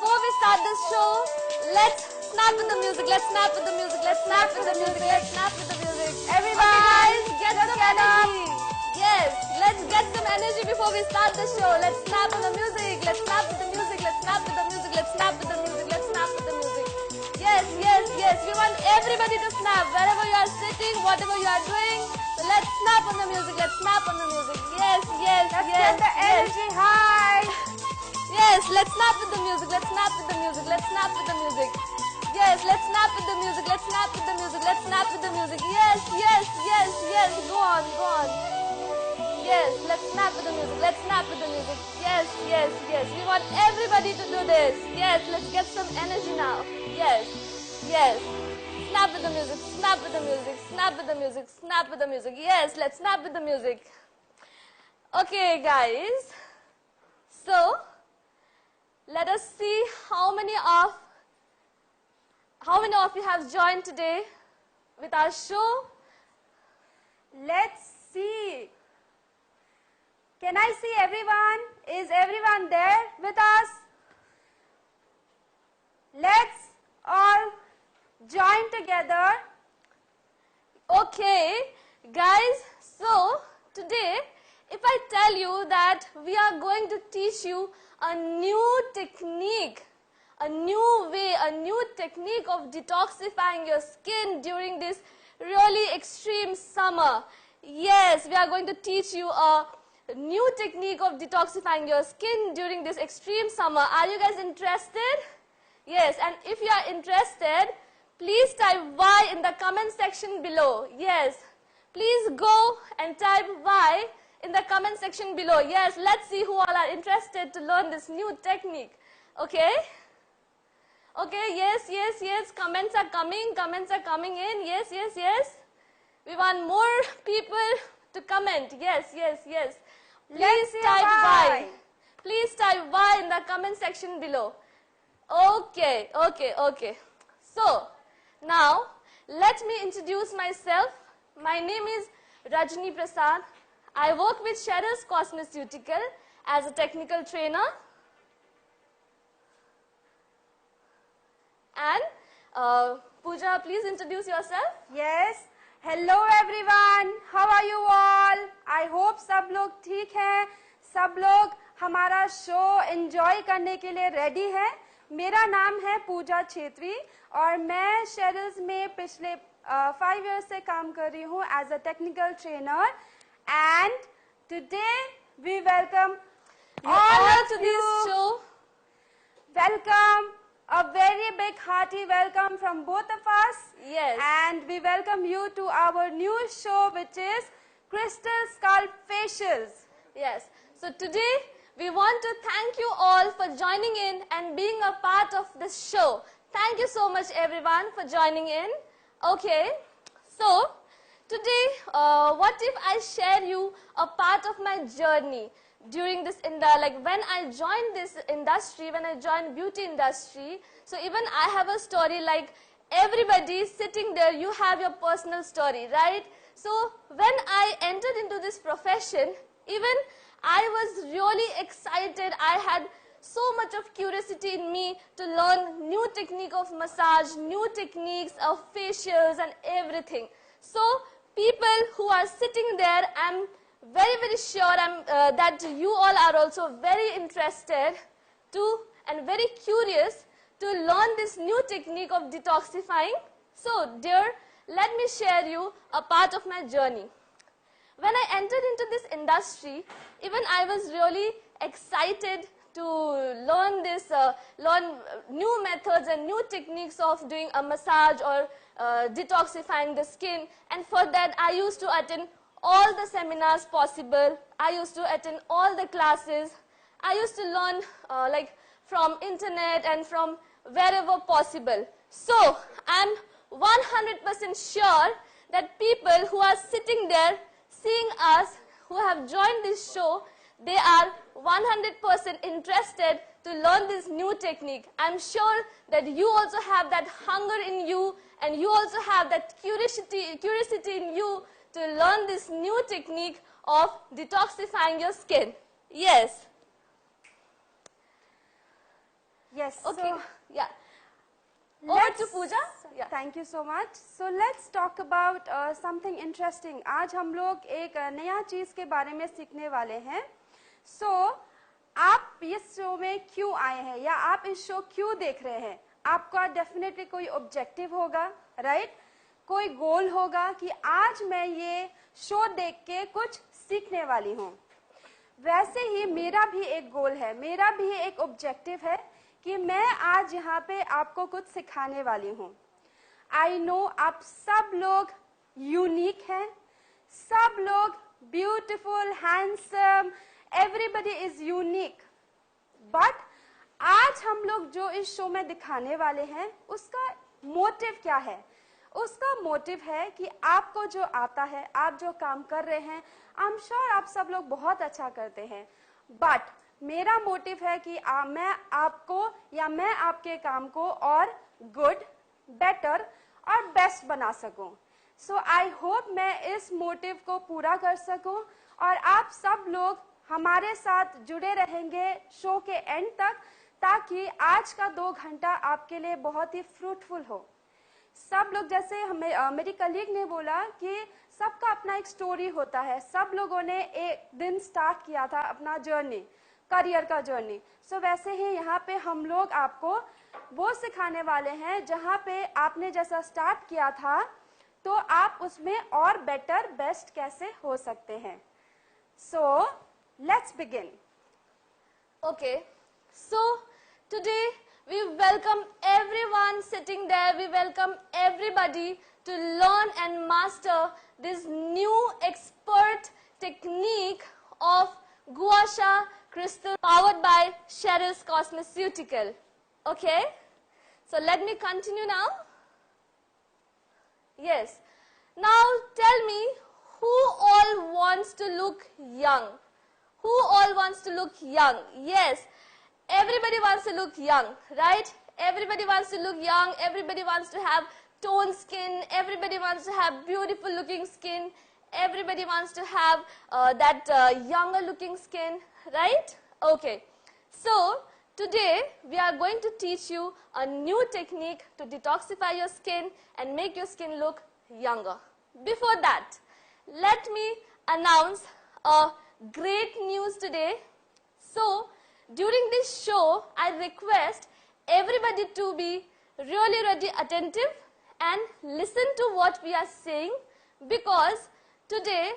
before we start this show, let's snap with the music. Let's snap with the music. Let's snap with the music. Let's snap with the music. Everybody, okay, guys, get some energy. Yes, let's get some energy before we start the show. Let's snap with the music. Let's snap with the music. Let's snap with the music. Let's snap with the music. Let's snap with the music. Yes, yes, yes. We want everybody to snap wherever you are sitting, whatever you are doing. So let's snap on the music. Let's snap on the music. Yes, yes, let's yes. Get the energy high. Yes, let's snap with the music. Let's snap with the music. Let's snap with the music. Yes, let's snap with the music. Let's snap with the music. Let's snap with the music. Yes, yes, yes, yes. Go on, go on. Yes, let's snap with the music. Let's snap with the music. Yes, yes, yes. We want everybody to do this. Yes, let's get some energy now. Yes, yes. Snap with the music. Snap with the music. Snap with the music. Snap with the music. Yes, let's snap with the music. Okay, guys. So, let us see how many of you have joined today with our show. Let's see. Can I see everyone? Is everyone there with us? Let's all join together. Okay, guys, so today, if I tell you that we are going to teach you a new technique, a new way, a new technique of detoxifying your skin during this really extreme summer. Yes, we are going to teach you a new technique of detoxifying your skin during this extreme summer. Are you guys interested? Yes, and if you are interested, please type Y in the comment section below. Yes, please go and type Y in the comment section below. Yes, let's see who all are interested to learn this new technique. Okay? Okay, yes, yes, yes. Comments are coming in. Yes, yes, yes. We want more people to comment. Yes, yes, yes. Please type Y. Please type Y in the comment section below. Okay, okay, okay. So, now, let me introduce myself. My name is Rajni Prasad. I work with Cheryl's Cosmeceutical as a technical trainer. And, Pooja, please introduce yourself. Yes. Hello everyone. How are you all? I hope सब लोग ठीक हैं. सब लोग हमारा show enjoy करने के लिए रेडी है. मेरा नाम है पूजा छेत्री और मैं शेरल्स में पिछले 5 years से काम कर रही हूँ as a technical trainer. And today we welcome all to this show. Welcome. A very big hearty welcome from both of us. Yes. And we welcome you to our new show, which is Crystal Scalp Facials. Yes. So today we want to thank you all for joining in and being a part of this show. Thank you so much everyone for joining in. Okay. So today, what if I share you a part of my journey during this, like when I joined this industry, when I joined beauty industry. So even I have a story, like everybody sitting there, you have your personal story, right? So when I entered into this profession, even I was really excited. I had so much of curiosity in me to learn new technique of massage, new techniques of facials and everything. So people who are sitting there, I'm very, very sure that you all are also very interested to and very curious to learn this new technique of detoxifying. So, dear, let me share you a part of my journey. When I entered into this industry, even I was really excited to learn learn new methods and new techniques of doing a massage or detoxifying the skin. And for that, I used to attend all the seminars possible. I used to attend all the classes. I used to learn like from internet and from wherever possible. So I'm 100% sure that people who are sitting there seeing us, who have joined this show, they are 100% interested to learn this new technique. I'm sure that you also have that hunger in you and you also have that curiosity in you to learn this new technique of detoxifying your skin. Yes. Yes. Okay. So Yeah. Over to let's- Pooja. Yeah. Thank you so much. So let's talk about something interesting. आज हम लोग एक नया चीज के बारे में सीखने वाले हैं. So आप इस शो में क्यों आए हैं या आप इस शो क्यों देख रहे हैं? आपका डेफिनेटली कोई ऑब्जेक्टिव होगा, राइट? कोई गोल होगा कि आज मैं ये शो देख के कुछ सीखने वाली हूँ. वैसे ही मेरा भी एक गोल है, मेरा भी एक ऑब्जेक्टिव है कि मैं आज यहाँ पे आपको कुछ सिखाने वाली हूँ. आई नो आप सब लोग यूनिक हैं, सब लोग beautiful, handsome, everybody is unique. But आज हम लोग जो इस शो में दिखाने वाले हैं उसका मोटिव क्या है? उसका मोटिव है कि आपको जो आता है, आप जो काम कर रहे हैं, आई एम श्योर आप सब लोग बहुत अच्छा करते हैं. बट मेरा मोटिव है कि मैं आपको या मैं आपके काम को और गुड, बेटर और बेस्ट बना सकूं. सो आई होप मैं इस मोटिव को पूरा कर सकूं और आप सब लोग हमारे साथ जुड़े रहेंगे शो के एंड तक, ताकि आज का 2 घंटा आपके लिए बहुत ही फ्रूटफुल हो. सब लोग, जैसे हमें मेरी कलीग ने बोला कि सबका अपना एक स्टोरी होता है. सब लोगों ने एक दिन स्टार्ट किया था अपना जर्नी, करियर का जर्नी. सो वैसे ही यहाँ पे हम लोग आपको वो सिखाने वाले हैं जहाँ पे आपने जैसा स्टार्ट किया था तो आप उसमें और बेटर, बेस्ट कैसे हो सकते हैं. So let's begin. Okay. So today we welcome everyone sitting there. We welcome everybody to learn and master this new expert technique of Gua Sha Crystal powered by Cheryl's Cosmeceutical. Okay. So let me continue now. Yes. Now tell me, who all wants to look young? Who all wants to look young? Yes, everybody wants to look young, right? Everybody wants to look young. Everybody wants to have toned skin. Everybody wants to have beautiful looking skin. Everybody wants to have that younger looking skin, right? Okay. So today we are going to teach you a new technique to detoxify your skin and make your skin look younger. Before that, let me announce a great news today. So during this show, I request everybody to be really attentive and listen to what we are saying, because today,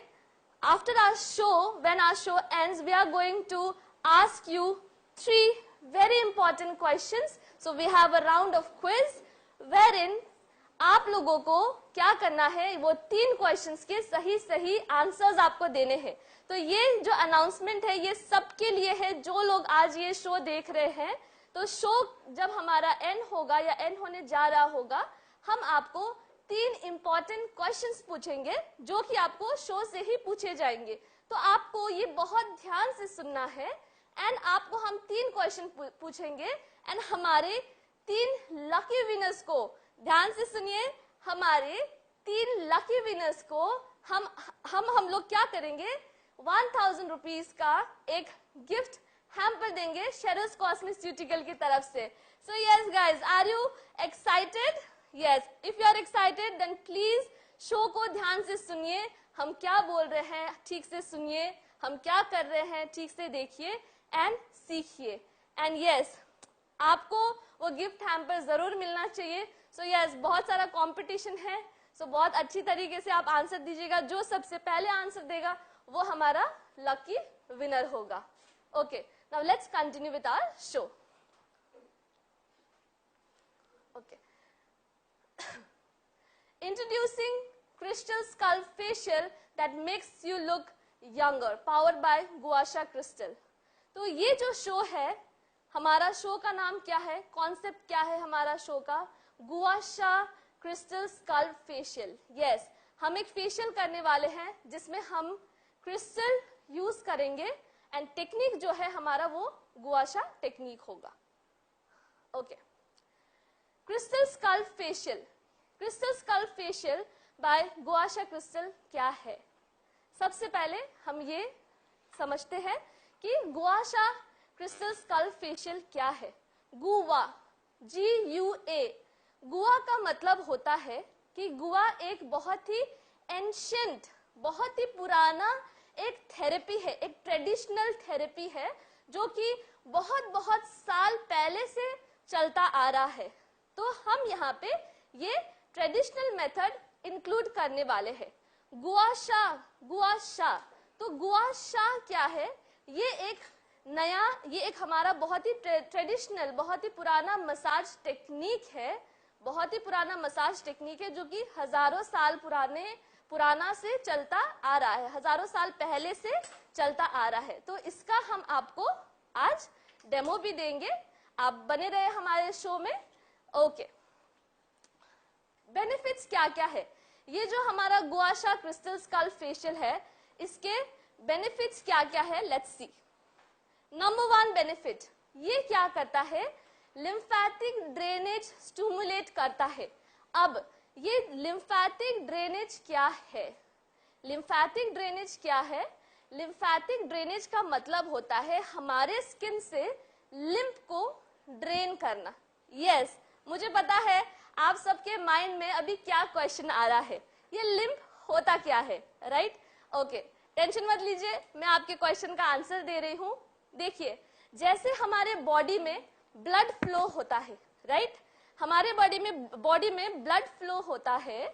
after our show, when our show ends, we are going to ask you 3 very important questions. So we have a round of quiz wherein आप लोगों को क्या करना है, वो 3 questions के सही answers आपको देने हैं. तो ये जो अनाउंसमेंट है ये सबके लिए है जो लोग आज ये शो देख रहे हैं. तो शो जब हमारा एंड होगा या एंड होने जा रहा होगा, हम आपको 3 इंपॉर्टेंट क्वेश्चंस पूछेंगे जो कि आपको शो से ही पूछे जाएंगे. तो आपको ये बहुत ध्यान से सुनना है एंड आपको हम 3 क्वेश्चन पूछेंगे एंड हमारे 3 लकी विनर्स को, ध्यान से सुनिए, हमारे 3 लकी विनर्स को हम लोग क्या करेंगे, 1000 रुपीज का एक गिफ्ट हैम्पर देंगे शेरल्स कॉस्मेस्यूटिकल की तरफ से. So yes guys, are you excited? Yes, if you are excited then please show को ध्यान से सुनिए. हम क्या बोल रहे हैं ठीक से सुनिए, हम क्या कर रहे हैं ठीक से देखिए एंड सीखिए. एंड यस, आपको वो गिफ्ट हैम्पर जरूर मिलना चाहिए. सो यस, बहुत सारा कंपटीशन है. सो बहुत अच्छी तरीके से आप आंसर दीजिएगा. जो सबसे पहले आंसर देगा वो हमारा लकी विनर होगा. Okay, now let's continue with our show. Okay, introducing crystal skull facial that makes you look younger, powered by gua sha crystal. तो ये जो शो है, हमारा शो का नाम क्या है, कॉन्सेप्ट क्या है हमारा शो का, गुआ sha crystal skull facial. Yes, हम एक फेशियल करने वाले हैं जिसमें हम क्रिस्टल यूज करेंगे एंड टेक्निक जो है हमारा वो गुआ शा टेक्निक होगा. Okay, crystal skull facial. Crystal skull facial by gua sha crystal क्या है? सबसे पहले हम ये समझते हैं कि गुआ शा क्रिस्टल स्कल फेशियल क्या है. गुआ, GUA। गुआ का मतलब होता है कि गुआ एक बहुत ही एंशियंट, बहुत ही पुराना एक थेरेपी है, एक ट्रेडिशनल थेरेपी है जो कि बहुत बहुत साल पहले से चलता आ रहा है। तो हम यहाँ पे ये ट्रेडिशनल मेथड इंक्लूड करने वाले हैं। गुआ शा। तो गुआ शा क्या है? ये एक हमारा बहुत ही ट्रेडिशनल, बहुत ही पुराना मसाज टेक्निक है, बहुत ही पुराना मसाज टेक्निक है जो कि हजारों साल पुराना से चलता आ रहा है, हजारों साल पहले से चलता आ रहा है। तो इसका हम आपको आज डेमो भी देंगे, आप बने रहे हमारे शो में। ओके, बेनिफिट्स क्या क्या है? ये जो हमारा गुआ शा क्रिस्टल स्कल फेशियल है, इसके बेनिफिट्स क्या क्या है, लेट्स सी। नंबर 1 बेनिफिट, ये क्या करता है? लिम्फेटिक ड्रेनेज स्टिमुलेट करता है। अब ये लिम्फेटिक ड्रेनेज क्या है? लिम्फेटिक ड्रेनेज क्या है? लिम्फेटिक ड्रेनेज का मतलब होता है हमारे स्किन से लिम्फ को ड्रेन करना। यस, मुझे पता है आप सबके माइंड में अभी क्या क्वेश्चन आ रहा है, ये लिम्फ होता क्या है, राइट? ओके, टेंशन मत लीजिए, मैं आपके क्वेश्चन का आंसर दे रही हूँ। देखिए, जैसे हमारे बॉडी में ब्लड फ्लो होता है, राइट? हमारे बॉडी में ब्लड फ्लो होता है।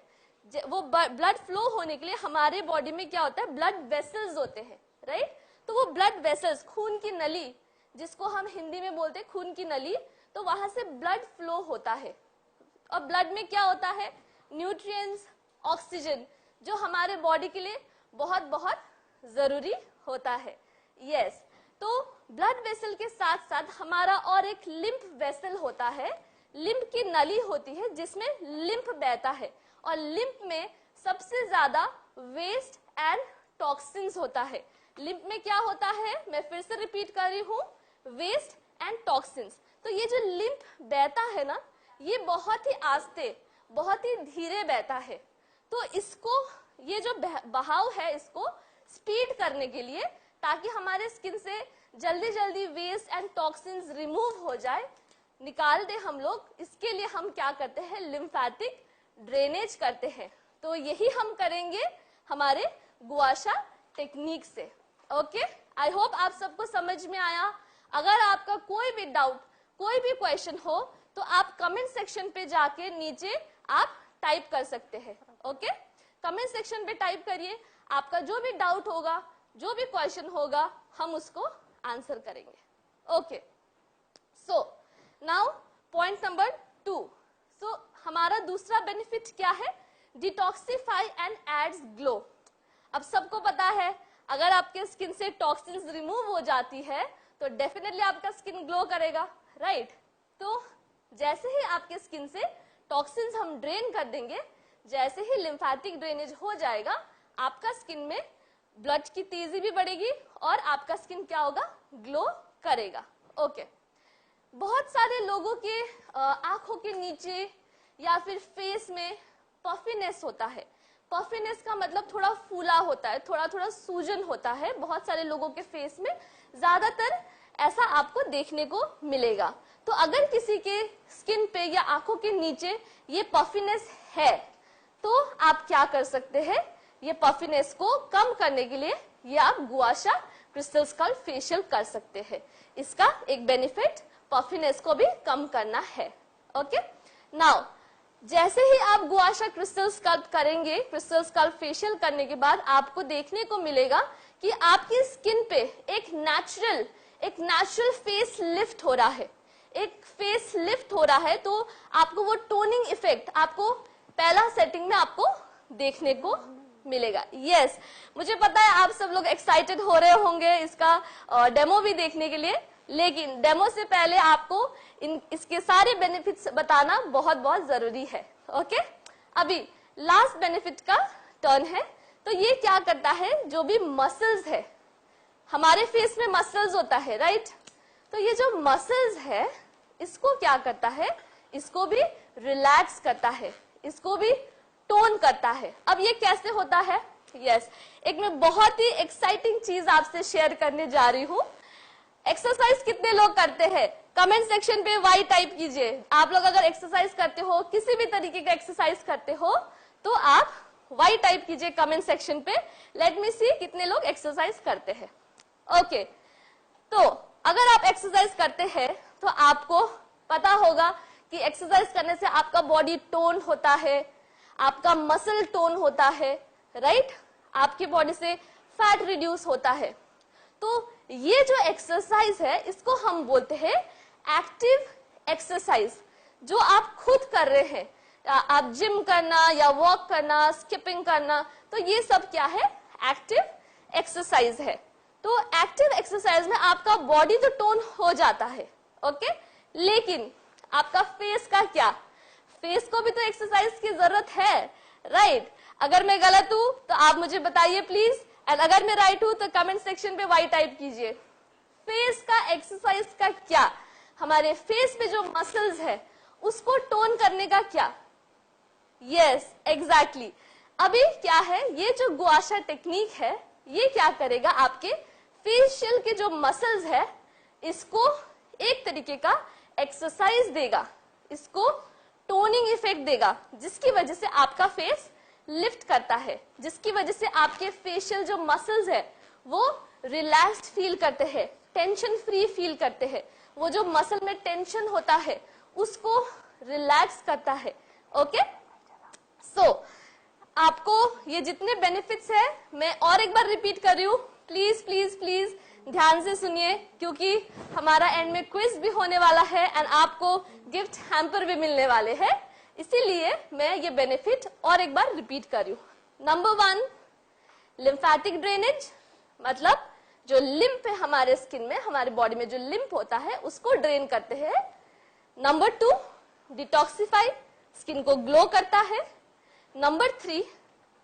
वो ब्लड फ्लो होने के लिए हमारे बॉडी में क्या होता है? ब्लड वेसल्स होते हैं, राइट? तो वो ब्लड वेसल्स, खून की नली, जिसको हम हिंदी में बोलते हैं खून की नली, तो वहां से ब्लड फ्लो होता है। और ब्लड में क्या होता है? न्यूट्रिएंट्स, ऑक्सीजन, जो हमारे बॉडी के लिए बहुत बहुत जरूरी होता है। यस, तो ब्लड वेसल के साथ साथ हमारा और एक लिम्फ वेसल होता है, लिम्फ की नली होती है जिसमें लिम्फ बहता है। और लिम्फ में सबसे ज्यादा वेस्ट एंड टॉक्सिन्स होता है। लिम्फ में क्या होता है? मैं फिर से रिपीट कर रही हूँ, वेस्ट एंड टॉक्सिन्स। तो ये जो लिम्फ बहता है ना, ये बहुत ही आस्ते, बहुत ही धीरे बहता है। तो इसको, ये जो बहाव है, इसको स्पीड करने के लिए, ताकि हमारे स्किन से जल्दी जल्दी वेस्ट एंड टॉक्सिन्स रिमूव हो जाए, निकाल दे हम लोग, इसके लिए हम क्या करते हैं? लिम्फेटिक ड्रेनेज करते हैं। तो यही हम करेंगे हमारे गुआ शा टेक्निक से। ओके, आई होप आप सबको समझ में आया। अगर आपका कोई भी डाउट, कोई भी क्वेश्चन हो, तो आप कमेंट सेक्शन पे जाके नीचे आप टाइप कर सकते हैं। ओके, कमेंट सेक्शन पे टाइप करिए, आपका जो भी डाउट होगा, जो भी क्वेश्चन होगा, हम उसको आंसर करेंगे। Okay, so now point number 2। सो हमारा दूसरा बेनिफिट क्या है? Detoxify and aids glow. अब सबको पता है, अगर आपके स्किन से टॉक्सिन्स रिमूव हो जाती है तो डेफिनेटली आपका स्किन ग्लो करेगा, राइट? तो जैसे ही आपके स्किन से टॉक्सिन्स हम ड्रेन कर देंगे, जैसे ही लिम्फेटिक ड्रेनेज हो जाएगा, आपका स्किन में ब्लड की तेजी भी बढ़ेगी और आपका स्किन क्या होगा? ग्लो करेगा। ओके, बहुत सारे लोगों के आंखों के नीचे या फिर फेस में पफीनेस होता है। पफीनेस का मतलब थोड़ा फूला होता है, थोड़ा थोड़ा सूजन होता है बहुत सारे लोगों के फेस में, ज्यादातर ऐसा आपको देखने को मिलेगा। तो अगर किसी के स्किन पे या आंखों के नीचे ये पफीनेस है, तो आप क्या कर सकते हैं? ये पफीनेस को कम करने के लिए ये आप गुआ शा क्रिस्टल स्कल फेशियल कर सकते हैं। इसका एक बेनिफिट पफीनेस को भी कम करना है। ओके, नाउ जैसे ही आप गुआ शा क्रिस्टल स्कल्प करेंगे, क्रिस्टल स्कल्प फेशियल करने के बाद आपको देखने को मिलेगा कि आपकी स्किन पे एक नेचुरल फेस लिफ्ट हो रहा है, एक फेस लिफ्ट हो रहा है। तो आपको वो टोनिंग इफेक्ट आपको पहला सेटिंग में आपको देखने को मिलेगा। यस, मुझे पता है आप सब लोग एक्साइटेड हो रहे होंगे इसका डेमो भी देखने के लिए, लेकिन डेमो से पहले आपको इसके सारे बेनिफिट्स बताना बहुत बहुत जरूरी है। ओके, अभी लास्ट बेनिफिट का टर्न है। तो ये क्या करता है? जो भी मसल्स है, हमारे फेस में मसल्स होता है, राइट? तो ये जो मसल्स है, इसको क्या करता है? इसको भी रिलैक्स करता है, इसको भी टोन करता है। अब ये कैसे होता है? यस, एक मैं बहुत ही एक्साइटिंग चीज आपसे शेयर करने जा रही हूँ। एक्सरसाइज कितने लोग करते हैं? कमेंट सेक्शन पे वाई टाइप कीजिए। आप लोग अगर एक्सरसाइज करते हो, किसी भी तरीके का एक्सरसाइज करते हो, तो आप वाई टाइप कीजिए कमेंट सेक्शन पे। लेट मी सी कितने लोग एक्सरसाइज करते हैं। ओके, तो अगर आप एक्सरसाइज करते हैं तो आपको पता होगा कि एक्सरसाइज करने से आपका बॉडी टोन होता है, आपका मसल टोन होता है, राइट? आपकी बॉडी से फैट रिड्यूस होता है। तो ये जो एक्सरसाइज है इसको हम बोलते हैं एक्टिव एक्सरसाइज, जो आप खुद कर रहे हैं। आप जिम करना या वॉक करना, स्किपिंग करना, तो ये सब क्या है? एक्टिव एक्सरसाइज है। तो एक्टिव एक्सरसाइज में आपका बॉडी तो टोन हो जाता है, ओके, लेकिन आपका फेस का क्या? फेस को भी तो एक्सरसाइज की जरूरत है, राइट? अगर मैं गलत हूं तो आप मुझे बताइए प्लीज, एंड अगर मैं राइट हूं तो कमेंट सेक्शन पे वाई टाइप कीजिए। फेस का एक्सरसाइज का क्या? हमारे फेस पे जो मसल्स है उसको टोन करने का क्या? Yes, exactly. अभी क्या है, ये जो गुआशा टेक्निक है ये क्या करेगा? आपके फेशियल के जो मसल्स है इसको एक तरीके का एक्सरसाइज देगा, इसको टोनिंग इफेक्ट देगा, जिसकी वजह से आपका फेस लिफ्ट करता है, जिसकी वजह से आपके फेशियल जो मसल्स है वो रिलैक्स्ड फील करते हैं, टेंशन फ्री फील करते हैं। वो जो मसल में टेंशन होता है उसको रिलैक्स करता है। ओके, सो आपको ये जितने बेनिफिट्स है मैं और एक बार रिपीट कर रही हूँ। प्लीज प्लीज प्लीज ध्यान से सुनिए, क्योंकि हमारा एंड में क्विज भी होने वाला है एंड आपको गिफ्ट हैम्पर भी मिलने वाले हैं, इसीलिए मैं ये बेनिफिट और एक बार रिपीट कर रही हूँ। नंबर 1, लिम्फेटिक ड्रेनेज, मतलब जो लिम्फ है हमारे स्किन में, हमारे बॉडी में जो लिम्फ होता है उसको ड्रेन करते हैं। नंबर 2, डिटॉक्सिफाई, स्किन को ग्लो करता है। नंबर 3,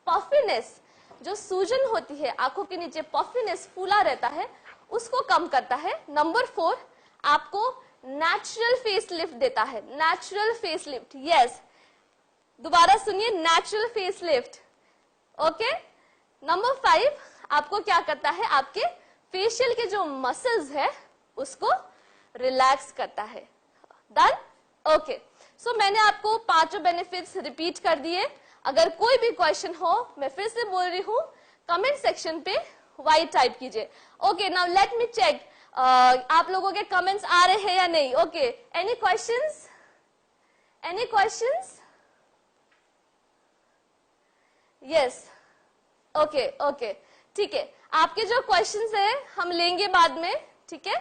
पफिनेस, जो सूजन होती है आंखों के नीचे, पफिनेस फूला रहता है, उसको कम करता है। नंबर 4, आपको नेचुरल फेस लिफ्ट देता है, नेचुरल फेस लिफ्ट। यस, दोबारा सुनिए, natural face lift. Okay. Number 5, आपको क्या करता है? आपके फेशियल के जो मसल्स है उसको रिलैक्स करता है। डन? ओके, सो मैंने आपको 5 बेनिफिट्स रिपीट कर दिए। अगर कोई भी क्वेश्चन हो, मैं फिर से बोल रही हूँ, कमेंट सेक्शन पे वाई टाइप कीजिए। Okay, now let me check आप लोगों के कमेंट्स आ रहे हैं या नहीं। Okay, any questions? Any questions? Yes, okay okay, ठीक है। आपके जो क्वेश्चंस है हम लेंगे बाद में, ठीक है?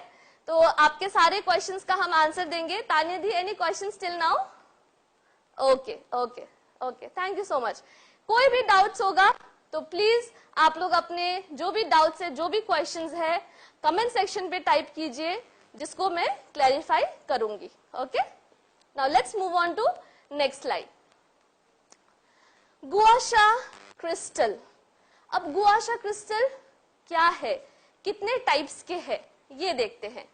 तो आपके सारे क्वेश्चंस का हम आंसर देंगे। Tania di, any questions till now? Okay okay okay, thank you so much. कोई भी डाउट्स होगा तो प्लीज आप लोग अपने जो भी डाउट्स है, जो भी क्वेश्चंस है, कमेंट सेक्शन पे टाइप कीजिए, जिसको मैं क्लैरिफाई करूंगी। Okay, now let's move on to next slide. Gua sha crystal. अब गुआशा क्रिस्टल क्या है, कितने टाइप्स के हैं, ये देखते हैं।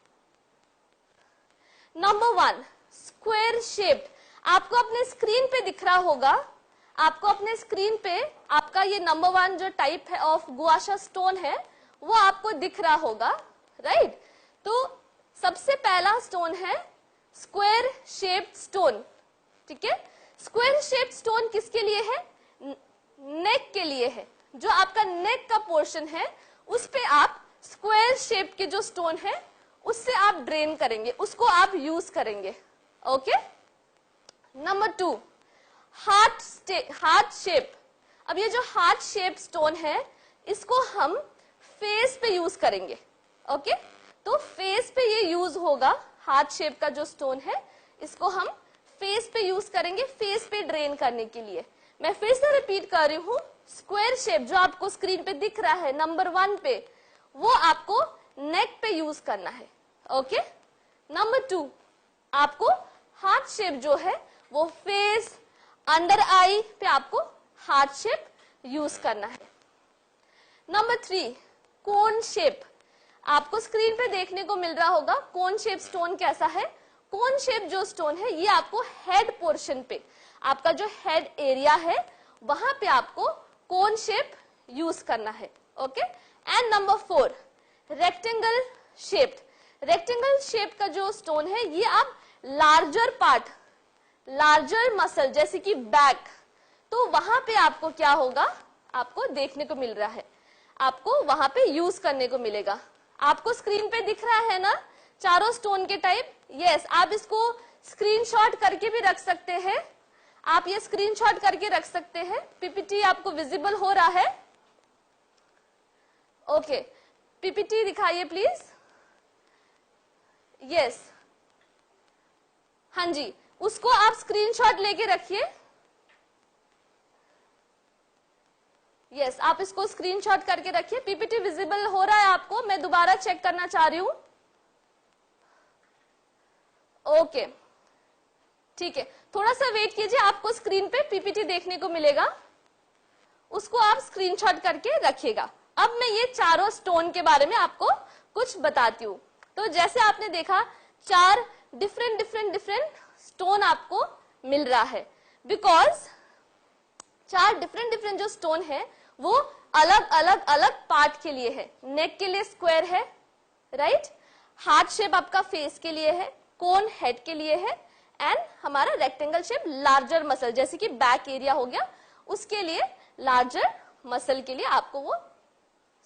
Number 1, square shaped. आपको अपने स्क्रीन पे दिख रहा होगा, आपको अपने स्क्रीन पे आपका ये नंबर 1 जो टाइप है ऑफ गुआशा स्टोन है वो आपको दिख रहा होगा, राइट? तो सबसे पहला स्टोन है स्क्वायर शेप्ड स्टोन, ठीक है? स्क्वायर शेप्ड स्टोन किसके लिए है? नेक के लिए है। जो आपका नेक का पोर्शन है उस पे आप स्क्वायर शेप के जो स्टोन है उससे आप ड्रेन करेंगे, उसको आप यूज करेंगे। ओके। Number 2, heart shape. अब ये जो हार्ट शेप स्टोन है इसको हम फेस पे यूज करेंगे। ओके, तो फेस पे ये यूज होगा। हार्ट शेप का जो स्टोन है इसको हम फेस पे यूज करेंगे, फेस पे ड्रेन करने के लिए। मैं फिर से रिपीट कर रही हूँ, स्क्वायर शेप जो आपको स्क्रीन पे दिख रहा है नंबर 1 पे, वो आपको नेक पे यूज करना है। ओके। नंबर 2, आपको हार्ट शेप जो है वो फेस, अंडर आई पे आपको हार्ट शेप यूज करना है। Number 3, cone shape. आपको स्क्रीन पे देखने को मिल रहा होगा कोन शेप स्टोन कैसा है। कोन शेप जो स्टोन है ये आपको हेड पोर्शन पे, आपका जो हेड एरिया है वहां पे आपको कोन शेप यूज करना है। Okay. And number 4, rectangle shaped. Rectangle shape का जो स्टोन है ये आप लार्जर पार्ट, लार्जर मसल जैसे कि बैक, तो वहां पे आपको क्या होगा, आपको देखने को मिल रहा है, आपको वहां पे यूज करने को मिलेगा। आपको स्क्रीन पे दिख रहा है ना चारों स्टोन के टाइप? यस, आप इसको स्क्रीनशॉट करके भी रख सकते हैं, आप ये स्क्रीनशॉट करके रख सकते हैं। पीपीटी आपको विजिबल हो रहा है? ओके, पीपीटी दिखाइए प्लीज। यस, हाँ जी, उसको आप स्क्रीनशॉट लेके रखिए। यस, आप इसको स्क्रीनशॉट करके रखिए। पीपीटी विजिबल हो रहा है आपको? मैं दोबारा चेक करना चाह रही हूं। ओके, ठीक है, थोड़ा सा वेट कीजिए, आपको स्क्रीन पे पीपीटी देखने को मिलेगा, उसको आप स्क्रीनशॉट करके रखिएगा। अब मैं ये चारों स्टोन के बारे में आपको कुछ बताती हूँ। तो जैसे आपने देखा 4 डिफरेंट स्टोन आपको मिल रहा है, बिकॉज 4 डिफरेंट जो स्टोन है वो अलग पार्ट के लिए है। नेक के लिए स्क्वायर है, राइट, हार्ट शेप आपका फेस के लिए है, कोन हेड के लिए है, एंड हमारा रेक्टेंगल शेप लार्जर मसल जैसे कि बैक एरिया हो गया उसके लिए, लार्जर मसल के लिए आपको वो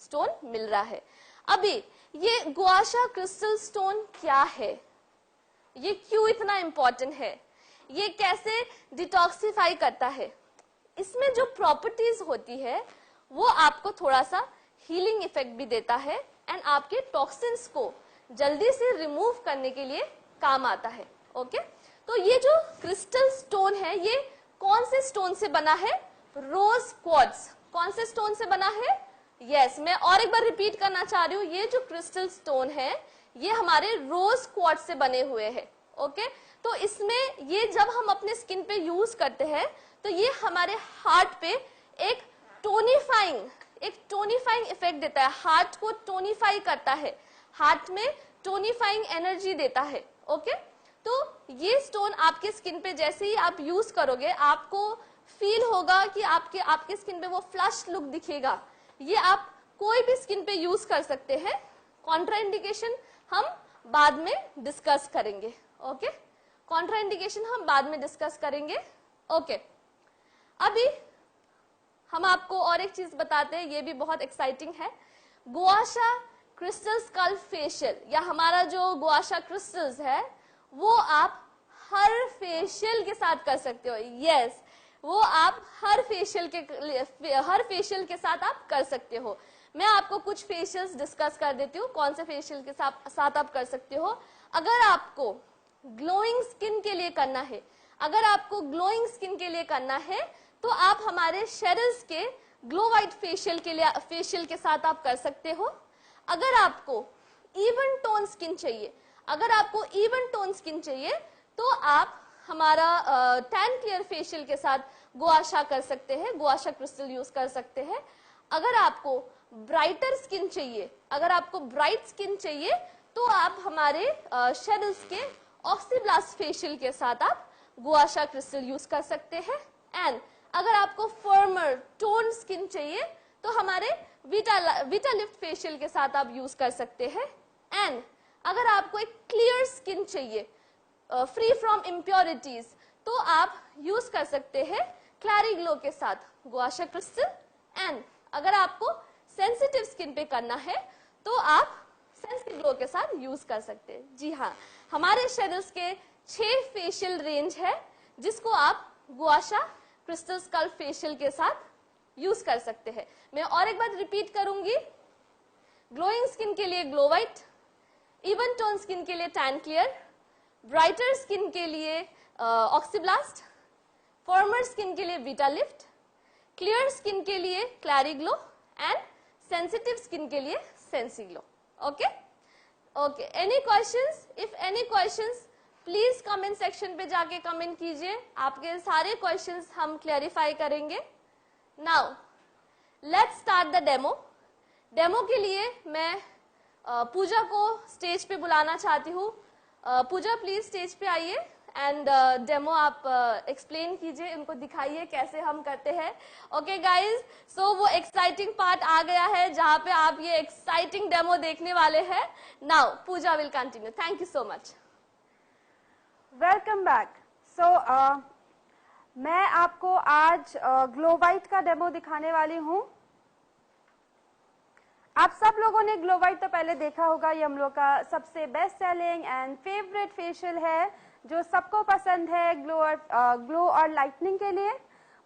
स्टोन मिल रहा है। अभी ये गुआशा क्रिस्टल स्टोन क्या है, ये क्यों इतना इंपॉर्टेंट है, ये कैसे डिटॉक्सिफाई करता है, इसमें जो प्रॉपर्टीज होती है वो आपको थोड़ा सा हीलिंग इफेक्ट भी देता है एंड आपके टॉक्सिन्स को जल्दी से रिमूव करने के लिए काम आता है। ओके, तो ये जो क्रिस्टल स्टोन है ये कौन से स्टोन से बना है? रोज क्वार्ट्ज। कौन से स्टोन से बना है? यस, मैं और एक बार रिपीट करना चाह रही हूँ, ये जो क्रिस्टल स्टोन है ये हमारे रोज क्वार्ट्ज से बने हुए हैं। ओके, तो इसमें ये जब हम अपने स्किन पे यूज करते हैं तो ये हमारे हार्ट पे एक टोनिफाइंग इफेक्ट देता है, हार्ट को टोनिफाई करता है, हार्ट में टोनिफाइंग एनर्जी देता है। ओके, तो ये स्टोन आपके स्किन पे जैसे ही आप यूज करोगे आपको फील होगा कि आपके स्किन पे वो फ्लश लुक दिखेगा। ये आप कोई भी स्किन पे यूज कर सकते हैं। कॉन्ट्राइंडिकेशन हम बाद में डिस्कस करेंगे। ओके, कॉन्ट्राइंडिकेशन हम बाद में डिस्कस करेंगे। ओके, अभी हम आपको और एक चीज बताते हैं, ये भी बहुत एक्साइटिंग है। गुआशा क्रिस्टल स्कल फेशियल या हमारा जो गुआशा क्रिस्टल्स है वो आप हर फेशियल के साथ कर सकते हो। यस, वो आप हर फेशियल के साथ आप कर सकते हो। मैं आपको कुछ फेशियल्स डिस्कस कर देती हूँ, कौन से फेशियल के साथ आप कर सकते हो। अगर आपको ग्लोइंग स्किन के लिए करना है, तो आप हमारे शेरिल्स के ग्लो वाइट फेशियल के साथ आप कर सकते हो। अगर आपको इवन टोन स्किन चाहिए तो आप हमारा टैन क्लियर फेशियल के साथ गुआशा कर सकते हैं, गुआशा क्रिस्टल यूज कर सकते हैं। अगर आपको ब्राइटर स्किन चाहिए, तो आप हमारे शेरिल्स के ऑक्सीब्लास्ट फेशियल के साथ आप गुआशा क्रिस्टल यूज कर सकते हैं। एंड अगर आपको फर्मर टोन स्किन चाहिए तो हमारे वीटा लिफ्ट फेशियल के साथ आप यूज कर सकते हैं। एंड अगर आपको एक क्लियर स्किन चाहिए फ्री फ्रॉम इम्प्योरिटीज तो आप यूज कर सकते हैं क्लैरी ग्लो के साथ गुआशा क्रिस्टल। एंड अगर आपको सेंसिटिव स्किन पे करना है तो आप सेंसिटिव ग्लो के साथ यूज कर सकते हैं। जी हाँ, हमारे शेरिल्स के 6 फेशियल रेंज है जिसको आप गुआशा क्रिस्टल स्कल फेशियल के साथ यूज कर सकते हैं। मैं और एक बार रिपीट करूंगी, ग्लोइंग स्किन के लिए glow white, even tone skin के लिए टैन क्लियर, ब्राइटर स्किन के लिए ऑक्सीब्लास्ट, फॉर्मर स्किन के लिए वीटा लिफ्ट, क्लियर स्किन के लिए क्लैरी ग्लो एंड सेंसिटिव स्किन के लिए sensi glow. Okay, any questions? If any questions please comment section पे जाके कमेंट कीजिए, आपके सारे क्वेश्चंस हम क्लैरिफाई करेंगे। Now let's start the demo के लिए मैं पूजा को स्टेज पे बुलाना चाहती हूँ। पूजा प्लीज स्टेज पे आइए एंड डेमो आप एक्सप्लेन कीजिए, उनको दिखाइए कैसे हम करते हैं. ओके गाइज, सो वो एक्साइटिंग पार्ट आ गया है जहां पे आप ये एक्साइटिंग डेमो देखने वाले हैं. Now Pooja will continue. Thank you so much. Welcome back. So मैं आपको आज ग्लोवाइट का डेमो दिखाने वाली हूँ. आप सब लोगों ने ग्लोवाइट तो पहले देखा होगा. ये हम लोग का सबसे best selling and favourite facial है जो सबको पसंद है ग्लो और लाइटनिंग के लिए.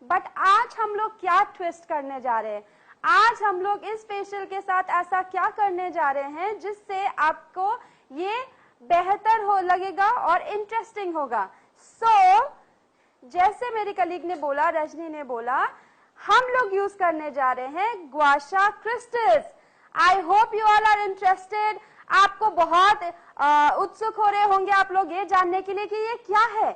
बट आज हम लोग क्या ट्विस्ट करने जा रहे हैं, आज हम लोग इस फेशियल के साथ ऐसा क्या करने जा रहे हैं जिससे आपको ये बेहतर हो लगेगा और इंटरेस्टिंग होगा. सो जैसे मेरी कलीग ने बोला, रजनी ने बोला, हम लोग यूज करने जा रहे हैं gua sha crystals. I hope you all are interested. आपको बहुत उत्सुक हो रहे होंगे आप लोग ये जानने के लिए कि ये क्या है,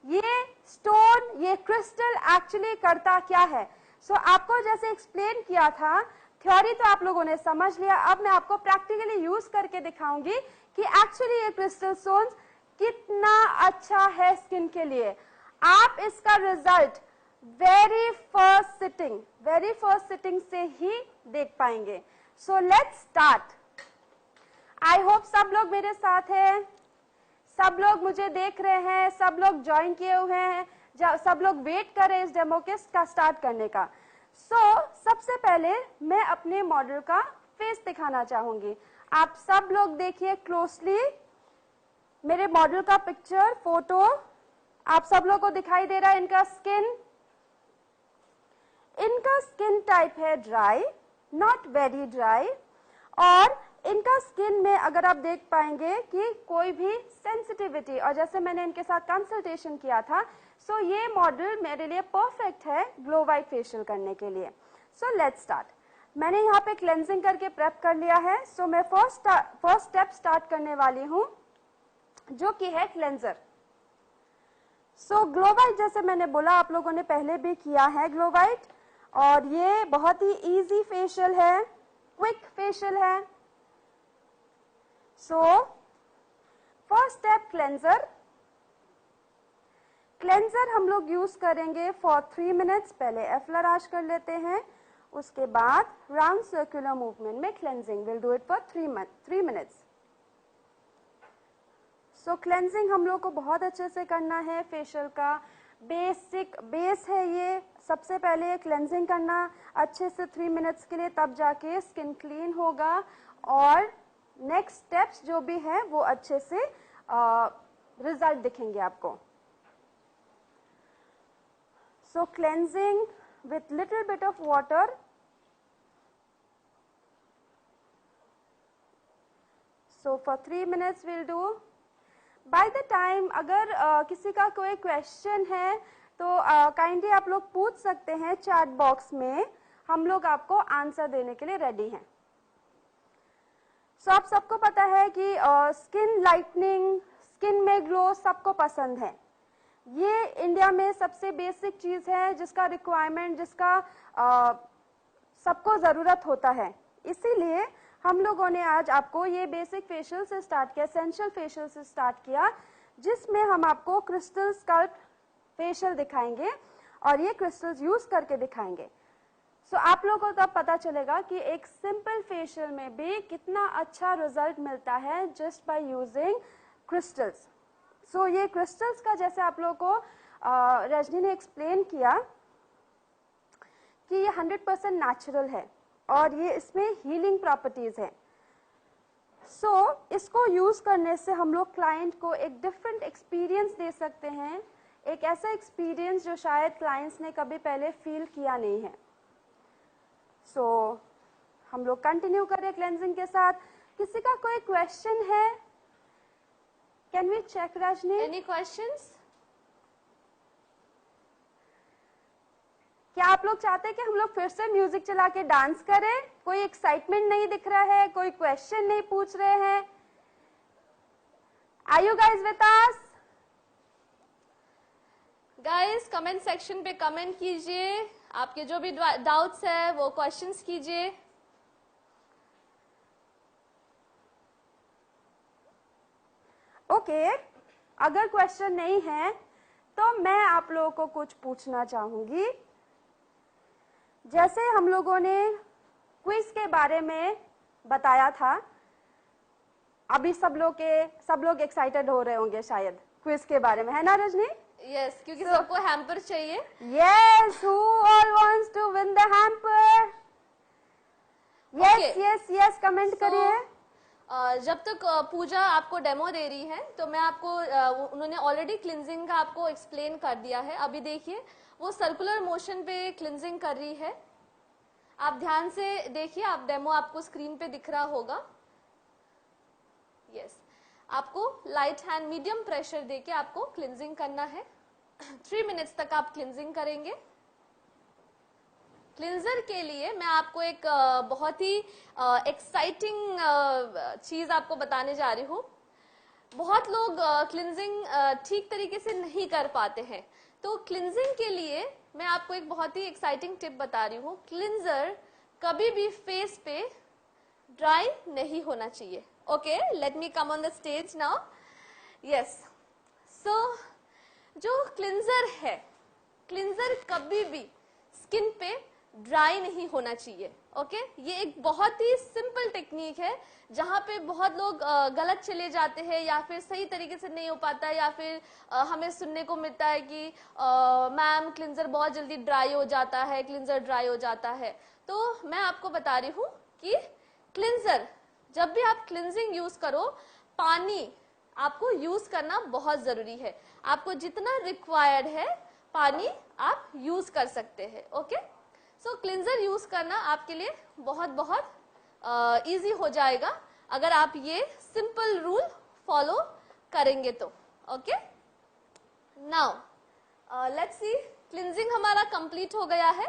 ये स्टोन, ये क्रिस्टल एक्चुअली करता क्या है. सो आपको जैसे एक्सप्लेन किया था, थ्योरी तो आप लोगों ने समझ लिया. अब मैं आपको प्रैक्टिकली यूज करके दिखाऊंगी कि एक्चुअली ये क्रिस्टल स्टोन्स कितना अच्छा है स्किन के लिए. आप इसका रिजल्ट वेरी फर्स्ट सिटिंग से ही देख पाएंगे. So let's start. I hope सब लोग मेरे साथ हैं, सब लोग मुझे देख रहे हैं, सब लोग ज्वाइन किए हुए हैं, सब लोग वेट कर रहे हैं इस डेमो के स्टार्ट करने का. सबसे पहले मैं अपने मॉडल का फेस दिखाना चाहूंगी. आप सब लोग देखिए क्लोजली मेरे मॉडल का पिक्चर, फोटो. आप सब लोग को दिखाई दे रहा है इनका स्किन टाइप है ड्राई, नॉट वेरी ड्राई. और इनका स्किन में अगर आप देख पाएंगे कि कोई भी सेंसिटिविटी, और जैसे मैंने इनके साथ कंसल्टेशन किया था, सो ये मॉडल मेरे लिए परफेक्ट है ग्लो वाइट फेशियल करने के लिए. So let's start. मैंने यहाँ पे क्लेंजिंग करके प्रेप कर लिया है. सो मैं फर्स्ट स्टेप स्टार्ट करने वाली हूँ जो कि है क्लेंजर. सो ग्लो वाइट जैसे मैंने बोला आप लोगों ने पहले भी किया है ग्लो वाइट, और ये बहुत ही इजी फेशियल है, क्विक फेशियल है. So first step cleanser. Cleanser हम लोग यूज करेंगे फॉर 3 मिनट्स. पहले एफ्लराज कर लेते हैं, उसके बाद राउंड सर्कुलर मूवमेंट में cleansing. Will do it for 3 minutes. So cleansing हम लोग को बहुत अच्छे से करना है. फेशियल का बेसिक बेस है ये. सबसे पहले क्लेंजिंग करना अच्छे से 3 मिनट्स के लिए, तब जाके स्किन क्लीन होगा और नेक्स्ट स्टेप्स जो भी है वो अच्छे से रिजल्ट दिखेंगे आपको. So cleansing with little bit of water. So for 3 minutes will do. By the time अगर किसी का कोई क्वेश्चन है तो काइंडली आप लोग पूछ सकते हैं चैट बॉक्स में. हम लोग आपको आंसर देने के लिए रेडी हैं. सो आप सबको पता है कि स्किन लाइटनिंग, स्किन में ग्लो सबको पसंद है. ये इंडिया में सबसे बेसिक चीज है जिसका रिक्वायरमेंट, जिसका सबको जरूरत होता है. इसीलिए हम लोगों ने आज आपको ये बेसिक फेशियल से स्टार्ट किया, एसेंशियल फेशियल से स्टार्ट किया, जिसमें हम आपको क्रिस्टल स्कल्प फेशियल दिखाएंगे और ये क्रिस्टल्स यूज करके दिखाएंगे. सो आप लोगों को तब पता चलेगा कि एक सिंपल फेशियल में भी कितना अच्छा रिजल्ट मिलता है जस्ट बाय यूजिंग क्रिस्टल्स. सो ये क्रिस्टल्स का जैसे आप लोगों को रजनी ने एक्सप्लेन किया कि ये 100% नेचुरल है और ये इसमें हीलिंग प्रॉपर्टीज है. सो इसको यूज करने से हम लोग क्लाइंट को एक डिफरेंट एक्सपीरियंस दे सकते हैं, एक ऐसा एक्सपीरियंस जो शायद क्लाइंट्स ने कभी पहले फील किया नहीं है. सो हम लोग कंटिन्यू करें क्लेंजिंग के साथ. किसी का कोई क्वेश्चन है? Can we check Rajni? Any questions? क्या आप लोग चाहते हैं कि हम लोग फिर से म्यूजिक चला के डांस करें? कोई एक्साइटमेंट नहीं दिख रहा है, कोई क्वेश्चन नहीं पूछ रहे हैं. Are you guys with us? Guys comment section पे कमेंट कीजिए, आपके जो भी डाउट्स है वो क्वेश्चंस कीजिए. ओके, अगर क्वेश्चन नहीं है तो मैं आप लोगों को कुछ पूछना चाहूंगी। जैसे हम लोगों ने क्विज के बारे में बताया था, अभी सब लोग एक्साइटेड हो रहे होंगे शायद क्विज के बारे में, है ना रजनी? यस, क्योंकि सबको हैम्पर चाहिए। Yes, who all wants to win the hamper? Yes yes yes, comment करिए। जब तक पूजा आपको डेमो दे रही है तो मैं आपको उन्होंने ऑलरेडी क्लिनजिंग का आपको एक्सप्लेन कर दिया है। अभी देखिए वो सर्कुलर मोशन पे क्लिनजिंग कर रही है। आप ध्यान से देखिए, आप डेमो आपको स्क्रीन पे दिख रहा होगा। यस, आपको लाइट हैंड मीडियम प्रेशर देके आपको क्लिनजिंग करना है। 3 मिनट्स तक आप क्लिनजिंग करेंगे। क्लिंजर के लिए मैं आपको एक बहुत ही एक्साइटिंग चीज आपको बताने जा रही हूँ। बहुत लोग क्लिंजिंग ठीक तरीके से नहीं कर पाते हैं, तो क्लिंजिंग के लिए मैं आपको एक बहुत ही एक्साइटिंग टिप बता रही हूँ। क्लिंजर कभी भी फेस पे ड्राई नहीं होना चाहिए। Okay, let me come on the stage now. Yes, so जो क्लिंजर है, क्लिंजर कभी भी स्किन पे ड्राई नहीं होना चाहिए। ओके, ये एक बहुत ही सिंपल टेक्निक है जहां पे बहुत लोग गलत चले जाते हैं या फिर सही तरीके से नहीं हो पाता है, या फिर हमें सुनने को मिलता है कि मैम क्लिंजर बहुत जल्दी ड्राई हो जाता है, क्लिंजर ड्राई हो जाता है। तो मैं आपको बता रही हूँ कि क्लिंजर, जब भी आप क्लिंजिंग यूज करो, पानी आपको यूज करना बहुत जरूरी है। आपको जितना रिक्वायर्ड है पानी आप यूज कर सकते हैं। ओके, सो क्लिंजर यूज करना आपके लिए बहुत बहुत इजी हो जाएगा अगर आप ये सिंपल रूल फॉलो करेंगे तो। Okay, now let's see, cleansing हमारा कंप्लीट हो गया है।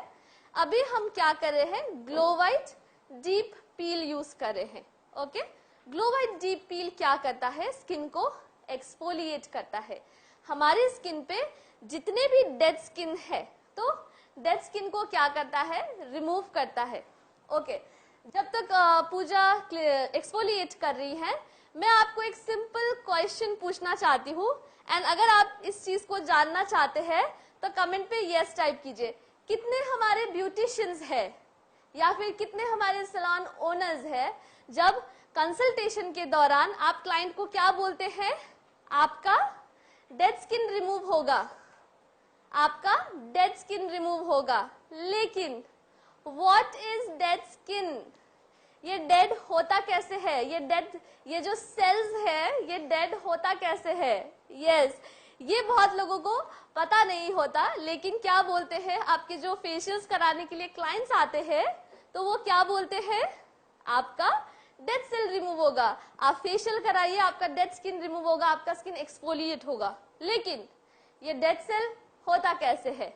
अभी हम क्या कर रहे हैं, ग्लो वाइट डीप पील यूज कर रहे हैं। ओके, ग्लो वाइट डीप पील क्या करता है, स्किन को एक्सफोलिएट करता है। हमारी स्किन पे जितने भी डेड स्किन है, तो डेड स्किन को क्या करता है, रिमूव करता है। ओके, जब तक पूजा एक्सफोलिएट कर रही है, मैं आपको एक सिंपल क्वेश्चन पूछना चाहती हूँ, एंड अगर आप इस चीज को जानना चाहते हैं तो कमेंट पे यस टाइप कीजिए। कितने हमारे ब्यूटिशियंस है या फिर कितने हमारे सैलून ओनर्स है, जब कंसल्टेशन के दौरान आप क्लाइंट को क्या बोलते हैं, आपका डेड स्किन रिमूव होगा, आपका डेड स्किन रिमूव होगा। लेकिन व्हाट इज डेड स्किन, ये डेड होता कैसे है, ये जो सेल्स है ये डेड होता कैसे है? यस, ये बहुत लोगों को पता नहीं होता। लेकिन क्या बोलते हैं, आपके जो फेशियल्स कराने के लिए क्लाइंट्स आते हैं तो वो क्या बोलते हैं, आपका डेड सेल रिमूव होगा। आप फेशियल कराइए, आपका डेड स्किन रिमूव होगा, आपका स्किन एक्सफोलिएट होगा। लेकिन ये डेड सेल होता कैसे है,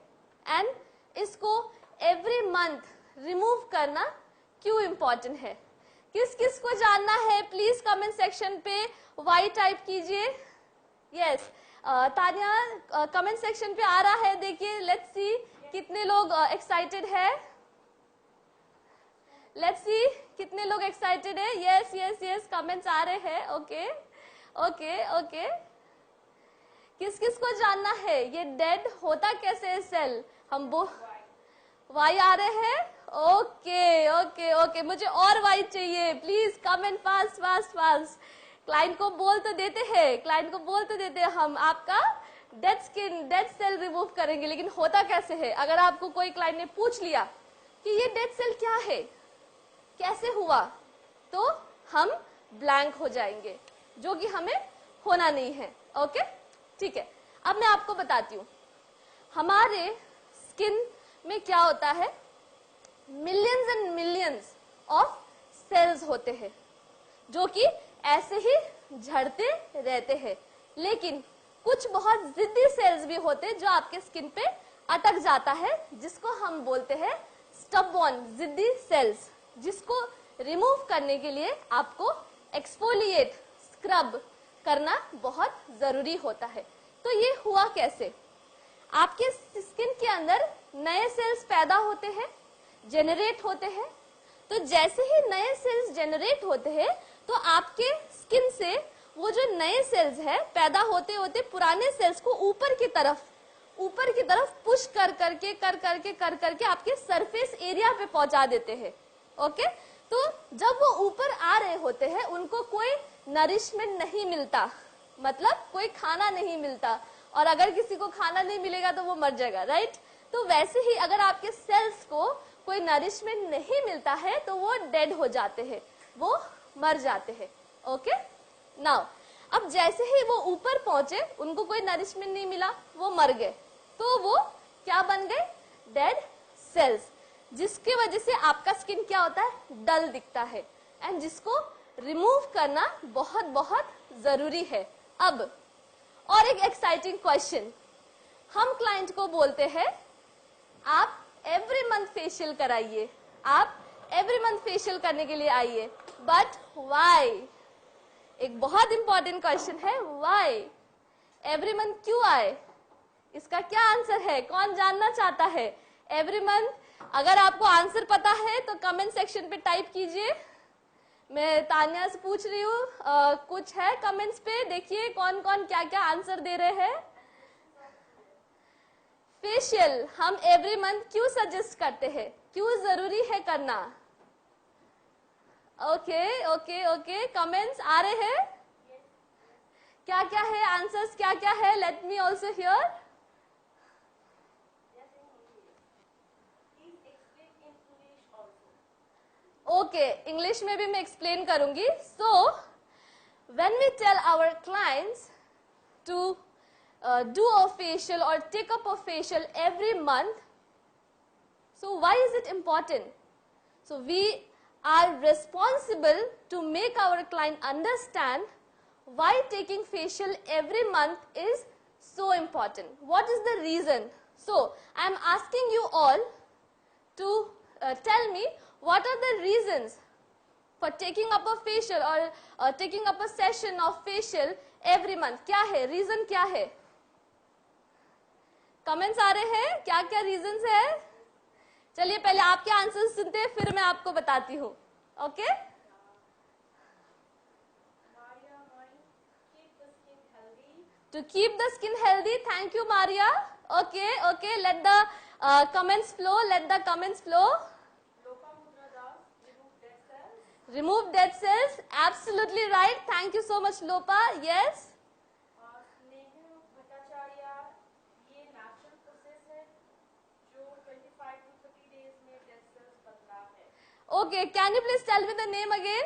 एंड इसको एवरी मंथ रिमूव करना क्यों इम्पोर्टेंट है? किस किस को जानना है, प्लीज कमेंट सेक्शन पे वाई टाइप कीजिए। यस, तानिया कमेंट सेक्शन पे आ रहा है, देखिए, लेट्स सी कितने लोग एक्साइटेड है। लेट्स सी कितने लोग एक्साइटेड है। यस यस यस, कमेंट्स आ रहे हैं। ओके ओके ओके, किस किस को जानना है ये डेड होता कैसे है सेल? हम वाई आ रहे हैं। ओके ओके ओके, मुझे और वाई चाहिए, please comment fast fast fast. Client को बोल तो देते हैं, क्लाइंट को बोल तो देते हैं हम आपका dead skin, dead cell remove करेंगे, लेकिन होता कैसे है? अगर आपको कोई क्लाइंट ने पूछ लिया कि ये डेड सेल क्या है, कैसे हुआ, तो हम ब्लैंक हो जाएंगे, जो कि हमें होना नहीं है। ओके, ठीक है। अब मैं आपको बताती हूँ हमारे स्किन में क्या होता है। Millions and millions of cells होते हैं जो कि ऐसे ही झड़ते रहते हैं, लेकिन कुछ बहुत जिद्दी सेल्स भी होते हैं जो आपके स्किन पे अटक जाता है, जिसको हम बोलते हैं स्टबबॉर्न जिद्दी सेल्स, जिसको रिमूव करने के लिए आपको एक्सफोलिएट, स्क्रब करना बहुत जरूरी होता है। तो ये हुआ कैसे? आपके स्किन के अंदर नए सेल्स पैदा होते हैं, जेनरेट होते हैं। तो जैसे ही नए सेल्स जेनरेट होते हैं तो आपके स्किन से वो जो नए सेल्स है पैदा होते होते पुराने सेल्स को ऊपर की तरफ पुश कर करके आपके सरफेस एरिया पे पहुंचा देते हैं। ओके, तो जब वो ऊपर आ रहे होते हैं उनको कोई नरिशमेंट नहीं मिलता, मतलब कोई खाना नहीं मिलता, और अगर किसी को खाना नहीं मिलेगा तो वो मर जाएगा, राइट। तो वैसे ही अगर आपके सेल्स को कोई नरिशमेंट नहीं मिलता है तो वो डेड हो जाते हैं, वो मर जाते हैं। ओके, नाउ अब जैसे ही वो ऊपर पहुंचे, उनको कोई नरिशमेंट नहीं मिला, वो मर गए, तो वो क्या बन गए? डेड सेल्स, जिसकी वजह से आपका स्किन क्या होता है? डल दिखता है, एंड जिसको रिमूव करना बहुत बहुत जरूरी है। अब और एक एक्साइटिंग क्वेश्चन, हम क्लाइंट को बोलते हैं आप एवरी मंथ फेशियल कराइए, आप एवरी मंथ फेशियल करने के लिए आइए, बट व्हाई? एक बहुत इंपॉर्टेंट क्वेश्चन है, व्हाई? एवरी मंथ क्यों आए? इसका क्या आंसर है? कौन जानना चाहता है? एवरी मंथ, अगर आपको आंसर पता है तो कमेंट सेक्शन पे टाइप कीजिए। मैं तानिया से पूछ रही हूँ, कुछ है कमेंट्स पे? देखिए कौन कौन क्या क्या आंसर दे रहे हैं। फेशियल हम एवरी मंथ क्यों सजेस्ट करते हैं, क्यों जरूरी है करना? ओके ओके ओके, कमेंट्स आ रहे हैं, क्या क्या है आंसर्स, क्या क्या है? Let me also hear. Okay, English में भी मैं एक्सप्लेन करूंगी। So when we tell our clients to do a facial or take up a facial every month, so why is it important? So we are responsible to make our client understand why taking facial every month is so important. What is the reason? So I am asking you all to tell me what are the reasons for taking up a facial or taking up a session of facial every month. क्या है reason, क्या है? Comments आ रहे हैं, क्या क्या reasons है? चलिए पहले आपके आंसर सुनते हैं, फिर मैं आपको बताती हूँ। Okay, to keep the skin healthy. Thank you, Maria. Okay, okay, let the comments flow, let the comments flow. Remove dead cells, absolutely right. Thank you so much, Lopa. Yes. Okay, can you please tell me the name again?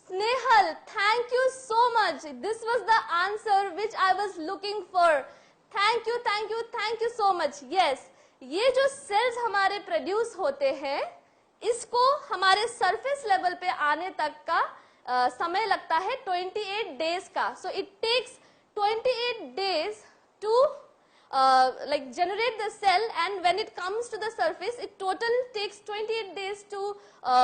Snehal, thank you so much. This was the answer which I was looking for. Thank you, thank you, thank you so much. Yes, ये जो cells हमारे produce होते हैं, इसको हमारे surface level पे आने तक का समय लगता है 28 days का. So it takes 28 days to like generate the cell, and when it comes to the surface, it total takes 28 days to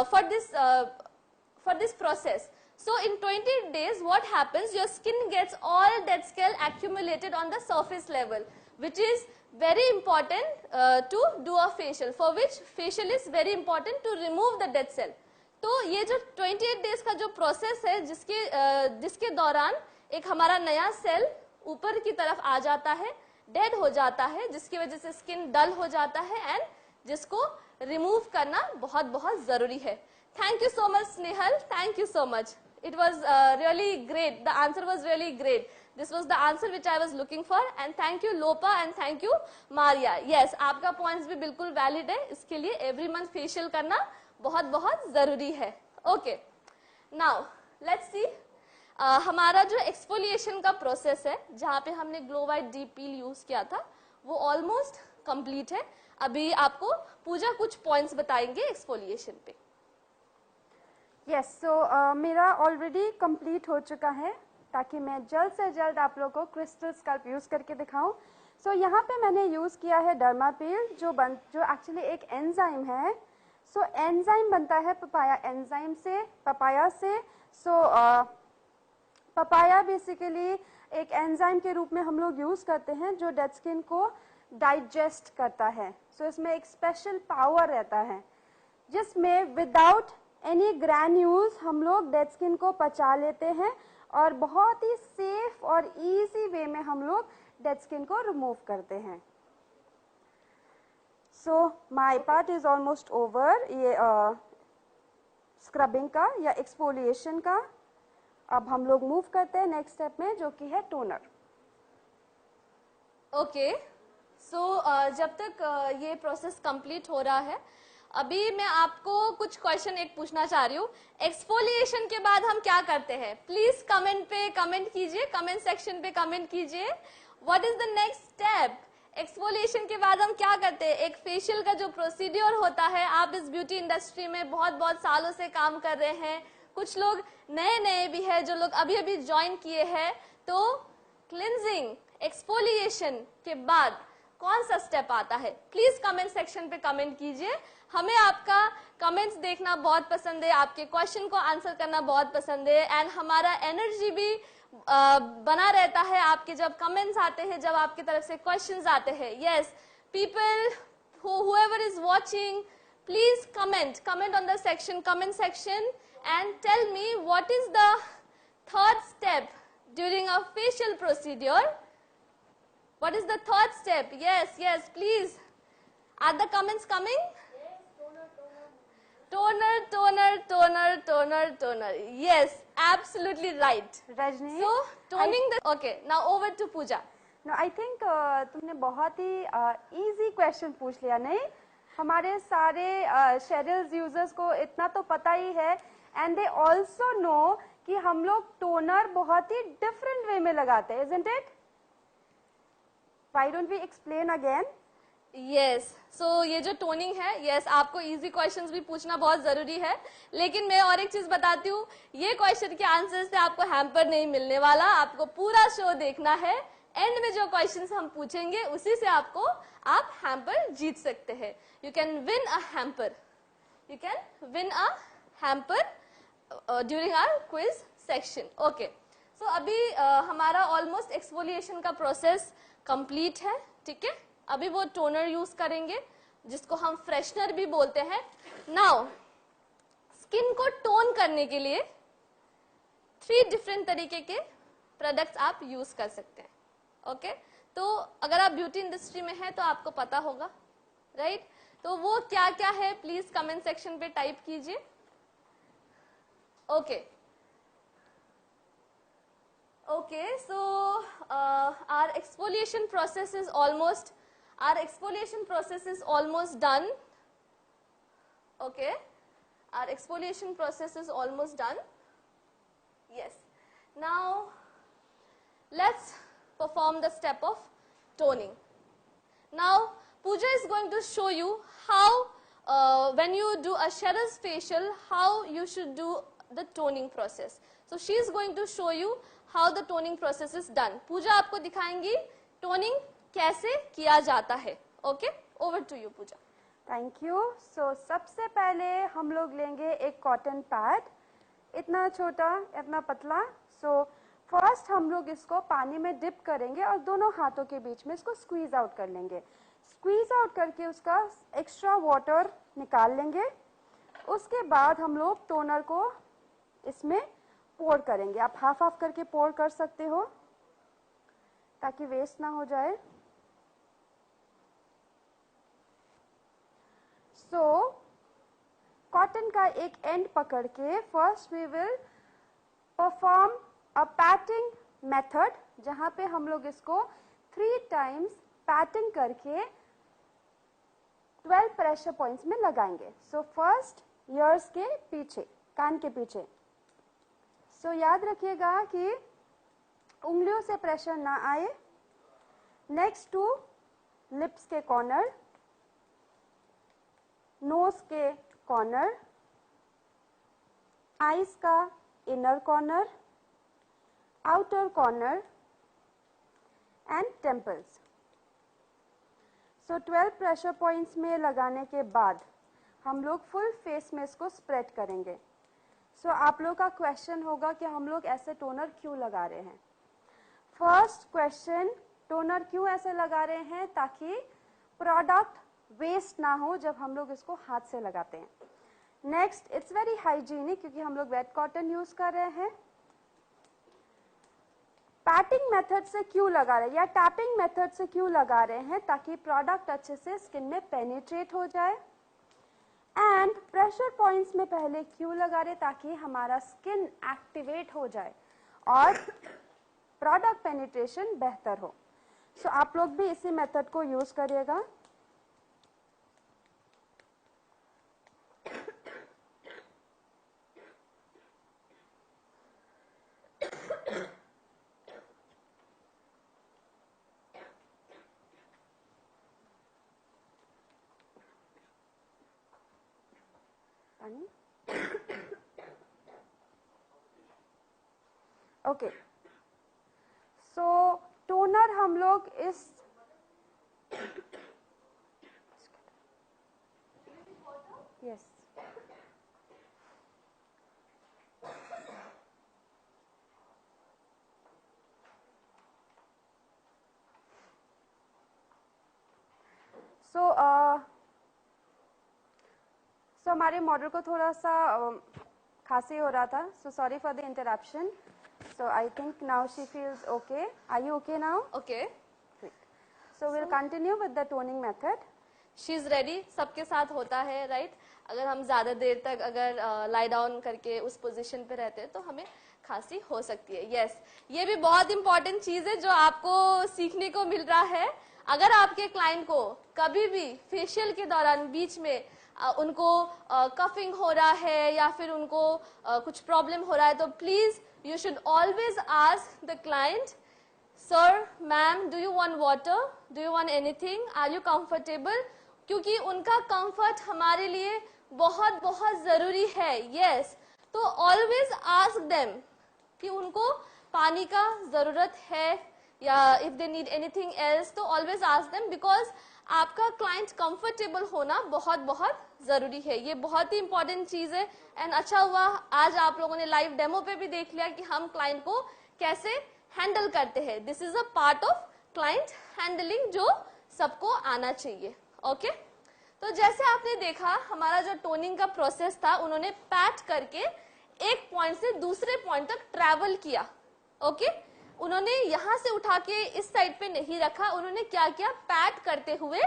for this process. So in 28 days, what happens? Your skin gets all dead cell accumulated on the surface level, which is very important to do a facial, for which facial is very important to remove the dead cell. तो ये जो 28 days का जो process है, जिसके दौरान एक हमारा नया सेल ऊपर की तरफ आ जाता है, डेड हो जाता है, जिसकी वजह से स्किन डल हो जाता है, एंड जिसको रिमूव करना बहुत बहुत जरूरी है. Thank you so much, Snehal. Thank you so much. It was really great. The answer was really great. This was the answer which I was looking for. And thank you, Lopa, and thank you, Maria. Yes, आपका points भी बिल्कुल valid है. इसके लिए every month facial करना बहुत बहुत जरूरी है. Okay. Now, let's see. हमारा जो एक्सफोलिएशन का प्रोसेस है, जहाँ पे हमने ग्लो वाइट डीप पील यूज किया था, वो ऑलमोस्ट कंप्लीट है. अभी आपको पूजा कुछ पॉइंट्स बताएंगे एक्सफोलिएशन पे. यस, सो मेरा ऑलरेडी कंप्लीट हो चुका है, ताकि मैं जल्द से जल्द आप लोगों को क्रिस्टल स्कल्प यूज़ करके दिखाऊं. सो यहाँ पे मैंने यूज़ किया है डर्मापील, जो एक्चुअली एक एंजाइम है. सो एंजाइम बनता है पपाया एंजाइम से, पपाया से. सो पपाया बेसिकली एक एंजाइम के रूप में हम लोग यूज़ करते हैं, जो डेड स्किन को डाइजेस्ट करता है. सो इसमें एक स्पेशल पावर रहता है, जिसमें विदाउट एनी ग्रैन्यूल्स हम लोग डेड स्किन को पचा लेते हैं और बहुत ही सेफ और इजी वे में हम लोग डेड स्किन को रिमूव करते हैं. So my part is almost over. ये स्क्रबिंग का या एक्सफोलिएशन का. अब हम लोग मूव करते हैं नेक्स्ट स्टेप में, जो कि है टोनर. ओके, सो जब तक ये प्रोसेस कंप्लीट हो रहा है, अभी मैं आपको कुछ क्वेश्चन एक पूछना चाह रही हूँ. एक्सफोलिएशन के बाद हम क्या करते हैं? प्लीज कमेंट पे कमेंट कीजिए, कमेंट सेक्शन पे कमेंट कीजिए. What is the next step? Exfoliation के बाद हम क्या करते हैं? एक फेशियल का जो प्रोसीड्योर होता है, आप इस ब्यूटी इंडस्ट्री में बहुत सालों से काम कर रहे हैं, कुछ लोग नए नए भी है, जो लोग अभी अभी ज्वाइन किए हैं. तो क्लिनजिंग, एक्सफोलिएशन के बाद कौन सा स्टेप आता है? प्लीज कमेंट सेक्शन पे कमेंट कीजिए. हमें आपका कमेंट्स देखना बहुत पसंद है, आपके क्वेश्चन को आंसर करना बहुत पसंद है, एंड हमारा एनर्जी भी बना रहता है आपके जब कमेंट्स आते हैं, जब आपकी तरफ से क्वेश्चंस आते हैं. Yes, people whoever is watching, please comment on the comment section and tell me what is the third step during a facial procedure. What is the third step? Yes, please. Are the comments coming? Toner. Yes, absolutely right. Rajni, So, toning the... Okay, now over to Pooja. No I think तुमने बहुत ही easy question पूछ लिया. नहीं, हमारे सारे Cheryl's users को इतना तो पता ही है, एंड दे ऑल्सो नो कि हम लोग टोनर बहुत ही डिफरेंट वे में लगाते हैं. Isn't it? Why don't we explain again? Yes, so ये जो टोनिंग है, यस, आपको इजी क्वेश्चंस भी पूछना बहुत जरूरी है, लेकिन मैं और एक चीज बताती हूँ, ये क्वेश्चन के आंसर से आपको हैम्पर नहीं मिलने वाला. आपको पूरा शो देखना है. एंड में जो क्वेश्चंस हम पूछेंगे, उसी से आप हैम्पर जीत सकते हैं. You can win a hamper. During our quiz section. Okay, so अभी हमारा ऑलमोस्ट एक्सफोलिएशन का प्रोसेस कंप्लीट है. ठीक है, अभी वो टोनर यूज करेंगे, जिसको हम फ्रेशनर भी बोलते हैं. नाउ, स्किन को टोन करने के लिए 3 डिफरेंट तरीके के प्रोडक्ट्स आप यूज कर सकते हैं. ओके, तो अगर आप ब्यूटी इंडस्ट्री में हैं तो आपको पता होगा, राइट? तो वो क्या क्या है, प्लीज कमेंट सेक्शन पे टाइप कीजिए. Okay, so our exfoliation process is almost done. Okay, our exfoliation process is almost done. Yes. Now let's perform the step of toning. Now Pooja is going to show you how when you do a Cheryl's facial, how you should do the toning process. So she is going to show you how the toning process is done. Pooja आपको दिखाएंगी toning कैसे किया जाता है. Okay, over to you Pooja. Thank you. So सबसे पहले हम लोग लेंगे एक कॉटन पैड, इतना छोटा, इतना पतला. सो फर्स्ट हम लोग इसको पानी में डिप करेंगे और दोनों हाथों के बीच में इसको स्क्वीज आउट कर लेंगे. स्क्वीज आउट करके उसका एक्स्ट्रा वाटर निकाल लेंगे. उसके बाद हम लोग टोनर को इसमें पोर करेंगे. आप हाफ हाफ करके पोर कर सकते हो ताकि वेस्ट ना हो जाए. सो कॉटन का एक एंड पकड़ के first we will perform a patting method, जहां पे हम लोग इसको 3 टाइम्स पैटिंग करके 12 प्रेशर पॉइंट्स में लगाएंगे. सो फर्स्ट ईयर्स के पीछे, कान के पीछे. सो याद रखिएगा कि उंगलियों से प्रेशर ना आए. नेक्स्ट टू लिप्स के कॉर्नर, नोज के कॉर्नर, आईज का inner corner, outer corner and temples. So 12 pressure points में लगाने के बाद हम लोग फुल फेस में इसको स्प्रेड करेंगे. सो आप लोग का क्वेश्चन होगा कि हम लोग ऐसे टोनर क्यों लगा रहे हैं. फर्स्ट क्वेश्चन, टोनर क्यों ऐसे लगा रहे हैं? ताकि प्रोडक्ट वेस्ट ना हो जब हम लोग इसको हाथ से लगाते हैं. नेक्स्ट, इट्स वेरी हाइजीनिक क्योंकि हम लोग वेट कॉटन यूज कर रहे हैं। पैटिंग मेथड से क्यों लगा रहे हैं या टैपिंग मेथड से क्यों लगा रहे हैं, ताकि प्रोडक्ट अच्छे से स्किन में पेनिट्रेट हो जाए। एंड प्रेशर पॉइंट्स में पहले क्यों लगा रहे, ताकि हमारा स्किन एक्टिवेट हो जाए और प्रोडक्ट पेनिट्रेशन बेहतर हो। सो आप लोग भी इसी मेथड को यूज करिएगा। ओके, सो टोनर हम लोग इस यस सो हमारे मॉडल को थोड़ा सा खांसी हो रहा था, so sorry for the interruption. So I think now she feels okay. Are you okay now? Okay, so will continue with the toning method. She is ready. सबके साथ होता है, राइट? अगर हम ज्यादा देर तक अगर लाई डाउन करके उस पोजीशन पे रहते हैं तो हमें खांसी हो सकती है। यस, ये भी बहुत इंपॉर्टेंट चीज है जो आपको सीखने को मिल रहा है। अगर आपके क्लाइंट को कभी भी फेशियल के दौरान बीच में उनको कफिंग हो रहा है या फिर उनको कुछ प्रॉब्लम हो रहा है, तो please you should always ask the client, sir, ma'am, do you want water, do you want anything, are you comfortable? क्योंकि उनका कंफर्ट हमारे लिए बहुत बहुत जरूरी है। यस, तो ऑलवेज आस्क देम कि उनको पानी का जरूरत है या if they need anything else, तो ऑलवेज आस्क देम, बिकॉज आपका क्लाइंट कंफर्टेबल होना बहुत बहुत जरूरी है। ये बहुत ही इंपॉर्टेंट चीज है। एंड अच्छा हुआ आज आप लोगों ने लाइव डेमो पे भी देख लिया कि हम क्लाइंट को कैसे हैंडल करते हैं। This is a part of client handling जो सबको आना चाहिए। ओके, तो जैसे आपने देखा हमारा जो टोनिंग का प्रोसेस था, उन्होंने पैट करके एक पॉइंट से दूसरे पॉइंट तक ट्रैवल किया। ओके, उन्होंने यहां से उठा के इस साइड पे नहीं रखा, उन्होंने क्या किया, पैट करते हुए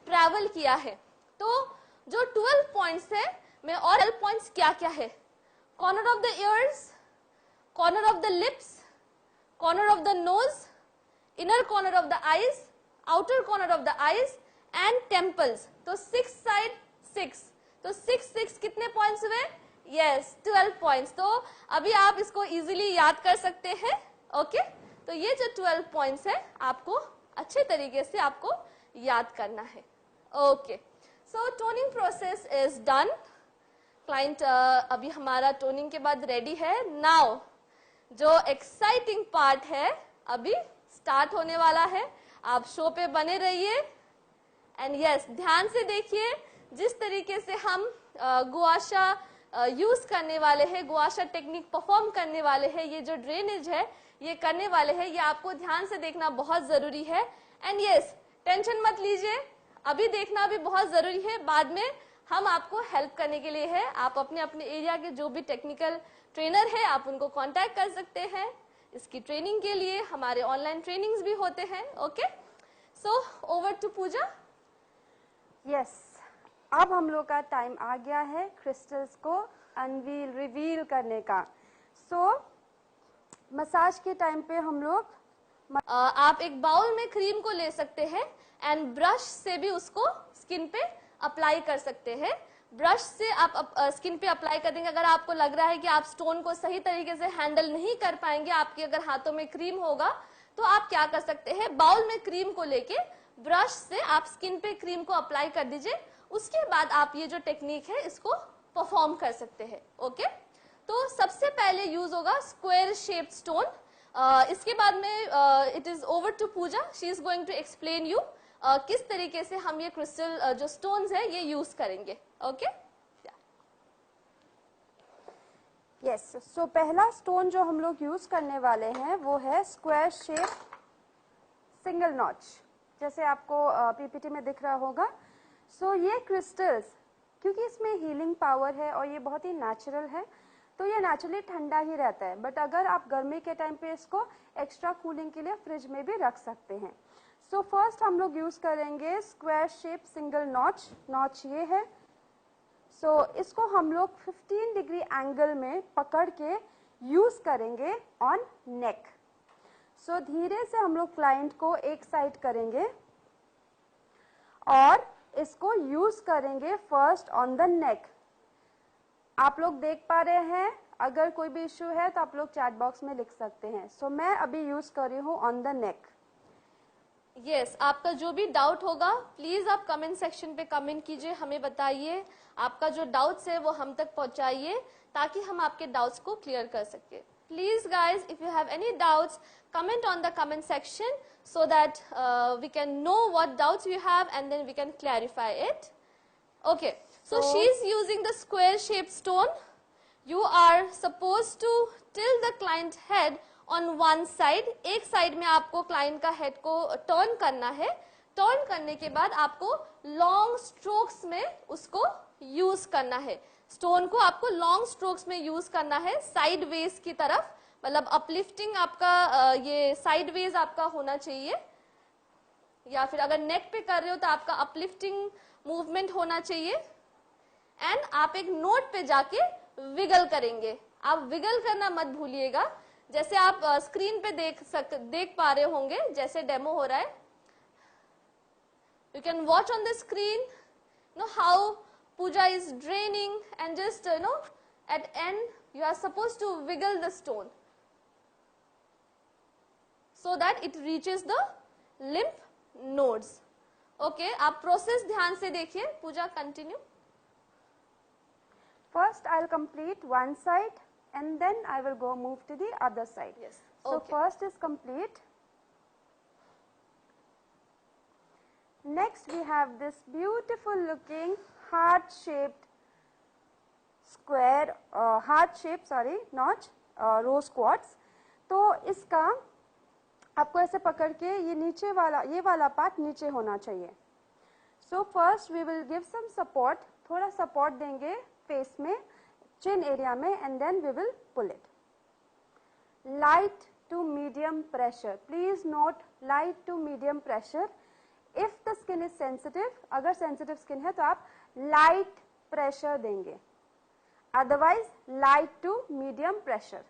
ट्रैवल किया है। तो जो 12 पॉइंट्स है में और 12 पॉइंट्स क्या क्या है? Corner of the years, corner of the lips, corner of the nose, inner corner of the eyes, outer corner of the eyes and temples. तो 6 साइड 6, तो 6 कितने पॉइंट्स हुए? Yes, 12 points. तो अभी आप इसको इजीली याद कर सकते हैं। ओके, तो ये जो 12 पॉइंट्स है आपको अच्छे तरीके से आपको याद करना है। Okay, so toning process is done. Client अभी हमारा टोनिंग के बाद रेडी है। नाउ जो एक्साइटिंग पार्ट है अभी स्टार्ट होने वाला है। आप शो पे बने रहिए एंड यस, ध्यान से देखिए जिस तरीके से हम गुआशा यूज करने वाले हैं, गुआशा टेक्निक परफॉर्म करने वाले हैं, ये जो ड्रेनेज है ये करने वाले हैं, ये आपको ध्यान से देखना बहुत जरूरी है। एंड यस, टेंशन मत लीजिए, अभी देखना भी बहुत जरूरी है, बाद में हम आपको हेल्प करने के लिए है। आप अपने अपने एरिया के जो भी टेक्निकल ट्रेनर है आप उनको कांटेक्ट कर सकते हैं इसकी ट्रेनिंग के लिए। हमारे ऑनलाइन ट्रेनिंग्स भी होते हैं। Okay, so over to Pooja. Yes, अब हम लोग का टाइम आ गया है क्रिस्टल्स को अनवील रिवील करने का। सो मसाज के टाइम पे हम लोग आप एक बाउल में क्रीम को ले सकते हैं एंड ब्रश से भी उसको स्किन पे अप्लाई कर सकते हैं। ब्रश से आप स्किन पे अप्लाई कर देंगे। अगर आपको लग रहा है कि आप स्टोन को सही तरीके से हैंडल नहीं कर पाएंगे, आपके अगर हाथों में क्रीम होगा, तो आप क्या कर सकते हैं, बाउल में क्रीम को लेके ब्रश से आप स्किन पे क्रीम को अप्लाई कर दीजिए। उसके बाद आप ये जो टेक्निक है इसको परफॉर्म कर सकते हैं। ओके, तो सबसे पहले यूज होगा स्क्वायर शेप्ड स्टोन। इसके बाद में it is over to Pooja, she is going to explain you किस तरीके से हम ये क्रिस्टल जो स्टोन्स है ये यूज करेंगे। ओके, यस, सो पहला स्टोन जो हम लोग यूज करने वाले हैं वो है स्क्वायर शेप सिंगल नॉच, जैसे आपको पीपीटी में दिख रहा होगा। सो ये क्रिस्टल्स क्योंकि इसमें हीलिंग पावर है और ये बहुत ही नेचुरल है, तो ये नेचुरली ठंडा ही रहता है। बट अगर आप गर्मी के टाइम पे इसको एक्स्ट्रा कूलिंग के लिए फ्रिज में भी रख सकते हैं। सो फर्स्ट हम लोग यूज करेंगे square shape single notch. Notch ये है। सो इसको हम लोग 15 डिग्री एंगल में पकड़ के यूज करेंगे ऑन नेक। सो धीरे से हम लोग क्लाइंट को एक साइड करेंगे और इसको यूज करेंगे फर्स्ट ऑन द नेक। आप लोग देख पा रहे हैं, अगर कोई भी इश्यू है तो आप लोग चैट बॉक्स में लिख सकते हैं। सो मैं अभी यूज कर रही हूँ ऑन द नेक। यस, आपका जो भी डाउट होगा प्लीज आप कमेंट सेक्शन पे कमेंट कीजिए, हमें बताइए, आपका जो डाउट्स है वो हम तक पहुंचाइए ताकि हम आपके डाउट्स को क्लियर कर सके। Please guys, if you have any doubts, comment on the comment section so that we can know what doubts you have and then we can clarify it. Okay, so she is using the square shaped stone. You are supposed to tilt the client head on one side. एक side में आपको client का head को turn करना है। turn करने के बाद आपको long strokes में उसको use करना है। stone को आपको long strokes में use करना है sideways की तरफ, मतलब अपलिफ्टिंग आपका ये साइडवेज आपका होना चाहिए, या फिर अगर नेक पे कर रहे हो तो आपका अपलिफ्टिंग मूवमेंट होना चाहिए। एंड आप एक नोट पे जाके विगल करेंगे। आप विगल करना मत भूलिएगा, जैसे आप स्क्रीन पे देख पा रहे होंगे, जैसे डेमो हो रहा है। You can watch on the screen no how Pooja is draining and just at end you are suppose to wiggle the stone so that it reaches the lymph nodes. Okay, आप प्रोसेस ध्यान से देखिए। Pooja continue. First I'll complete one side and then I will go move to the other side. Yes. So Okay. first is complete. Next we have this beautiful looking heart shaped square, heart shaped notch, rose quartz. तो इसका आपको ऐसे पकड़ के ये नीचे वाला, ये वाला पार्ट नीचे होना चाहिए। So first we will give some support, थोड़ा सपोर्ट देंगे फेस में, चिन एरिया में, and then we will pull it. Light to medium pressure, please note light to medium pressure. If the skin is sensitive, अगर sensitive skin है तो आप light pressure देंगे, otherwise light to medium pressure.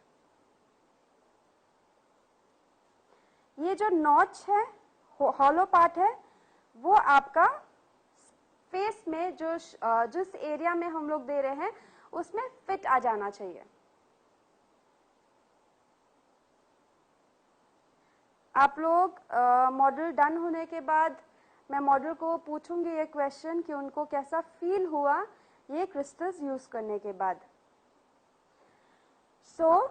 ये जो notch है, hollow part है, वो आपका फेस में जो जिस एरिया में हम लोग दे रहे हैं उसमें फिट आ जाना चाहिए। आप लोग मॉडल डन होने के बाद मैं मॉडल को पूछूंगी ये क्वेश्चन कि उनको कैसा फील हुआ ये क्रिस्टल्स यूज करने के बाद। सो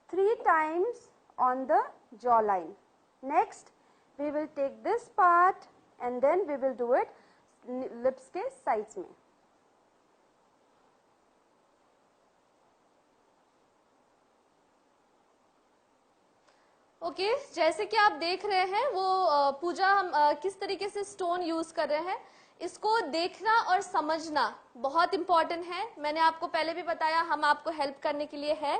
3 times on the jawline. Next, we will take this part and then we will do it lips के sides में। ओके, जैसे कि आप देख रहे हैं वो पूजा हम किस तरीके से स्टोन यूज कर रहे हैं, इसको देखना और समझना बहुत इंपॉर्टेंट है। मैंने आपको पहले भी बताया, हम आपको हेल्प करने के लिए है।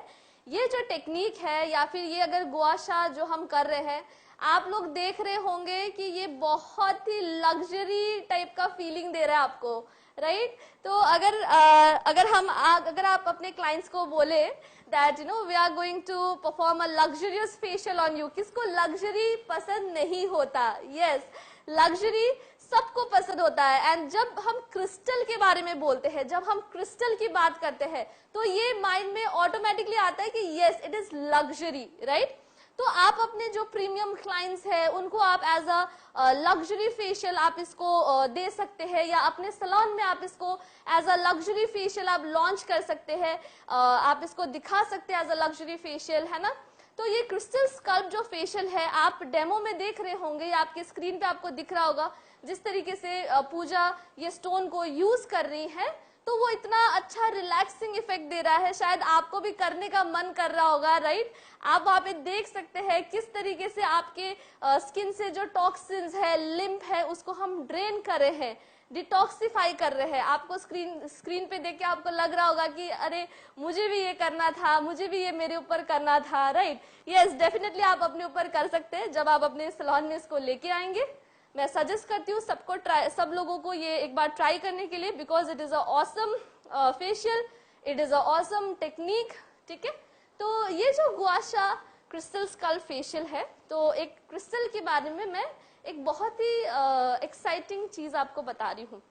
ये जो टेक्निक है या फिर ये अगर गुआशा जो हम कर रहे हैं, आप लोग देख रहे होंगे कि ये बहुत ही लग्जरी टाइप का फीलिंग दे रहा है आपको, राइट? तो अगर आप अपने क्लाइंट्स को बोले that we are going to perform a luxurious facial on you, किसको लग्जरी पसंद नहीं होता? yes, लग्जरी सबको पसंद होता है। एंड जब हम क्रिस्टल के बारे में बोलते हैं, जब हम क्रिस्टल की बात करते हैं, तो ये माइंड में ऑटोमेटिकली आता है कि yes it is luxury, right? तो आप अपने जो प्रीमियम क्लाइंट्स है उनको आप एज अ लग्जरी फेशियल आप इसको दे सकते हैं, या अपने सैलून में आप इसको एज अ लग्जरी फेशियल आप लॉन्च कर सकते हैं, आप इसको दिखा सकते हैं एज अ लग्जरी फेशियल, है ना? तो ये क्रिस्टल स्कल्प जो फेशियल है आप डेमो में देख रहे होंगे, या आपके स्क्रीन पे आपको दिख रहा होगा जिस तरीके से पूजा ये स्टोन को यूज कर रही है, तो वो इतना अच्छा रिलैक्सिंग इफेक्ट दे रहा है, शायद आपको भी करने का मन कर रहा होगा, राइट? आप वहां पे देख सकते हैं किस तरीके से आपके स्किन से जो टॉक्सिन्स है, लिम्फ है, उसको हम ड्रेन कर रहे हैं, डिटॉक्सिफाई कर रहे हैं। आपको स्क्रीन पे देख के आपको लग रहा होगा कि अरे मुझे भी ये करना था, मुझे भी ये मेरे ऊपर करना था, राइट? यस, डेफिनेटली आप अपने ऊपर कर सकते हैं जब आप अपने सैलून में इसको लेके आएंगे। मैं सजेस्ट करती हूँ सब लोगों को ये एक बार ट्राई करने के लिए, because it is a awesome facial, it is a awesome technique, ठीक है? तो ये जो गुआशा क्रिस्टल स्कल फेशियल है, तो एक क्रिस्टल के बारे में मैं एक बहुत ही एक्साइटिंग चीज आपको बता रही हूँ।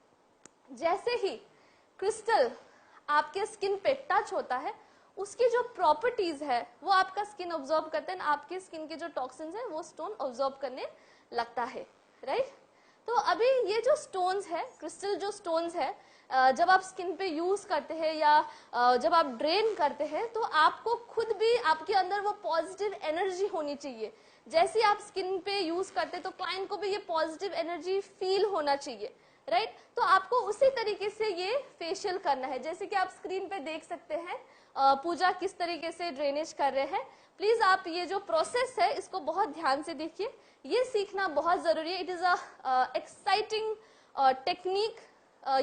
जैसे ही क्रिस्टल आपके स्किन पे टच होता है, उसकी जो प्रॉपर्टीज है वो आपका स्किन ऑब्जॉर्व करते हैं, आपके स्किन के जो टॉक्सिन्स है वो स्टोन ऑब्जॉर्व करने लगता है, राइट? तो अभी ये जो स्टोन्स है, क्रिस्टल जो स्टोन्स है, जब आप स्किन पे यूज करते हैं या जब आप ड्रेन करते हैं, तो आपको खुद भी आपके अंदर वो पॉजिटिव एनर्जी होनी चाहिए। जैसे आप स्किन पे यूज करते हैं तो क्लाइंट को भी ये पॉजिटिव एनर्जी फील होना चाहिए, राइट? तो आपको उसी तरीके से ये फेशियल करना है। जैसे कि आप स्क्रीन पे देख सकते हैं पूजा किस तरीके से ड्रेनेज कर रहे हैं। प्लीज आप ये जो प्रोसेस है इसको बहुत ध्यान से देखिए, ये सीखना बहुत जरूरी है। It is a exciting technique,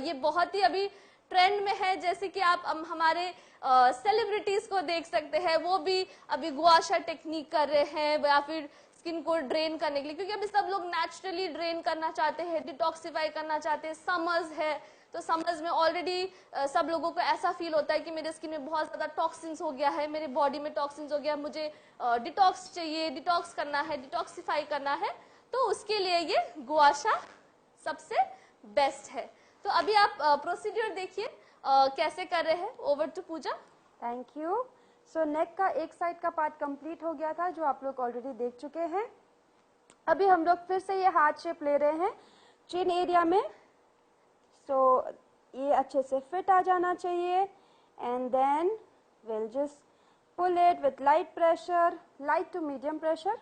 ये बहुत ही अभी ट्रेंड में है। जैसे कि आप हमारे सेलिब्रिटीज को देख सकते हैं, वो भी अभी गुआशा टेक्निक कर रहे हैं या फिर स्किन को ड्रेन करने के लिए, क्योंकि अभी सब लोग नेचुरली ड्रेन करना चाहते हैं, डिटॉक्सिफाई करना चाहते हैं। समर्स है तो समर्स में ऑलरेडी सब लोगों को ऐसा फील होता है कि मेरे स्किन में बहुत ज्यादा टॉक्सिन्स हो गया है, मेरे बॉडी में टॉक्सिन्स हो गया, मुझे डिटॉक्स चाहिए, डिटॉक्स करना है, डिटॉक्सिफाई करना है। तो उसके लिए ये गुआशा सबसे बेस्ट है। तो अभी आप प्रोसीड्यूर देखिए कैसे कर रहे हैं। Over to Pooja. Thank you. So neck का एक साइड का पार्ट कंप्लीट हो गया था, जो आप लोग ऑलरेडी देख चुके हैं। अभी हम लोग फिर से ये हार्ट शेप ले रहे हैं चिन एरिया में। सो ये अच्छे से फिट आ जाना चाहिए, and then will just pull it with light pressure, light to medium pressure,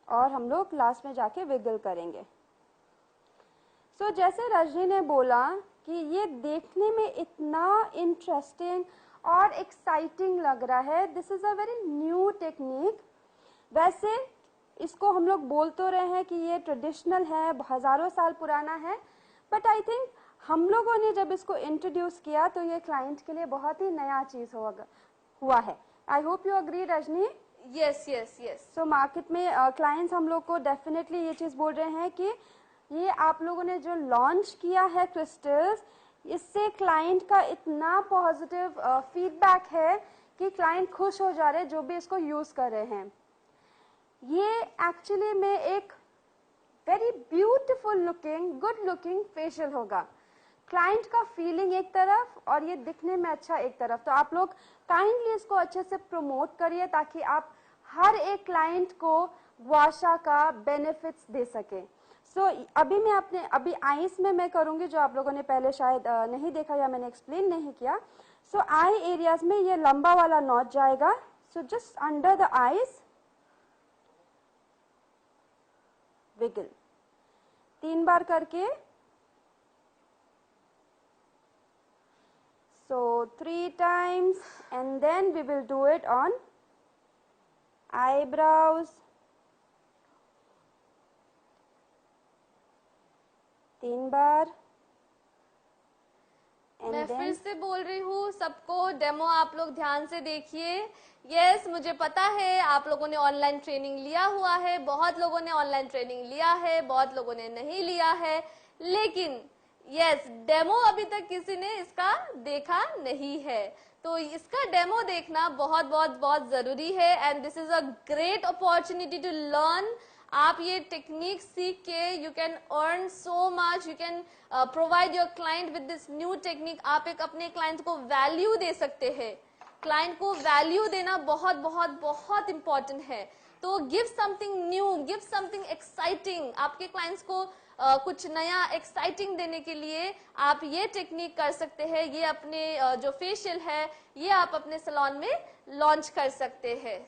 और हम लोग लास्ट में जाके विगल करेंगे। सो जैसे रजनी ने बोला कि ये देखने में इतना इंटरेस्टिंग और एक्साइटिंग लग रहा है, this is a very new technique. वैसे इसको हम लोग बोल तो रहे हैं कि ये ट्रेडिशनल है, हजारों साल पुराना है, बट आई थिंक हम लोगों ने जब इसको इंट्रोड्यूस किया तो ये क्लाइंट के लिए बहुत ही नया चीज हुआ है। आई hope you agree Rajni. Yes yes yes. So market में क्लाइंट्स हम लोग को डेफिनेटली ये चीज बोल रहे हैं कि ये आप लोगों ने जो लॉन्च किया है क्रिस्टल्स, इससे क्लाइंट का इतना पॉजिटिव फीडबैक है कि क्लाइंट खुश हो जा रहे हैं जो भी इसको यूज कर रहे हैं। ये एक्चुअली में एक very beautiful looking, good looking facial होगा। क्लाइंट का फीलिंग एक तरफ और ये दिखने में अच्छा एक तरफ। तो आप लोग काइंडली इसको अच्छे से प्रमोट करिए ताकि आप हर एक क्लाइंट को गुआशा का बेनिफिट्स दे सके। सो अभी आईज में मैं करूंगी, जो आप लोगों ने पहले शायद नहीं देखा या मैंने एक्सप्लेन नहीं किया। सो आई एरियाज में ये लंबा वाला नॉट जाएगा। So just under the eyes wiggle 3 बार करके। So 3 times, and then we will do it on eyebrows, 3 बार। मैं फिर से बोल रही हूँ सबको, डेमो आप लोग ध्यान से देखिए। यस, मुझे पता है आप लोगों ने ऑनलाइन ट्रेनिंग लिया हुआ है, बहुत लोगों ने ऑनलाइन ट्रेनिंग लिया है, बहुत लोगों ने नहीं लिया है, लेकिन यस, डेमो अभी तक किसी ने इसका देखा नहीं है। तो इसका डेमो देखना बहुत बहुत बहुत जरूरी है, and this is a great opportunity to learn. आप ये टेक्निक सीख के you can earn so much, you can provide your client with this new technique. आप एक अपने क्लाइंट को वैल्यू दे सकते हैं। क्लाइंट को वैल्यू देना बहुत बहुत बहुत इंपॉर्टेंट है। तो give something new, give something exciting. आपके क्लाइंट्स को कुछ नया एक्साइटिंग देने के लिए आप ये टेक्निक कर सकते हैं। ये अपने जो फेशियल है ये आप अपने सैलून में लॉन्च कर सकते हैं,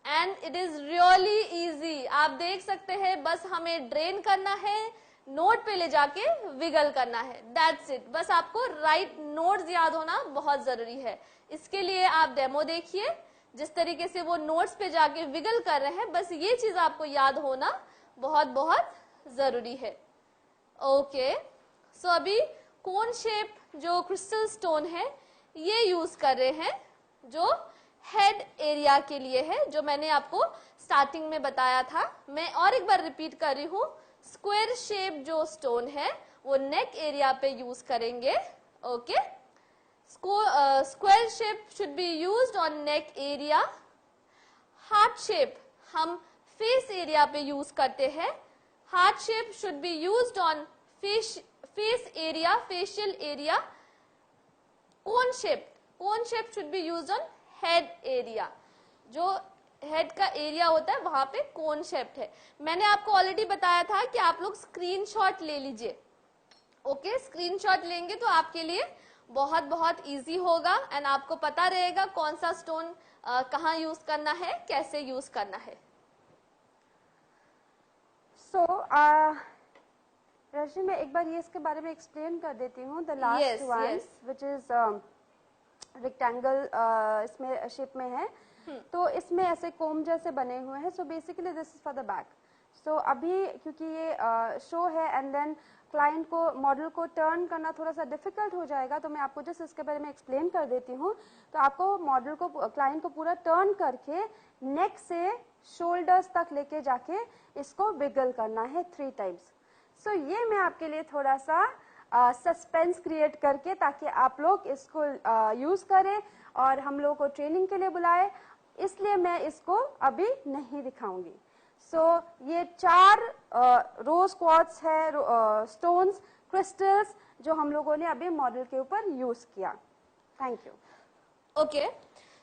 and it is really easy. आप देख सकते हैं, बस हमें ड्रेन करना है, नोट पे ले जाके विगल करना है, दैट्स इट। बस आपको राइट नोट्स याद होना बहुत जरूरी है। इसके लिए आप डेमो देखिए, जिस तरीके से वो नोट्स पे जाके विगल कर रहे हैं, बस ये चीज आपको याद होना बहुत बहुत जरूरी है। ओके, सो अभी कोन शेप जो क्रिस्टल स्टोन है ये यूज कर रहे हैं, जो हेड एरिया के लिए है, जो मैंने आपको स्टार्टिंग में बताया था। मैं और एक बार रिपीट कर रही हूँ, स्क्वायर शेप जो स्टोन है वो नेक एरिया पे यूज करेंगे। Okay, square shape should be used on neck area. Heart shape हम फेस एरिया पे यूज करते हैं। Heart shape should be used on face area, facial area. Cone shape should be used on head area, जो head का area होता है वहां पे कोन शेप है। मैंने आपको ऑलरेडी बताया था कि आप लोग स्क्रीनशॉट ले लीजिए। ओके, स्क्रीनशॉट लेंगे तो आपके लिए बहुत बहुत इजी होगा एंड आपको पता रहेगा कौन सा स्टोन कहाँ यूज करना है, कैसे यूज करना है। रश्मि, मैं एक बार ये इसके बारे में एक्सप्लेन कर देती हूँ। The last one which is rectangle इसमें शेप में है, तो इसमें ऐसे कोम जैसे बने हुए हैं। So basically this is for the back. So अभी क्योंकि ये शो है एंड देन क्लाइंट को, मॉडल को टर्न करना थोड़ा सा डिफिकल्ट हो जाएगा, तो मैं आपको जस्ट इसके बारे में एक्सप्लेन कर देती हूँ। तो आपको मॉडल को, क्लाइंट को पूरा टर्न करके नेक से शोल्डर्स तक लेके जाके इसको विगल करना है 3 टाइम्स। सो ये मैं आपके लिए थोड़ा सा सस्पेंस क्रिएट करके, ताकि आप लोग इसको यूज करें और हम लोग को ट्रेनिंग के लिए बुलाए, इसलिए मैं इसको अभी नहीं दिखाऊंगी। सो ये 4 रोज क्वार्ट्ज है, स्टोन्स, क्रिस्टल्स, जो हम लोगों ने अभी मॉडल के ऊपर यूज किया। Thank you. Okay,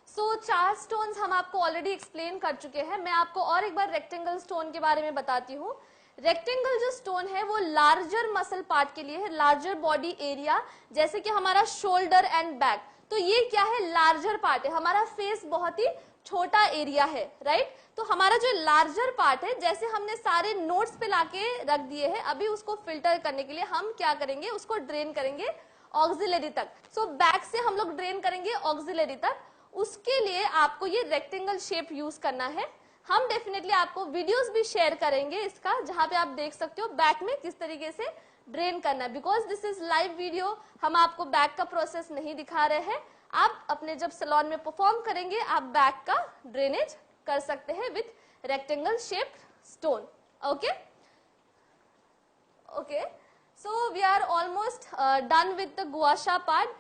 so 4 stones हम आपको ऑलरेडी एक्सप्लेन कर चुके हैं। मैं आपको और एक बार रेक्टेंगल स्टोन के बारे में बताती हूँ। रेक्टेंगल जो स्टोन है वो लार्जर मसल पार्ट के लिए है, लार्जर बॉडी एरिया, जैसे कि हमारा शोल्डर एंड बैक। तो ये क्या है, लार्जर पार्ट है। हमारा फेस बहुत ही छोटा एरिया है, राइट? तो हमारा जो लार्जर पार्ट है, जैसे हमने सारे नोट्स पे लाके रख दिए हैं, अभी उसको फिल्टर करने के लिए हम क्या करेंगे, उसको ड्रेन करेंगे ऑक्सिलरी तक। सो बैक से हम लोग ड्रेन करेंगे ऑक्सिलरी तक। उसके लिए आपको ये रेक्टेंगल शेप यूज करना है। हम डेफिनेटली आपको वीडियोस भी शेयर करेंगे इसका, जहां पे आप देख सकते हो बैक में किस तरीके से ड्रेन करना है। Because this is live video, हम आपको बैक का प्रोसेस नहीं दिखा रहे हैं। आप अपने जब सैलून में परफॉर्म करेंगे, आप बैक का ड्रेनेज कर सकते हैं with rectangle shape stone. Okay okay, so we are almost done with the gua sha part.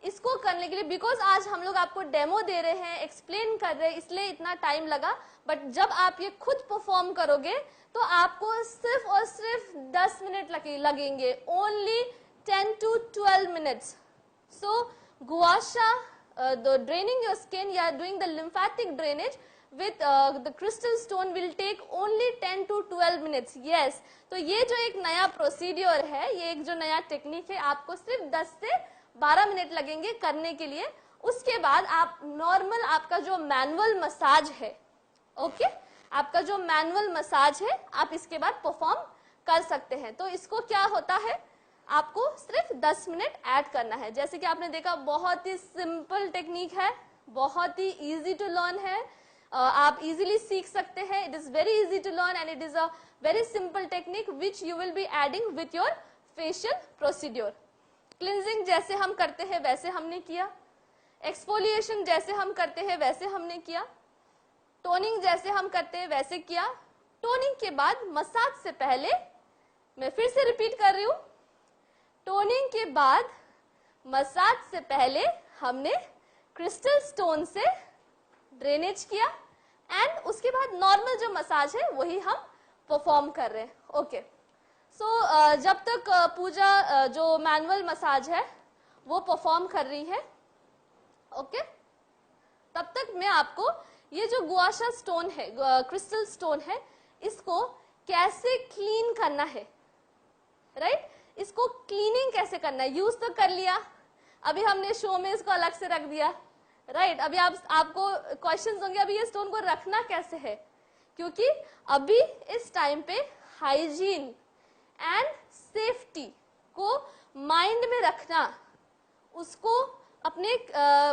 इसको करने के लिए, बिकॉज आज हम लोग आपको डेमो दे रहे हैं, एक्सप्लेन कर रहे हैं, इसलिए इतना टाइम लगा। बट जब आप ये खुद परफॉर्म करोगे तो आपको सिर्फ और सिर्फ 10 मिनट लगेंगे, only 10 to 12 minutes. So guasha, the draining your skin, you are doing the lymphatic drainage with the crystal stone will take only 10 to 12 minutes. Yes, तो ये जो एक नया प्रोसीड्योर है, ये एक जो नया टेक्निक है, आपको सिर्फ 10 से 12 मिनट लगेंगे करने के लिए। उसके बाद आप नॉर्मल, आपका जो मैनुअल मसाज है, ओके, आपका जो मैनुअल मसाज है, आप इसके बाद परफॉर्म कर सकते हैं। तो इसको क्या होता है, आपको सिर्फ 10 मिनट ऐड करना है। जैसे कि आपने देखा, बहुत ही सिंपल टेक्निक है, बहुत ही इजी टू लर्न है, आप इजीली सीख सकते हैं। It is very easy to learn and it is a very simple technique which you will be adding with your facial procedure. Cleansing जैसे हम करते हैं वैसे हमने किया, एक्सफोलिएशन जैसे हम करते हैं वैसे हमने किया, टोनिंग जैसे हम करते हैं वैसे किया। टोनिंग के बाद मसाज से पहले, मैं फिर से रिपीट कर रही हूं, टोनिंग के बाद मसाज से पहले हमने क्रिस्टल स्टोन से ड्रेनेज किया एंड उसके बाद नॉर्मल जो मसाज है वही हम परफॉर्म कर रहे हैं। ओके, सो जब तक पूजा जो मैनुअल मसाज है वो परफॉर्म कर रही है, ओके, तब तक मैं आपको ये जो गुआशा स्टोन है, क्रिस्टल स्टोन है, इसको कैसे क्लीन करना है, राइट? इसको क्लीनिंग कैसे करना है, यूज तो कर लिया, अभी हमने शो में इसको अलग से रख दिया, राइट? अभी आपको क्वेश्चंस होंगे, अभी ये स्टोन को रखना कैसे है, क्योंकि अभी इस टाइम पे हाइजीन एंड सेफ्टी को माइंड में रखना, उसको अपने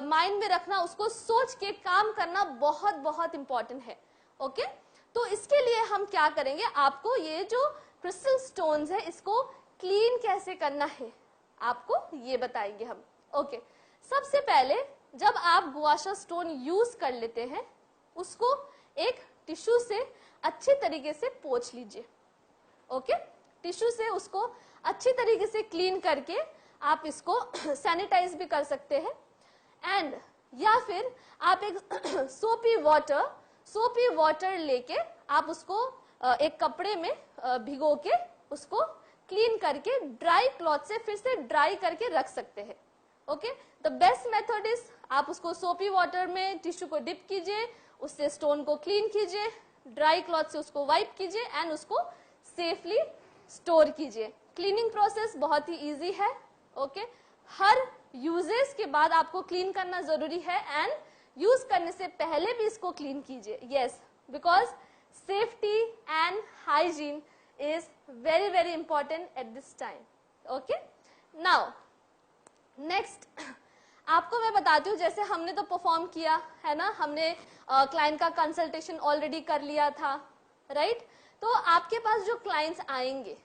माइंड में रखना, उसको सोच के काम करना बहुत बहुत इंपॉर्टेंट है। ओके, तो इसके लिए हम क्या करेंगे, आपको ये जो क्रिस्टल स्टोन्स है इसको क्लीन कैसे करना है आपको ये बताएंगे हम। ओके, सबसे पहले जब आप गुआशा स्टोन यूज कर लेते हैं उसको एक टिश्यू से अच्छे तरीके से पोंछ लीजिए। ओके, टिश्यू से उसको अच्छी तरीके से क्लीन करके आप इसको सैनिटाइज भी कर सकते हैं। एंड या फिर आप एक सोपी वाटर लेके आप उसको एक कपड़े में भिगो के उसको क्लीन करके ड्राई क्लॉथ से फिर से ड्राई करके रख सकते हैं। Okay, the best method is आप उसको सोपी वाटर में टिश्यू को डिप कीजिए, उससे स्टोन को क्लीन कीजिए, ड्राई क्लॉथ से उसको वाइप कीजिए एंड उसको सेफली स्टोर कीजिए। क्लीनिंग प्रोसेस बहुत ही इजी है। ओके, हर यूजेस के बाद आपको क्लीन करना जरूरी है एंड यूज करने से पहले भी इसको क्लीन कीजिए। Yes, because safety and hygiene is very very important at this time. Okay, now next आपको मैं बताती हूँ, जैसे हमने तो परफॉर्म किया है ना, हमने क्लाइंट का कंसल्टेशन ऑलरेडी कर लिया था, राइट? तो आपके पास जो क्लाइंट्स आएंगे,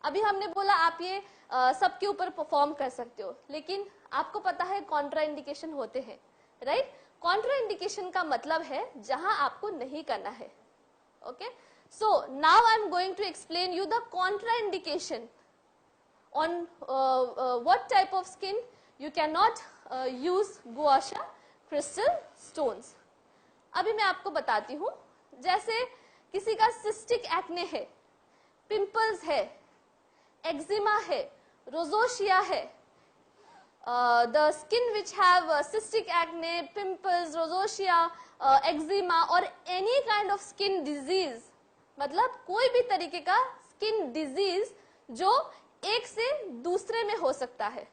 अभी हमने बोला आप ये सबके ऊपर परफॉर्म कर सकते हो, लेकिन आपको पता है कॉन्ट्रा इंडिकेशन होते हैं, राइट? कॉन्ट्रा इंडिकेशन का मतलब है जहां आपको नहीं करना है। Okay, so now I am going to explain you the contra indication on what type of skin you cannot use guasha crystal stones। अभी मैं आपको बताती हूँ, जैसे किसी का सिस्टिक एक्ने है, पिंपल्स है, एक्जिमा है, रोजोशिया है, the skin which have cystic acne, pimples, rosacea, eczema और any kind of skin disease, मतलब कोई भी तरीके का स्किन डिजीज जो एक से दूसरे में हो सकता है,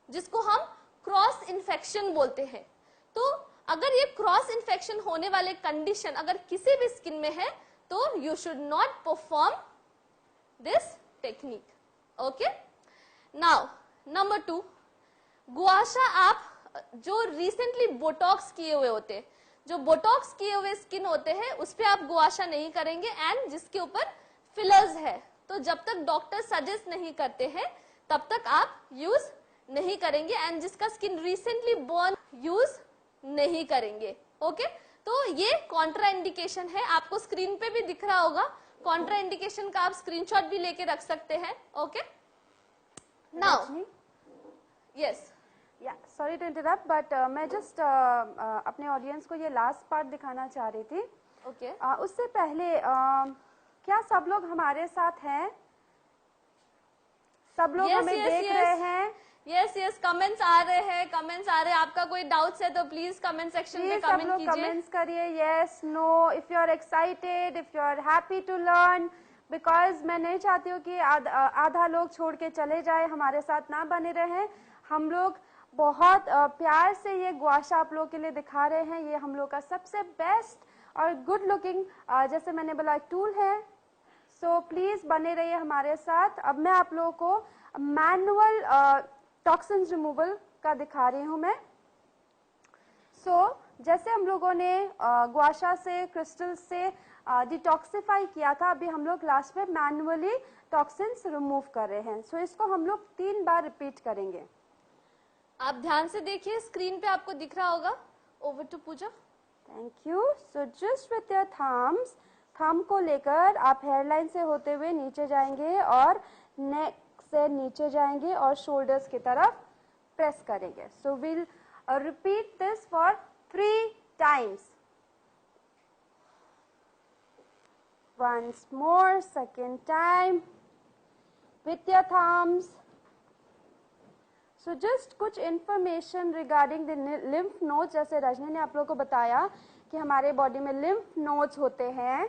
जिसको हम क्रॉस इन्फेक्शन बोलते हैं। तो अगर ये क्रॉस इन्फेक्शन होने वाले कंडीशन अगर किसी भी स्किन में है तो you should not perform this technique. Okay, now number 2, गुआशा आप जो रिसेंटली बोटॉक्स किए हुए होते हैं, जो बोटॉक्स किए हुए स्किन होते हैं उस पे आप गुआशा नहीं करेंगे, एंड जिसके ऊपर फिलर्स है तो जब तक डॉक्टर सजेस्ट नहीं करते हैं तब तक आप यूज नहीं करेंगे, एंड जिसका स्किन रिसेंटली बर्न यूज नहीं करेंगे। ओके, तो ये कॉन्ट्रा इंडिकेशन है, आपको स्क्रीन पे भी दिख रहा होगा। कॉन्ट्रा इंडिकेशन का आप स्क्रीनशॉट भी लेके रख सकते हैं। ओके, नाउ यस, या सॉरी टू इंटरप्ट, बट मैं जस्ट अपने ऑडियंस को ये लास्ट पार्ट दिखाना चाह रही थी। ओके, उससे पहले क्या सब लोग हमारे साथ हैं? सब लोग हमें देख रहे हैं? यस, कमेंट्स आ रहे हैं, आपका कोई डाउट्स है तो प्लीज कमेंट सेक्शन में कमेंट कीजिए। कमेंट्स करिए, yes, no, if you are excited, if you are happy to learn, because मैं नहीं चाहती हूँ कि आधा लोग छोड़ के चले जाए, हमारे साथ ना बने रहे। हम लोग बहुत प्यार से ये गुआशा आप लोगों के लिए दिखा रहे हैं। ये हम लोग का सबसे बेस्ट और गुड लुकिंग, जैसे मैंने बोला, टूल है। सो प्लीज बने रहिए हमारे साथ। अब मैं आप लोगों को मैनुअल टॉक्सिन्स रिमूवल का दिखा रही हूँ मैं। जैसे हम लोगों ने गुआशा से, क्रिस्टल से डिटॉक्सिफाई किया था, अभी हम लोग लास्ट में मैनुअली टॉक्सिन्स रिमूव कर रहे हैं। इसको हम लोग 3 बार रिपीट करेंगे। आप ध्यान से देखिए, स्क्रीन पे आपको दिख रहा होगा। Over to Pooja. Thank you. So just with your thumbs, thumb को लेकर आप हेयरलाइन से होते हुए नीचे जाएंगे और नेक से नीचे जाएंगे और शोल्डर्स की तरफ प्रेस करेंगे। So will repeat this for 3 times. Once more, second time with your thumbs. So just कुछ information regarding the lymph nodes, जैसे रजनी ने आप लोगों को बताया कि हमारे बॉडी में lymph nodes होते हैं।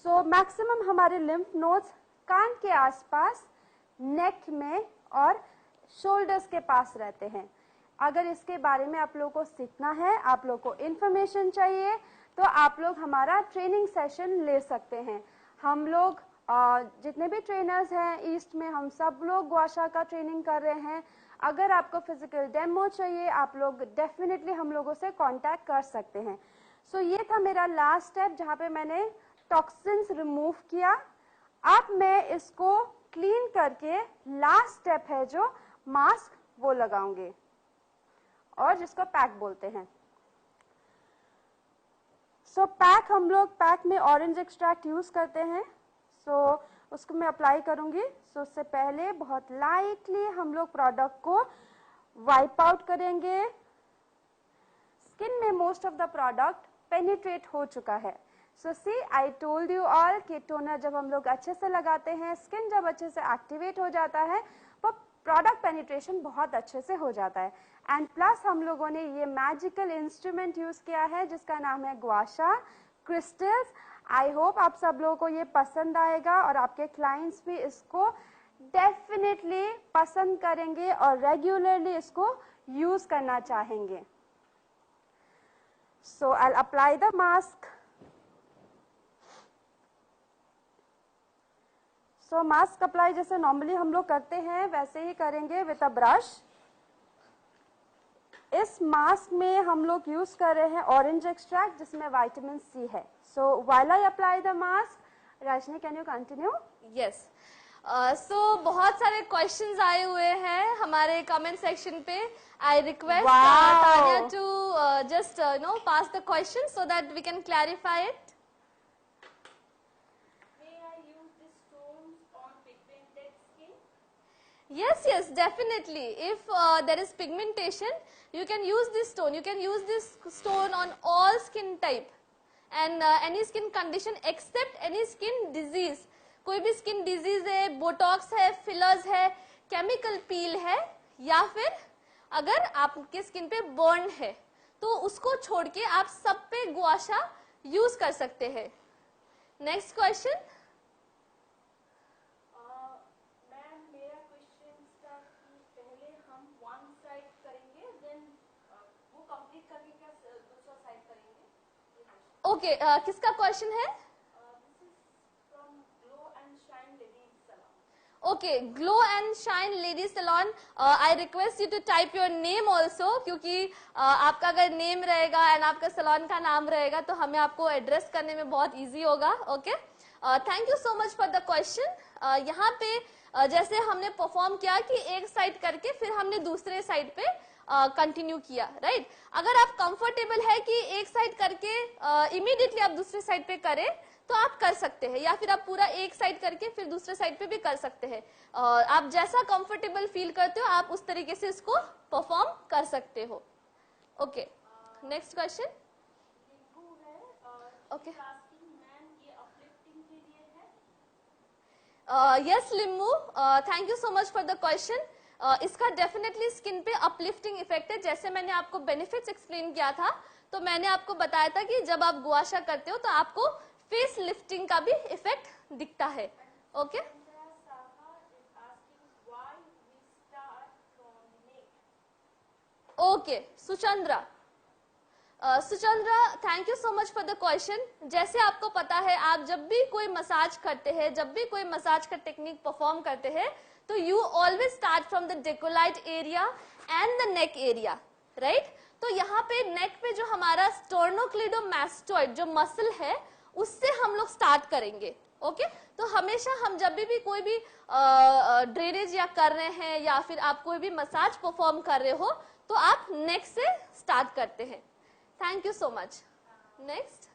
So maximum हमारे lymph nodes कान के आसपास, नेक में और शोल्डर्स के पास रहते हैं। अगर इसके बारे में आप लोगों को सीखना है, आप लोगों को इन्फॉर्मेशन चाहिए, तो आप लोग हमारा ट्रेनिंग सेशन ले सकते हैं। हम लोग जितने भी ट्रेनर्स हैं ईस्ट में, हम सब लोग गुआशा का ट्रेनिंग कर रहे हैं। अगर आपको फिजिकल डेमो चाहिए, आप लोग डेफिनेटली हम लोगों से कांटेक्ट कर सकते हैं। सो ये था मेरा लास्ट स्टेप, जहाँ पे मैंने टॉक्सिन्स रिमूव किया। अब मैं इसको क्लीन करके लास्ट स्टेप है जो मास्क वो लगाऊंगे और जिसको पैक बोलते हैं। सो पैक हम लोग पैक में ऑरेंज एक्सट्रैक्ट यूज करते हैं। सो उसको मैं अप्लाई करूंगी। सो उससे पहले बहुत लाइटली हम लोग प्रोडक्ट को वाइप आउट करेंगे। स्किन में most of the product penetrate हो चुका है। सो सी आई टोल्ड यू ऑल कि टोनर जब हम लोग अच्छे से लगाते हैं, स्किन जब अच्छे से एक्टिवेट हो जाता है, वो प्रोडक्ट पेनिट्रेशन बहुत अच्छे से हो जाता है। एंड प्लस हम लोगों ने ये मैजिकल इंस्ट्रूमेंट यूज किया है जिसका नाम है गुआशा क्रिस्टल्स। आई होप आप सब लोगों को ये पसंद आएगा और आपके क्लाइंट्स भी इसको डेफिनेटली पसंद करेंगे और रेगुलरली इसको यूज करना चाहेंगे। So I apply the mask. So mask apply जैसे नॉर्मली हम लोग करते हैं वैसे ही करेंगे विद अ ब्रश। इस मास्क में हम लोग यूज कर रहे हैं ऑरेंज एक्सट्रैक्ट जिसमें विटामिन सी है। So while I apply the mask, Rajni can you continue? Yes. So बहुत सारे क्वेश्चंस आए हुए हैं हमारे कमेंट सेक्शन पे। I request Tania to just no pass the question so that we can clarify it. Yes, definitely. If there is pigmentation, you can use this stone. You can use this stone on all skin type and any skin condition except any skin disease. कोई भी skin disease है, botox है, fillers है, chemical peel है या फिर अगर आपके skin पे burn है तो उसको छोड़ के आप सब पे गुआशा यूज कर सकते हैं। Next question. ओके, किसका क्वेश्चन है? Okay, glow and shine ladies salon. I request you to type your name also क्योंकि आपका अगर नेम रहेगा एंड आपका सैलून का नाम रहेगा तो हमें आपको एड्रेस करने में बहुत इजी होगा। Okay, thank you so much for the question. यहाँ पे जैसे हमने परफॉर्म किया कि एक साइड करके फिर हमने दूसरे साइड पे कंटिन्यू किया, राइट? अगर आप कंफर्टेबल है कि एक साइड करके इमीडिएटली आप दूसरे साइड पे करें तो आप कर सकते हैं, या फिर आप पूरा एक साइड करके फिर दूसरे साइड पे भी कर सकते हैं। आप जैसा कंफर्टेबल फील करते हो आप उस तरीके से इसको परफॉर्म कर सकते हो। Okay, next question. Okay, yes Limbu, thank you so much for the question. इसका डेफिनेटली स्किन पे अपलिफ्टिंग इफेक्ट है। जैसे मैंने आपको बेनिफिट्स एक्सप्लेन किया था तो मैंने आपको बताया था कि जब आप गुआशा करते हो तो आपको फेस लिफ्टिंग का भी इफेक्ट दिखता है। Okay, okay Suchandra, Suchandra thank you so much for the question. जैसे आपको पता है आप जब भी कोई मसाज करते हैं, जब भी कोई मसाज का टेक्निक परफॉर्म करते हैं तो you always start from the decollete area and the neck area, right? तो यहाँ पे नेक पे जो हमारा स्टर्नोक्लिडोमास्टोइड जो मसल है उससे हम लोग स्टार्ट करेंगे। ओके, तो हमेशा हम जब भी कोई भी ड्रेनेज या कर रहे हैं या फिर आप कोई भी मसाज परफॉर्म कर रहे हो तो आप नेक से स्टार्ट करते हैं। Thank you so much. Next.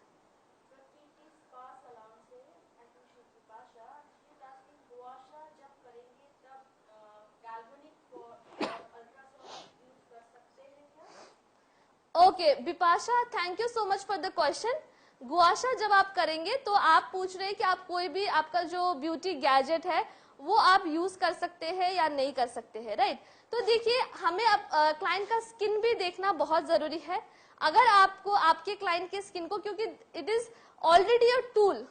Okay Bipasha, thank you so much for the question. Gua sha जब आप करेंगे तो आप पूछ रहे हैं कि आप कोई भी आपका जो ब्यूटी गैजेट है वो आप यूज कर सकते हैं या नहीं कर सकते हैं, राइट? तो देखिए हमें अब क्लाइंट का स्किन भी देखना बहुत जरूरी है। अगर आपको आपके क्लाइंट के स्किन को, क्योंकि it is already a tool,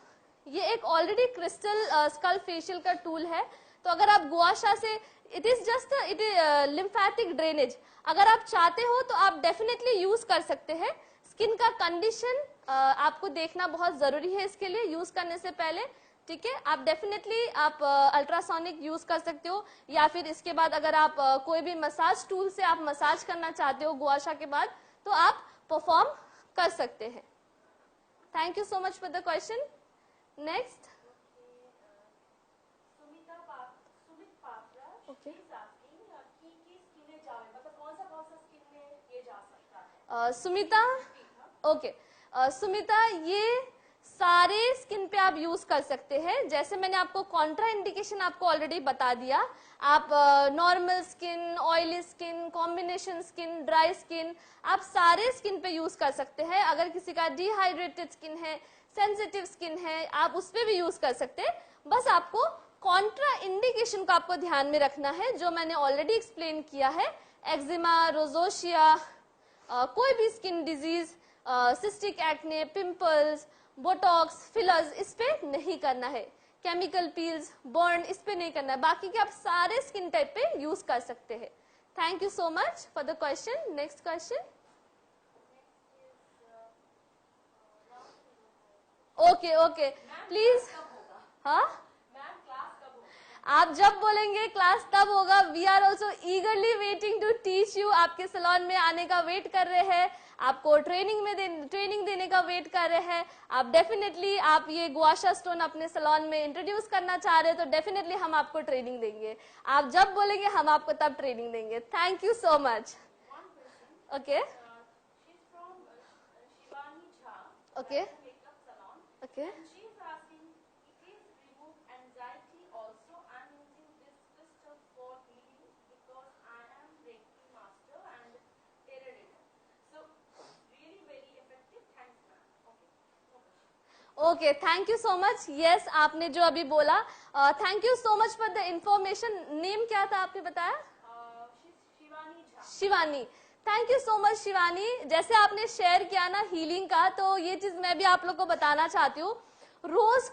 ये एक ऑलरेडी क्रिस्टल स्कल फेशियल का टूल है, तो अगर आप गुआशा से it is just it lymphatic drainage, अगर आप चाहते हो तो आप डेफिनेटली यूज कर सकते हैं। स्किन का कंडीशन आपको देखना बहुत जरूरी है इसके लिए यूज करने से पहले, ठीक है? आप डेफिनेटली आप अल्ट्रासोनिक यूज कर सकते हो या फिर इसके बाद अगर आप कोई भी मसाज टूल से आप मसाज करना चाहते हो गुआशा के बाद तो आप परफॉर्म कर सकते हैं। Thank you so much for the question. Next. Sumita okay Sumita, okay Sumita, ये सारे स्किन पे आप यूज कर सकते हैं। जैसे मैंने आपको कॉन्ट्रा इंडिकेशन आपको ऑलरेडी बता दिया। आप normal skin, oily skin, combination skin, dry skin, आप सारे स्किन पे यूज कर सकते हैं। अगर किसी का डिहाइड्रेटेड स्किन है, सेंसिटिव स्किन है, आप उस पे भी यूज कर सकते हैं। बस आपको कॉन्ट्रा इंडिकेशन को आपको ध्यान में रखना है, जो मैंने ऑलरेडी एक्सप्लेन किया है। एक्जिमा, रोजोशिया, कोई भी skin disease, cystic acne, pimples, botox, fillers, इस पे नहीं करना है। केमिकल पील्स, बर्न, इस पे नहीं करना है। बाकी के आप सारे स्किन टाइप पे यूज कर सकते हैं। Thank you so much for the question. Next question. Okay okay please. हाँ, आप जब बोलेंगे क्लास तब होगा। We are also eagerly waiting to teach you. आपके सैलून में आने का वेट कर रहे हैं, आपको ट्रेनिंग देने का वेट कर रहे हैं। आप डेफिनेटली आप ये गुआशा स्टोन अपने सैलून में इंट्रोड्यूस करना चाह रहे हैं, तो डेफिनेटली हम आपको ट्रेनिंग देंगे। आप जब बोलेंगे हम आपको तब ट्रेनिंग देंगे। Thank you so much. Okay okay okay okay, thank you so much. Yes, आपने जो अभी बोला, thank you so much for the information. Name क्या था आपने बताया? Shivani. Thank you so much Shivani. जैसे आपने शेयर किया ना हीलिंग का, तो ये चीज मैं भी आप लोग को बताना चाहती हूँ। रोज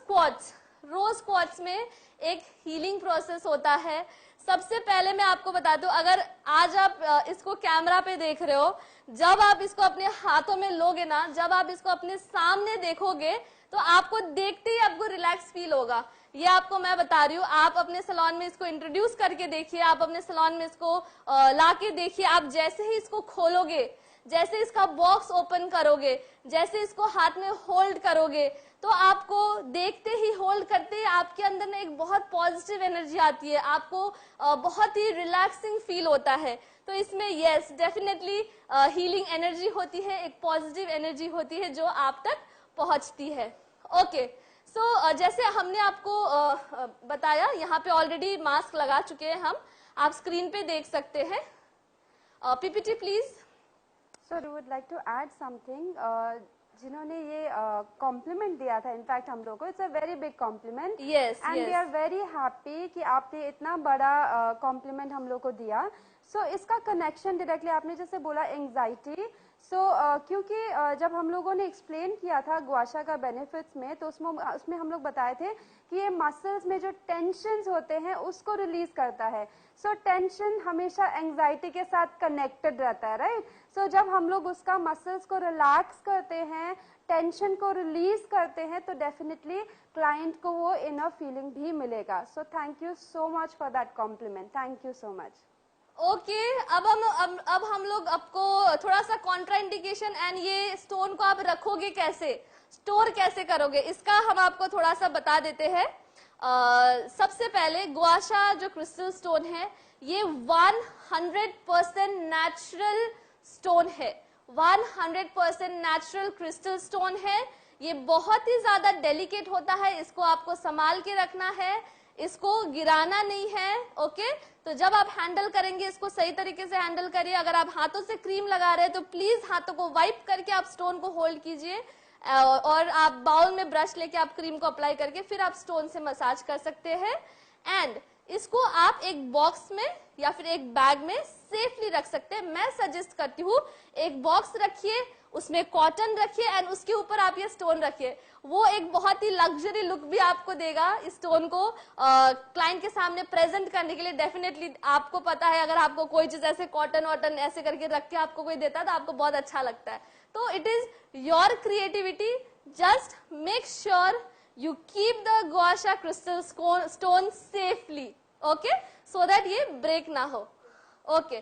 क्वार्ट्स में एक हीलिंग प्रोसेस होता है। सबसे पहले मैं आपको बता दूं, अगर आज आप इसको कैमरा पे देख रहे हो, जब आप इसको अपने हाथों में लोगे ना, जब आप इसको अपने सामने देखोगे, तो आपको देखते ही आपको रिलैक्स फील होगा। ये आपको मैं बता रही हूँ। आप अपने सैलून में इसको इंट्रोड्यूस करके देखिए, आप अपने सैलून में इसको ला के देखिए। आप जैसे ही इसको खोलोगे, जैसे इसका बॉक्स ओपन करोगे, जैसे इसको हाथ में होल्ड करोगे, तो आपको देखते ही, होल्ड करते ही आपके अंदर में एक बहुत पॉजिटिव एनर्जी आती है। आपको बहुत ही रिलैक्सिंग फील होता है। तो इसमें यस, डेफिनेटली हीलिंग एनर्जी होती है, एक पॉजिटिव एनर्जी होती है जो आप तक पहुंचती है। ओके, सो जैसे हमने आपको बताया, यहाँ पे ऑलरेडी मास्क लगा चुके हैं हम, आप स्क्रीन पे देख सकते हैं। PPT please. Sir, would like to add something. जिन्होंने ये कॉम्प्लीमेंट दिया था, इनफैक्ट हम लोग को, it's a very big compliment. Yes, and we yes. Are very happy कि आपने इतना बड़ा कॉम्प्लीमेंट हम लोग को दिया। सो इसका कनेक्शन डायरेक्टली आपने जैसे बोला एंजाइटी, क्योंकि जब हम लोगों ने एक्सप्लेन किया था गुआशा का बेनिफिट्स में, तो उसमें हम लोग बताए थे कि ये मसल्स में जो टेंशन्स होते हैं उसको रिलीज करता है। सो टेंशन हमेशा एंजाइटी के साथ कनेक्टेड रहता है, राइट? सो जब हम लोग उसका मसल्स को रिलैक्स करते हैं, टेंशन को रिलीज करते हैं, तो डेफिनेटली क्लाइंट को वो इनर फीलिंग भी मिलेगा। So thank you so much for that compliment. Thank you so much. Okay, अब हम लोग आपको थोड़ा सा कॉन्ट्रा इंडिकेशन एंड ये स्टोन को आप रखोगे कैसे, स्टोर कैसे करोगे, इसका हम आपको थोड़ा सा बता देते हैं। सबसे पहले गुआशा जो क्रिस्टल स्टोन है, ये 100% नेचुरल स्टोन है। 100% नेचुरल क्रिस्टल स्टोन है। ये बहुत ही ज्यादा डेलिकेट होता है, इसको आपको संभाल के रखना है, इसको गिराना नहीं है। ओके, तो जब आप हैंडल करेंगे, इसको सही तरीके से हैंडल करिए। अगर आप हाथों से क्रीम लगा रहे हैं, तो प्लीज हाथों को वाइप करके आप स्टोन को होल्ड कीजिए, और आप बाउल में ब्रश लेके आप क्रीम को अप्लाई करके फिर आप स्टोन से मसाज कर सकते हैं। एंड इसको आप एक बॉक्स में या फिर एक बैग में सेफली रख सकते हैं। मैं सजेस्ट करती हूँ एक बॉक्स रखिए, उसमें कॉटन रखिए एंड उसके ऊपर आप ये स्टोन रखिए। वो एक बहुत ही लग्जरी लुक भी आपको देगा इस स्टोन को क्लाइंट के सामने प्रेजेंट करने के लिए। डेफिनेटली आपको पता है, अगर आपको कोई चीज ऐसे कॉटन वॉटन ऐसे करके रख के आपको कोई देता है तो आपको बहुत अच्छा लगता है। तो it is your creativity, just make sure you keep the guasha crystal stone safely, okay, so that ये break ना हो। okay,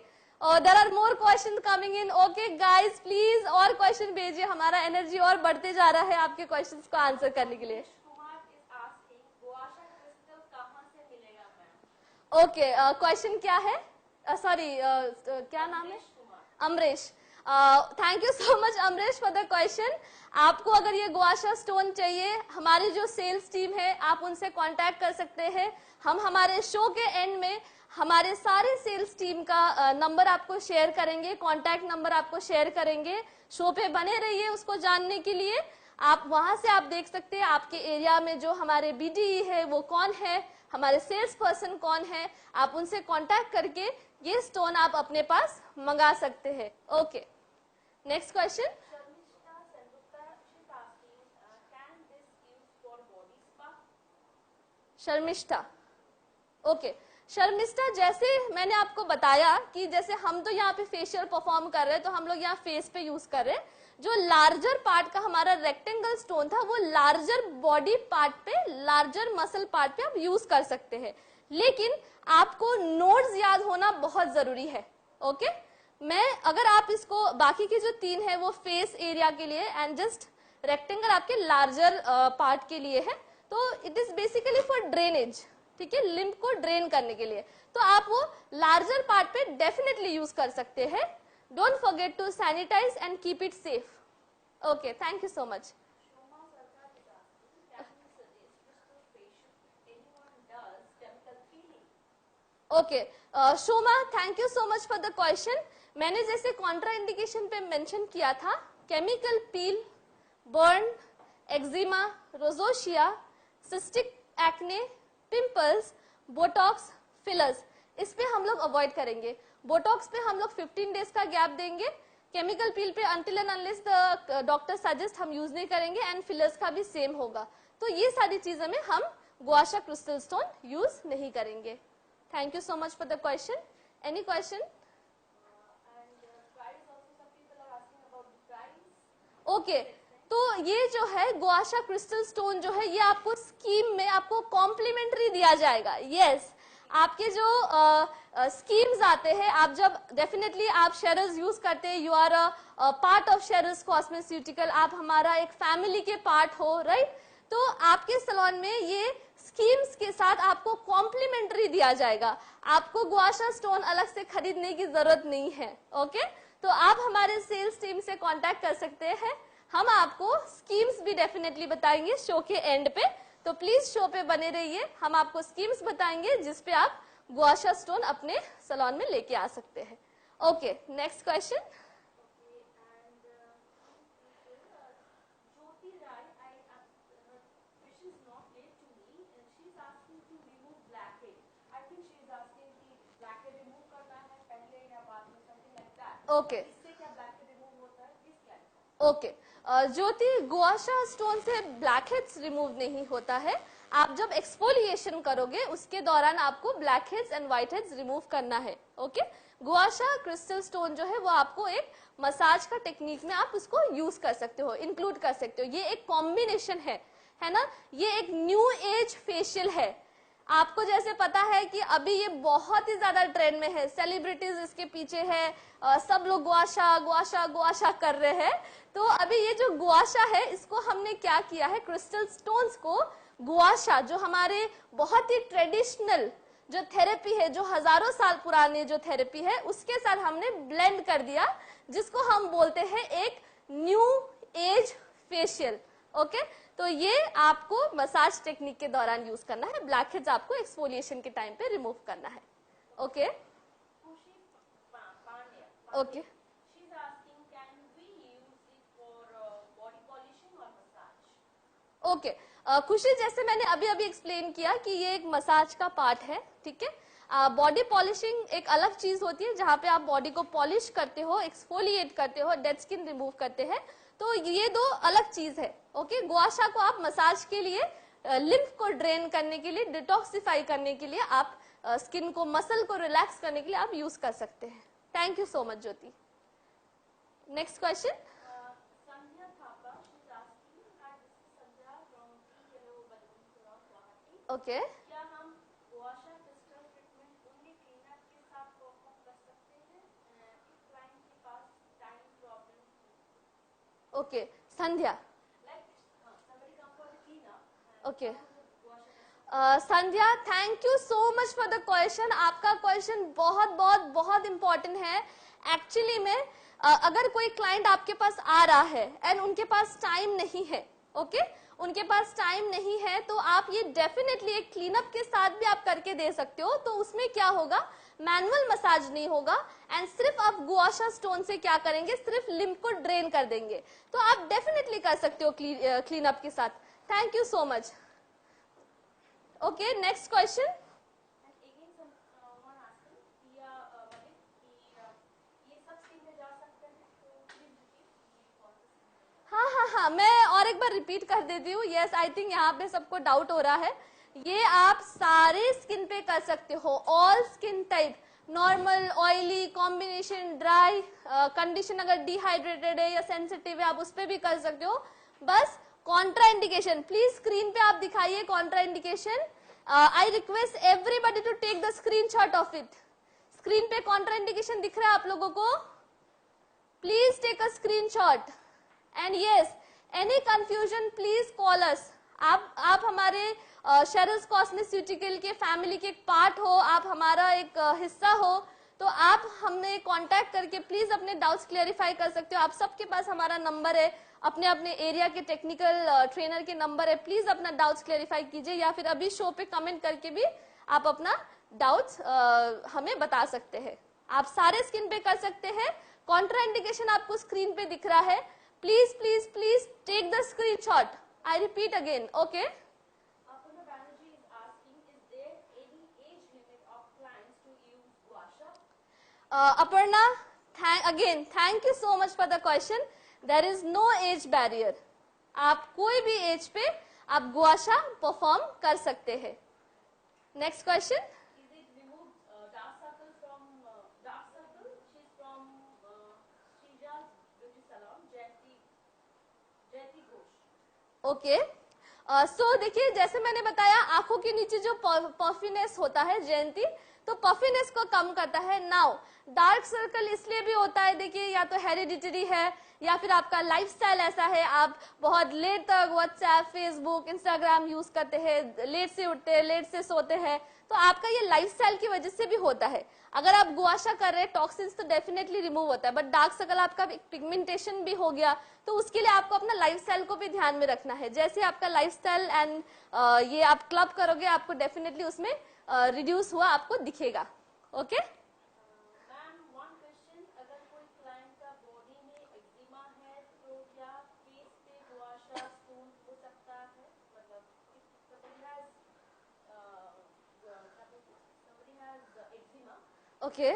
there are more questions coming in, okay guys, please और question भेजिए, हमारा energy और बढ़ते जा रहा है आपके questions को answer करने के लिए। ओके, क्वेश्चन क्या है? सॉरी, क्या नाम है? Amrish. Thank you so much Amrish for the question. आपको अगर ये गुआशा स्टोन चाहिए, हमारी जो सेल्स टीम है आप उनसे कांटेक्ट कर सकते हैं। हम हमारे शो के एंड में हमारे सारे सेल्स टीम का नंबर आपको शेयर करेंगे, कांटेक्ट नंबर आपको शेयर करेंगे। शो पे बने रहिए उसको जानने के लिए। आप वहां से आप देख सकते हैं आपके एरिया में जो हमारे बीडीई है वो कौन है, हमारे सेल्स पर्सन कौन है। आप उनसे कांटेक्ट करके ये स्टोन आप अपने पास मंगा सकते हैं। Okay, next question. Sharmishtha, okay. Sharmishtha, जैसे मैंने आपको बताया कि जैसे हम तो यहाँ पे फेशियल परफॉर्म कर रहे हैं तो हम लोग यहाँ फेस पे यूज कर रहे हैं। जो लार्जर पार्ट का हमारा रेक्टेंगल स्टोन था वो लार्जर बॉडी पार्ट पे, लार्जर मसल पार्ट पे आप यूज कर सकते हैं, लेकिन आपको नोड्स याद होना बहुत जरूरी है। ओके, मैं अगर आप इसको बाकी के जो 3 है वो फेस एरिया के लिए एंड जस्ट रेक्टेंगल आपके लार्जर पार्ट के लिए है, तो it is basically for drainage, ठीक है, लिम्फ को ड्रेन करने के लिए। तो आप वो लार्जर पार्ट पे डेफिनेटली यूज कर सकते हैं। Don't forget to sanitize and keep it safe. Okay, thank you so much. Okay, Shoma, thank you so much for the question. मैंने जैसे कॉन्ट्रा इंडिकेशन पे मेंशन किया था, chemical peel, burn, eczema, rosacea, cystic acne, pimples, botox, fillers, इस पे हम लोग avoid करेंगे। बोटॉक्स पे हम लोग 15 डेज का गैप देंगे, केमिकल पील पे until and unless the doctor suggest हम यूज नहीं करेंगे, एंड फिलर्स का भी सेम होगा। तो ये सारी चीजों में हम गुआशा क्रिस्टल स्टोन यूज नहीं करेंगे। Thank you so much for the question. Any question? Okay, तो ये जो है गुआशा क्रिस्टल स्टोन जो है ये आपको स्कीम में आपको कॉम्प्लीमेंट्री दिया जाएगा। यस, आपके जो स्कीम्स आते हैं, आप जब डेफिनेटली आप शेरर्स यूज करते हैं, you are a part of शेरर्स कॉस्मेस्यूटिकल, आप हमारा एक फैमिली के पार्ट हो, राइट? तो आपके सैलून में ये स्कीम्स के साथ आपको कॉम्प्लीमेंट्री दिया जाएगा। आपको गुआशा स्टोन अलग से खरीदने की जरूरत नहीं है। ओके, तो आप हमारे सेल्स टीम से कांटेक्ट कर सकते हैं। हम आपको स्कीम्स भी डेफिनेटली बताएंगे शो के एंड पे, तो प्लीज शो पे बने रहिए। हम आपको स्कीम्स बताएंगे जिसपे आप गुआशा स्टोन अपने सैलून में लेके आ सकते हैं। Okay, next question. Okay okay, Jyoti, gua sha stone से ब्लैक हेड्स रिमूव नहीं होता है। आप जब एक्सफोलिएशन करोगे उसके दौरान आपको black heads and white heads remove करना है। ओके, गुआशा क्रिस्टल स्टोन जो है वो आपको एक मसाज का टेक्निक में आप उसको यूज कर सकते हो, इंक्लूड कर सकते हो। ये एक कॉम्बिनेशन है ना, ये एक न्यू एज फेशियल है। आपको जैसे पता है कि अभी ये बहुत ही ज्यादा ट्रेंड में है, सेलिब्रिटीज इसके पीछे है, सब लोग गुआशा गुआशा गुआशा कर रहे हैं। तो अभी ये जो गुआशा है इसको हमने क्या किया है, क्रिस्टल स्टोन्स को गुआशा जो हमारे बहुत ही ट्रेडिशनल जो थेरेपी है, जो हजारों साल पुराने जो थेरेपी है उसके साथ हमने ब्लेंड कर दिया, जिसको हम बोलते हैं एक न्यू एज फेशियल। ओके, तो ये आपको मसाज टेक्निक के दौरान यूज करना है। ब्लैक हेड्स आपको एक्सफोलिएशन के टाइम पे रिमूव करना है। ओके ओके, ओके, खुशी, जैसे मैंने अभी अभी एक्सप्लेन किया कि ये एक मसाज का पार्ट है, ठीक है। बॉडी पॉलिशिंग एक अलग चीज होती है जहां पे आप बॉडी को पॉलिश करते हो, एक्सफोलिएट करते हो, डेड स्किन रिमूव करते हैं, तो ये 2 अलग चीज है। ओके, गुआशा को आप मसाज के लिए, लिम्फ को ड्रेन करने के लिए, डिटॉक्सिफाई करने के लिए, आप स्किन को, मसल को रिलैक्स करने के लिए आप यूज कर सकते हैं। Thank you so much Jyoti. Next question. Okay, okay, Sandhya, okay, Sandhya, thank you so much for the question. आपका क्वेश्चन बहुत बहुत बहुत इंपॉर्टेंट है. एक्चुअली में अगर कोई क्लाइंट आपके पास आ रहा है एंड उनके पास टाइम नहीं है, ओके, उनके पास टाइम नहीं है, तो आप ये डेफिनेटली एक क्लीनअप के साथ भी आप करके दे सकते हो. तो उसमें क्या होगा, मैनुअल मसाज नहीं होगा एंड सिर्फ आप गुआशा स्टोन से क्या करेंगे, सिर्फ लिम्फ को ड्रेन कर देंगे. तो आप डेफिनेटली कर सकते हो क्लीनअप के साथ. Thank you so much. Okay, next question. हाँ, मैं और एक बार रिपीट कर देती हूँ. यस, आई थिंक यहाँ पे सबको डाउट हो रहा है. ये आप सारे स्किन पे कर सकते हो, all skin type, normal, oily, combination, dry condition, अगर डिहाइड्रेटेड है या सेंसिटिव है आप उस पे भी कर सकते हो. बस कॉन्ट्रा इंडिकेशन प्लीज स्क्रीन पे आप दिखाइए. Contra indication, I request everybody to take the screenshot of it. Screen पे कॉन्ट्रा इंडिकेशन दिख रहा है आप लोगों को? Please take a screenshot. And yes, any confusion please call us. आप हमारे शेरल्स कॉस्मेस्यूटिकल के फैमिली के एक पार्ट हो, आप हमारा एक हिस्सा हो, तो आप हमें कांटेक्ट करके प्लीज अपने डाउट्स क्लियरिफाई कर सकते हो. आप सबके पास हमारा नंबर है, अपने अपने एरिया के टेक्निकल ट्रेनर के नंबर है. प्लीज अपना डाउट्स क्लियरिफाई कीजिए या फिर अभी शो पे कमेंट करके भी आप अपना डाउट्स हमें बता सकते हैं. आप सारे स्किन पे कर सकते हैं. कॉन्ट्रा इंडिकेशन आपको स्क्रीन पे दिख रहा है. Please please please take the screenshot. I repeat again. Okay, Aparna, thank you so much for the question. There is no age barrier. आप कोई भी एज पे आप गुआशा परफॉर्म कर सकते हैं. Next question. ओके, सो देखिए, जैसे मैंने बताया आंखों के नीचे जो पफीनेस होता है जयंती, तो पफीनेस को कम करता है. नाउ डार्क सर्कल इसलिए भी होता है, देखिए, या तो हेरिडिटरी है या फिर आपका लाइफस्टाइल ऐसा है, आप बहुत लेट तक व्हाट्सएप, फेसबुक, इंस्टाग्राम यूज करते हैं, लेट से उठते हैं, लेट से सोते हैं, तो आपका ये लाइफस्टाइल की वजह से भी होता है. अगर आप गुआशा कर रहे हैं, टॉक्सिन्स तो डेफिनेटली रिमूव होता है, बट डार्क सर्कल आपका पिगमेंटेशन भी हो गया, तो उसके लिए आपको अपना लाइफस्टाइल को भी ध्यान में रखना है. जैसे आपका लाइफस्टाइल एंड ये आप क्लब करोगे, आपको डेफिनेटली उसमें रिड्यूस हुआ आपको दिखेगा. Okay, okay,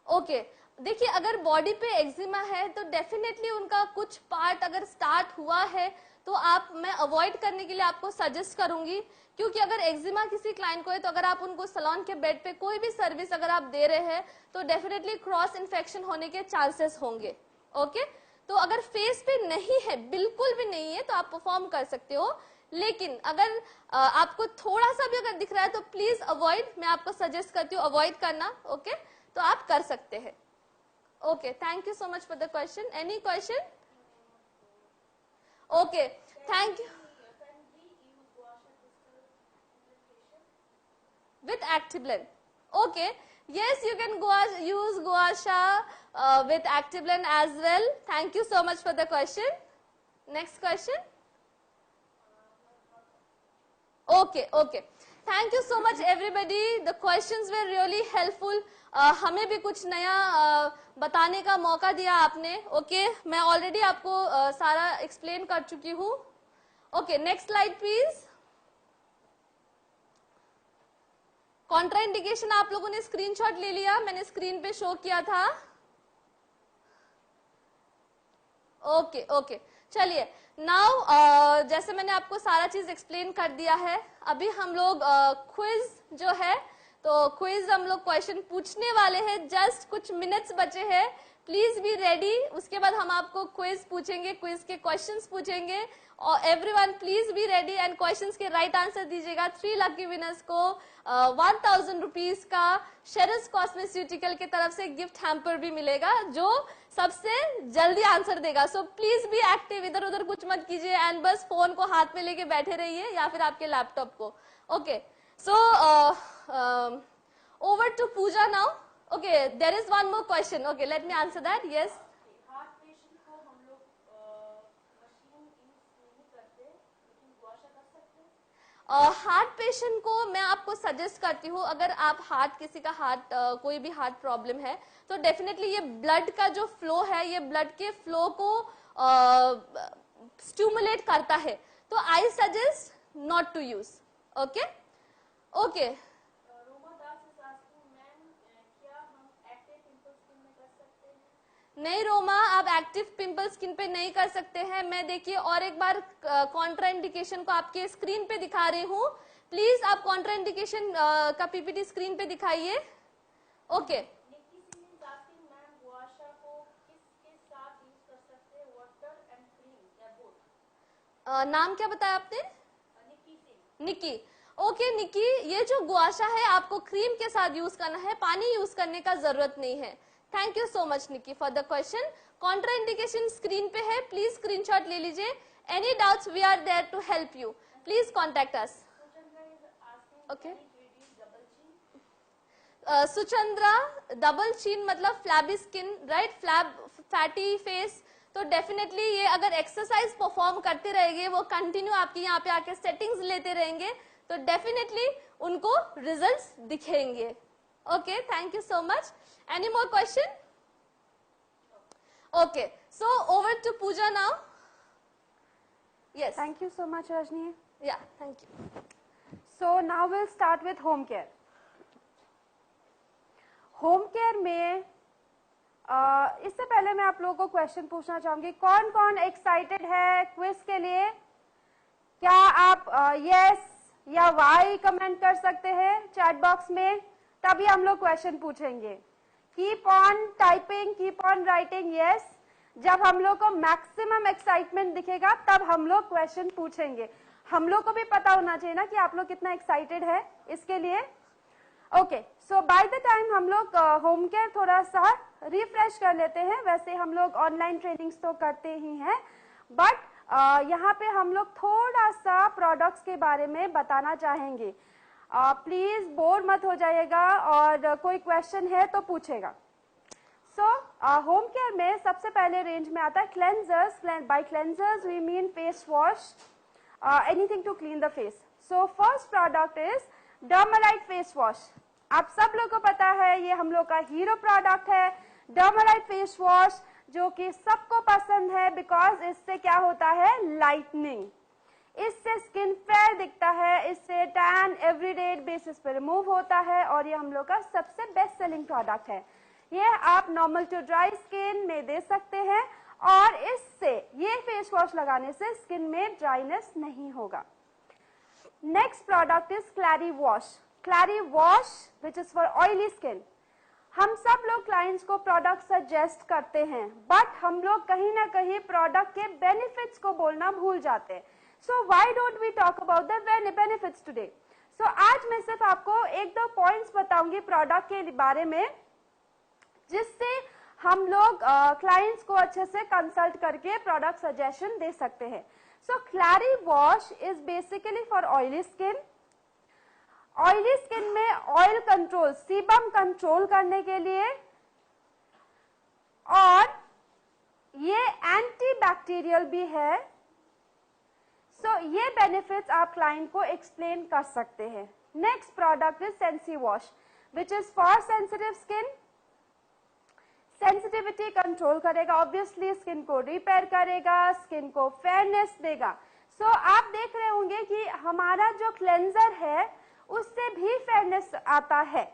okay. देखिए, अगर बॉडी पे एक्जिमा है तो डेफिनेटली उनका कुछ पार्ट अगर स्टार्ट हुआ है तो मैं अवॉइड करने के लिए आपको सजेस्ट करूंगी, क्योंकि अगर एक्जिमा किसी क्लाइंट को है तो अगर आप उनको सैलून के बेड पे कोई भी सर्विस अगर आप दे रहे हैं तो डेफिनेटली क्रॉस इन्फेक्शन होने के चांसेस होंगे. ओके, तो अगर फेस पे नहीं है, बिल्कुल भी नहीं है, तो आप परफॉर्म कर सकते हो. लेकिन अगर आपको थोड़ा सा भी अगर दिख रहा है तो प्लीज अवॉइड, मैं आपको सजेस्ट करती हूँ अवॉइड करना. ओके, तो आप कर सकते हैं. Okay, thank you so much for the question. Any question? Okay, thank you. With Actiblend. Okay, yes, you can use guasha with Actiblend as well. Thank you so much for the question. Next question. Okay, okay. Thank you so much everybody. The questions were really helpful. हमें भी कुछ नया बताने का मौका दिया आपने. Okay, मैं ऑलरेडी आपको सारा एक्सप्लेन कर चुकी हूँ. Okay, next slide please. Contra indication आप लोगों ने स्क्रीनशॉट ले लिया, मैंने स्क्रीन पे शो किया था. ओके, ओके, चलिए. नाउ जैसे मैंने आपको सारा चीज एक्सप्लेन कर दिया है, अभी हम लोग क्विज जो है तो क्विज हम लोग क्वेश्चन पूछने वाले हैं, जस्ट कुछ मिनट्स बचे हैं, प्लीज बी रेडी। उसके बाद हम आपको क्विज पूछेंगे, क्विज के क्वेश्चंस पूछेंगे और everyone please be ready and questions के राइट आंसर दीजिएगा। 3 लकी विनर्स को 1000 रुपीज का शेरस कॉस्मेस्यूटिकल के तरफ से गिफ्ट हैम्पर भी मिलेगा, जो सबसे जल्दी आंसर देगा। सो प्लीज बी एक्टिव, इधर उधर कुछ मत कीजिए एंड बस फोन को हाथ में लेके बैठे रहिए या फिर आपके लैपटॉप को। Okay, so over to Pooja now. Okay, there is one more question. Okay, let me answer that. Yes, heart patient को हम लोग मशीन यूज नहीं करते, लेकिन गुआशा कर सकते हैं। हार्ट पेशेंट को मैं आपको सजेस्ट करती हूँ, अगर आप किसी का हार्ट कोई भी हार्ट प्रॉब्लम है तो डेफिनेटली ये ब्लड का जो फ्लो है, ये ब्लड के फ्लो को स्टिमुलेट करता है, तो I suggest not to use. Okay okay, Roma Das is asking ma'am, क्या हम एक्टिव पिंपल स्किन में कर सकते हैं? नहीं रोमा, आप एक्टिव पिंपल स्किन पे नहीं कर सकते हैं। मैं देखिए और एक बार कॉन्ट्राइंडिकेशन को आपके स्क्रीन पे दिखा रही हूँ, प्लीज आप कॉन्ट्राइंडिकेशन का पीपीटी स्क्रीन पे दिखाइए। Okay, Nikki Singh is asking ma'am, gua sha को किसके साथ यूज कर सकते हैं, वाटर एंड क्रीम या बोथ? नाम क्या बताया आपने? निक्की सिंह। निकी। ओके निकी, ये जो गुआशा है आपको क्रीम के साथ यूज करना है, पानी यूज करने का जरूरत नहीं है। Thank you so much Nikki for the question. Contraindication screen पे है, प्लीज स्क्रीनशॉट ले लीजिए। Any doubts, we are there to help you, please contact us. Suchandra is asking, Okay. Can it reduce double chin? Suchandra, double chin मतलब flabby skin, right, fatty face, तो definitely ये अगर exercise perform करते रहेंगे, वो continue आपके यहाँ पे आके सेटिंग्स लेते रहेंगे, तो डेफिनेटली उनको रिजल्ट्स दिखेंगे। Okay, thank you so much. Any more question? Okay, so over to Pooja now. Yes, Thank you so much, Rajni. या thank you. So now we'll start with home care. Home care में इससे पहले मैं आप लोगों को question पूछना चाहूंगी, कौन कौन एक्साइटेड है क्विज के लिए? क्या आप यस या वाई कमेंट कर सकते हैं चैट बॉक्स में? तभी हम लोग क्वेश्चन पूछेंगे। Keep on typing, keep on writing yes. जब हम लोग को मैक्सिमम एक्साइटमेंट दिखेगा तब हम लोग क्वेश्चन पूछेंगे। हम लोग को भी पता होना चाहिए ना कि आप लोग कितना एक्साइटेड है इसके लिए। Okay, so bye the time हम लोग होम केयर थोड़ा सा रिफ्रेश कर लेते हैं। वैसे हम लोग ऑनलाइन ट्रेनिंग्स तो करते ही हैं, बट यहाँ पे हम लोग थोड़ा सा प्रोडक्ट्स के बारे में बताना चाहेंगे। प्लीज बोर मत हो जाइएगा और कोई क्वेश्चन है तो पूछेगा। सो होम केयर में सबसे पहले रेंज में आता है cleansers. By cleansers we mean face wash, anything to clean the face. So first product is Dermalite face wash. आप सब लोग को पता है ये हम लोग का हीरो प्रोडक्ट है Dermalite face wash, जो कि सबको पसंद है बिकॉज इससे क्या होता है, लाइटनिंग। इससे स्किन फेयर दिखता है, इससे टैन एवरीडे बेसिस पे रिमूव होता है और ये हम लोग का सबसे बेस्ट सेलिंग प्रोडक्ट है। ये आप नॉर्मल टू ड्राई स्किन में दे सकते हैं और इससे ये फेस वॉश लगाने से स्किन में ड्राइनेस नहीं होगा। Next product is क्लैरी wash. क्लैरी wash which is for oily skin. हम सब लोग क्लाइंट्स को प्रोडक्ट सजेस्ट करते हैं, बट हम लोग कहीं ना कहीं प्रोडक्ट के बेनिफिट्स को बोलना भूल जाते हैं। So why don't we talk about the benefits today? So आज मैं सिर्फ आपको एक दो पॉइंट्स बताऊंगी प्रोडक्ट के बारे में, जिससे हम लोग क्लाइंट्स को अच्छे से कंसल्ट करके प्रोडक्ट सजेशन दे सकते हैं। So clary wash is basically for oily skin. Oily skin में ऑयल कंट्रोल, सीबम कंट्रोल करने के लिए, और ये एंटी बैक्टीरियल भी है। सो ये बेनिफिट्स आप क्लाइंट को एक्सप्लेन कर सकते हैं। Next product is sensi wash which is for sensitive skin. Sensitivity control करेगा, ऑब्वियसली स्किन को रिपेयर करेगा, स्किन को फेयरनेस देगा। सो आप देख रहे होंगे कि हमारा जो क्लेंजर है उससे भी फेयरनेस आता है।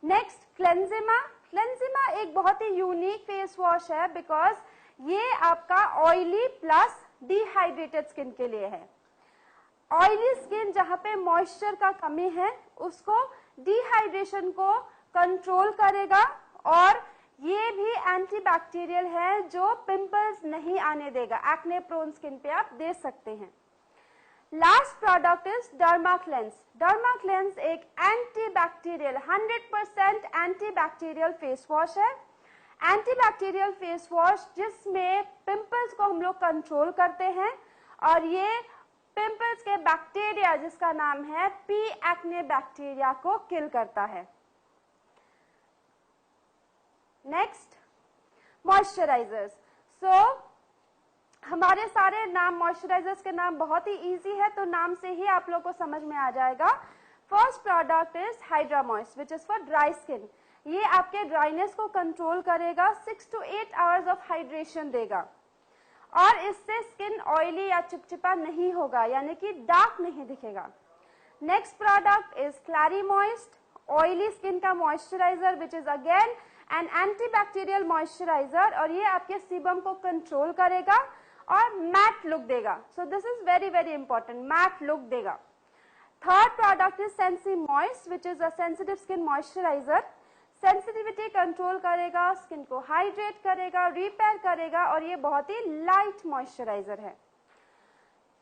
नेक्स्ट क्लेंजिमा। क्लेंजिमा एक बहुत ही यूनिक फेस वॉश है बिकॉज ये आपका ऑयली प्लस डिहाइड्रेटेड स्किन के लिए है। ऑयली स्किन जहां पे मॉइस्चर का कमी है उसको डिहाइड्रेशन को कंट्रोल करेगा और ये भी एंटीबैक्टीरियल है जो पिंपल्स नहीं आने देगा। एक्ने प्रोन स्किन पे आप दे सकते हैं। Last product is derma cleanse. Derma cleanse एक एंटीबैक्टीरियल 100% एंटीबैक्टीरियल फेस वॉश है। एंटीबैक्टीरियल फेस वॉश जिसमें पिंपल्स को हम लोग कंट्रोल करते हैं और ये पिंपल्स के बैक्टीरिया जिसका नाम है पी एक्ने बैक्टीरिया को किल करता है। Next, moisturisers. सो हमारे सारे नाम मॉइस्चराइजर्स के नाम बहुत ही इजी है, तो नाम से ही आप लोग को समझ में आ जाएगा। First product is hydra moist which is for dry skin. ये आपके ड्राइनेस को कंट्रोल करेगा, 6 to 8 आवर्स ऑफ हाइड्रेशन देगा और इससे स्किन ऑयली या चिपचिपा नहीं होगा, यानी कि डार्क नहीं दिखेगा। Next product is clary moist, oily skin का moisturiser which is again an antibacterial moisturiser और ये आपके सीबम को कंट्रोल करेगा और मैट लुक देगा। So this is very very important, matte look देगा। Third product is sensi moist which is a sensitive skin moisturizer. Sensitivity control करेगा, skin को हाइड्रेट करेगा, रिपेयर करेगा और ये बहुत ही लाइट मॉइस्चराइजर है।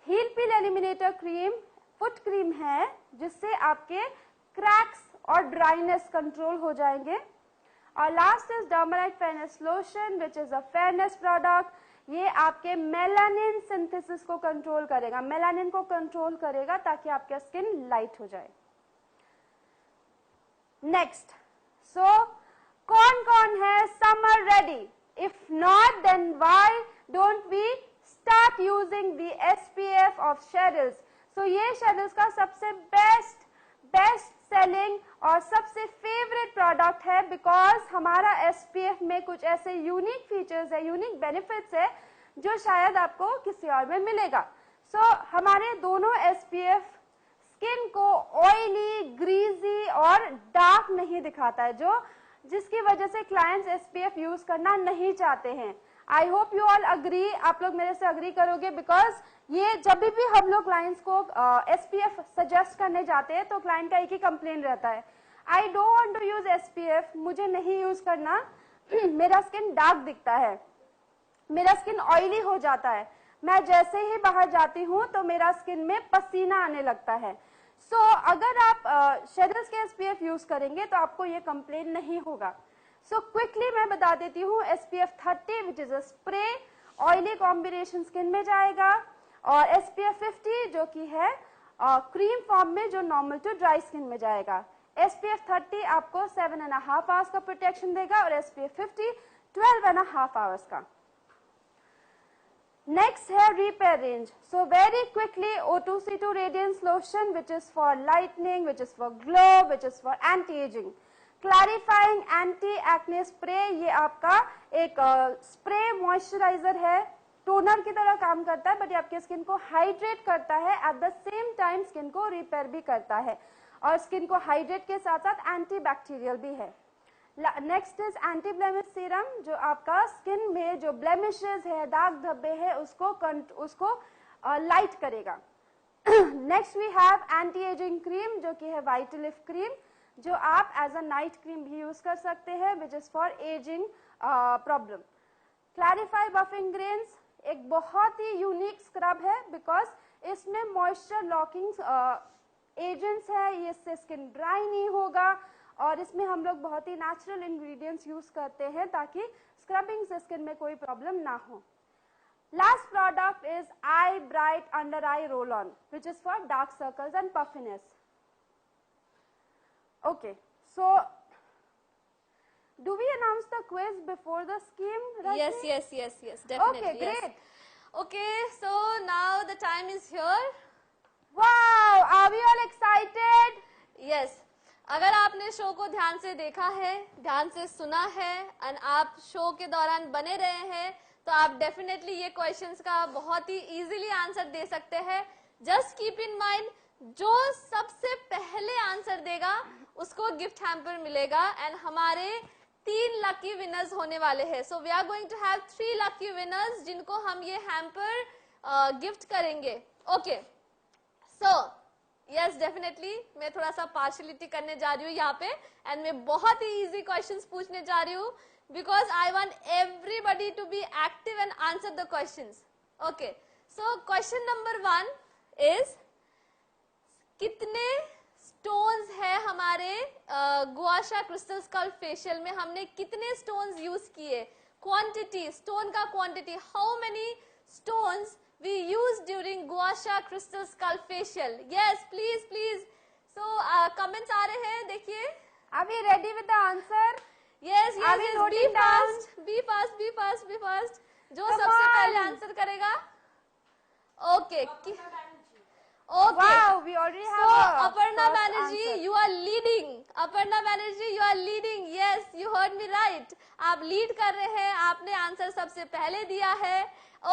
Heel peel eliminator cream foot cream है जिससे आपके क्रैक्स और ड्राइनेस कंट्रोल हो जाएंगे। और last is dermalite fairness lotion which is a fairness product. ये आपके मेलानिन सिंथेसिस को कंट्रोल करेगा, मेलानिन को कंट्रोल करेगा ताकि आपका स्किन लाइट हो जाए। नेक्स्ट, सो कौन कौन है summer ready? If not then why don't we start using the SPF of Sheryl's. So ये शेरिल्स का सबसे बेस्ट सेलिंग और सबसे फेवरेट प्रोडक्ट है बिकॉज हमारा SPF में कुछ ऐसे यूनिक फीचर्स है, यूनिक बेनिफिट्स है जो शायद आपको किसी और में मिलेगा। सो हमारे दोनों SPF स्किन को ऑयली, ग्रीजी और डार्क नहीं दिखाता है, जिसकी वजह से क्लाइंट्स SPF यूज करना नहीं चाहते हैं। आई होप यू ऑल अग्री, आप लोग मेरे से अग्री करोगे बिकॉज ये जब भी हम लोग क्लाइंट्स को SPF सजेस्ट करने जाते हैं तो क्लाइंट का एक ही कंप्लेन रहता है, I don't want to use SPF, मुझे नहीं यूज करना, मेरा स्किन डार्क दिखता है, मेरा स्किन ऑयली हो जाता है, मैं जैसे ही बाहर जाती हूँ तो मेरा स्किन में पसीना आने लगता है। सो अगर आप शेरिल्स के SPF यूज करेंगे तो आपको ये कंप्लेन नहीं होगा। सो क्विकली मैं बता देती हूँ, SPF 30 which is a spray, oily combination skin में जाएगा और SPF 50 जो कि है क्रीम फॉर्म में जो नॉर्मल टू ड्राई स्किन में जाएगा। SPF 30 आपको 7.5 आवर्स का प्रोटेक्शन देगा और SPF 50 12.5 आवर्स का। नेक्स्ट है repair range. So very quickly O2C2 radiance lotion which is for lightening, which is for glow, which is for anti ageing. Clarifying anti acne spray, ये आपका एक spray moisturiser है, toner की तरह काम करता है बट ये आपके स्किन को हाइड्रेट करता है, at the same time skin को रिपेयर भी करता है और स्किन को हाइड्रेट के साथ साथ एंटी बैक्टीरियल भी है। Next is anti blemish serum, जो आपका स्किन में जो ब्लेमिशेस है, दाग धब्बे है, उसको लाइट करेगा। Next we have anti ageing cream जो कि है वाइटलिफ क्रीम, जो आप एज अ नाइट क्रीम भी यूज कर सकते हैं which is for ageing problem. Clarify buffing grains एक बहुत ही यूनिक स्क्रब है बिकॉज इसमें मॉइस्चर लॉकिंग एजेंट्स है, ये इससे स्किन ड्राई नहीं होगा और इसमें हम लोग बहुत ही नेचुरल इंग्रेडिएंट्स यूज करते हैं ताकि स्क्रबिंग से स्किन में कोई प्रॉब्लम ना हो। Last product is I bright under I roll on which is for dark circles and puffiness. Okay, so do we announce the quiz before the scheme, Rajni? Yes, definitely. Okay, great. Yes. Okay, so now the time is here. Wow, are we all excited? Yes. अगर आपने show को ध्यान से देखा है, ध्यान से सुना है और आप शो के दौरान बने रहे हैं तो आप डेफिनेटली ये क्वेश्चंस का बहुत ही इजीली आंसर दे सकते हैं। जस्ट कीप इन माइंड, जो सबसे पहले आंसर देगा उसको गिफ्ट हैम्पर मिलेगा एंड हमारे 3 लकी विनर्स होने वाले हैं। So we are going to have 3 lucky winners जिनको हम ये हैम्पर गिफ्ट करेंगे। ओके, सो यस डेफिनेटली मैं थोड़ा सा पार्शलिटी करने जा रही हूँ यहाँ पे एंड मैं बहुत ही इजी क्वेश्चंस पूछने जा रही हूँ because I want everybody to be active and answer the questions. Okay, so question number 1 इज कितने स्टोन्स है हमारे गुआशा क्रिस्टल स्कल्प फेशियल में. हमने कितने स्टोन्स यूज किए, क्वांटिटी, स्टोन का quantity, how many stones we use during gua sha crystal skull facial. Yes, please. So comments आ रहे हैं, देखिए. Are we ready with the answer? Yes. Are we noting down? Be fast. जो सबसे पहले answer करेगा. Okay. Wow, we already have a Aparna first Banerjee, answer. you are leading. Aparna Banerjee, you are leading. Yes, you heard me right. आप lead कर रहे हैं, आपने answer सबसे पहले दिया है.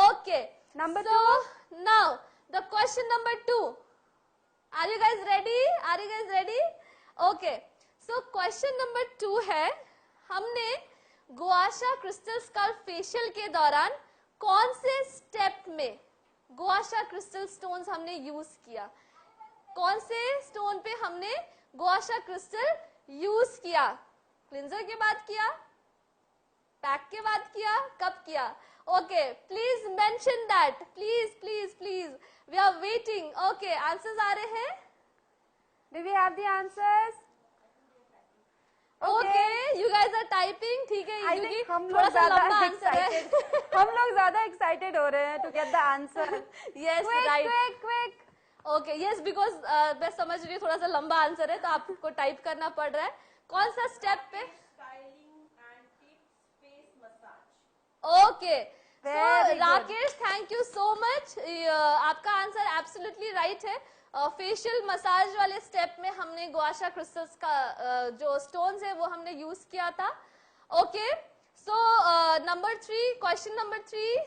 Okay. Number so, 2. now, the question number 2. Are you guys ready? Okay. So, question number 2 है, हमने गुआशा क्रिस्टल स्कल्प फेशियल के दौरान कौन से स्टेप में गुआशा क्रिस्टल स्टोन्स हमने यूज किया. कौन से स्टोन पे हमने गुआशा क्रिस्टल यूज किया. क्लिंजर के बाद किया, पैक के बाद किया, कब किया. Okay, please mention that. Please. We are waiting. Okay, answers आ रहे हैं. Do we have the answers? Okay, you guys are typing. ठीक है, I क्योंकि think हम थोड़ा लोग सा ज्यादा लंबा आंसर है. excited. हम लोग ज्यादा excited हो रहे हैं to get the answer. Yes, right. Quick. Okay, yes, because मैं समझ रही हूँ थोड़ा सा लंबा आंसर है तो आपको टाइप करना पड़ रहा है. कौन सा स्टेप पे? Styling and tips face massage. Okay. So Very good. Rakesh, thank you so much. आपका आंसर एब्सोल्युटली राइट है. फेशियल मसाज वाले स्टेप में हमने गुआशा क्रिस्टल्स का जो स्टोन्स है वो हमने यूज किया था. Okay, so number 3, question number 3.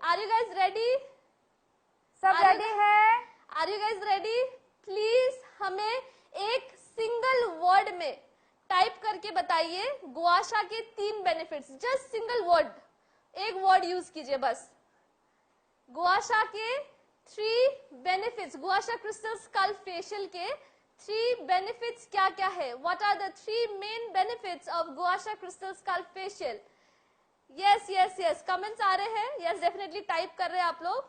Are you guys ready? सब रेडी है? Are you guys ready? Please हमें एक सिंगल वर्ड में टाइप करके बताइए गुआशा के 3 बेनिफिट्स. जस्ट सिंगल वर्ड, एक वर्ड यूज कीजिए बस. गुआशा के 3 benefits, gua sha crystal sculpt facial के 3 बेनिफिट्स क्या क्या है. What are the 3 main benefits of gua sha crystal sculpt facial. Yes, comments आ रहे हैं. यस, डेफिनेटली टाइप कर रहे हैं आप लोग.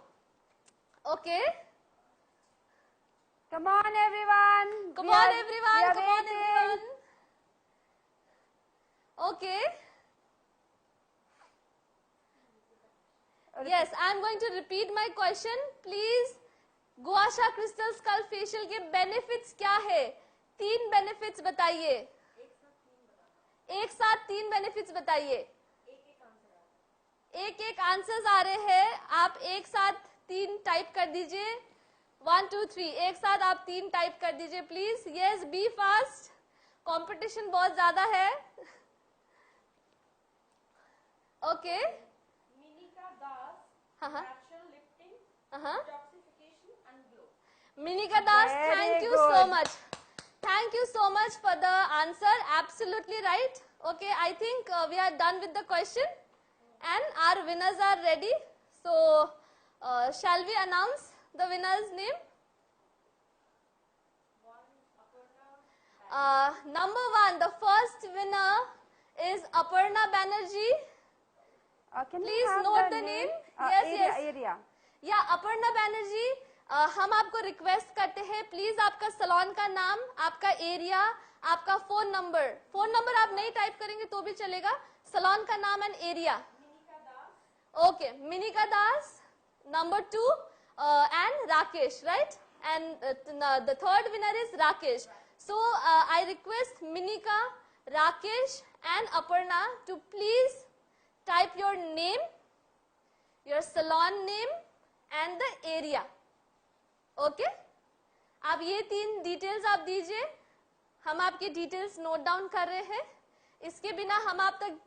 Okay, Come on everyone. come We on are everyone. waiting. Okay. Yes, I am going to repeat my question. Please, gua sha crystal sculpt facial के benefits क्या है? 3 बेनिफिट्स बताइए. एक साथ 3 बेनिफिट्स बताइए. एक आंसर्स आ रहे हैं. आप एक साथ 3 टाइप कर दीजिए. 1 2 3, एक साथ आप 3 टाइप कर दीजिए please. Yes, be fast. Competition बहुत ज्यादा है. ओके. Minika Das, हाँ. natural lifting, detoxification and glow. Minika Das, Very thank you good. so much. Thank you so much for the answer. Absolutely right. Okay, I think we are done with the question and our winners are ready. So, shall we announce the winner's name? Number 1, the first winner is Aparna Banerjee. Can we Please have note the the name. Area. या अपर्णा बैनर्जी, हम आपको request करते हैं please आपका salon का नाम, आपका area, आपका फोन नंबर आप नहीं टाइप करेंगे तो भी चलेगा. सलोन का नाम and area. Okay, Minika Das. Number 2 and Rakesh, right? And the third winner is Rakesh. So I request Minika, Rakesh and Aparna to please type your name, your salon name and the area. Okay? आप ये 3 details आप दीजिए. हम आपके details note down कर रहे हैं. इसके बिना हम आप तक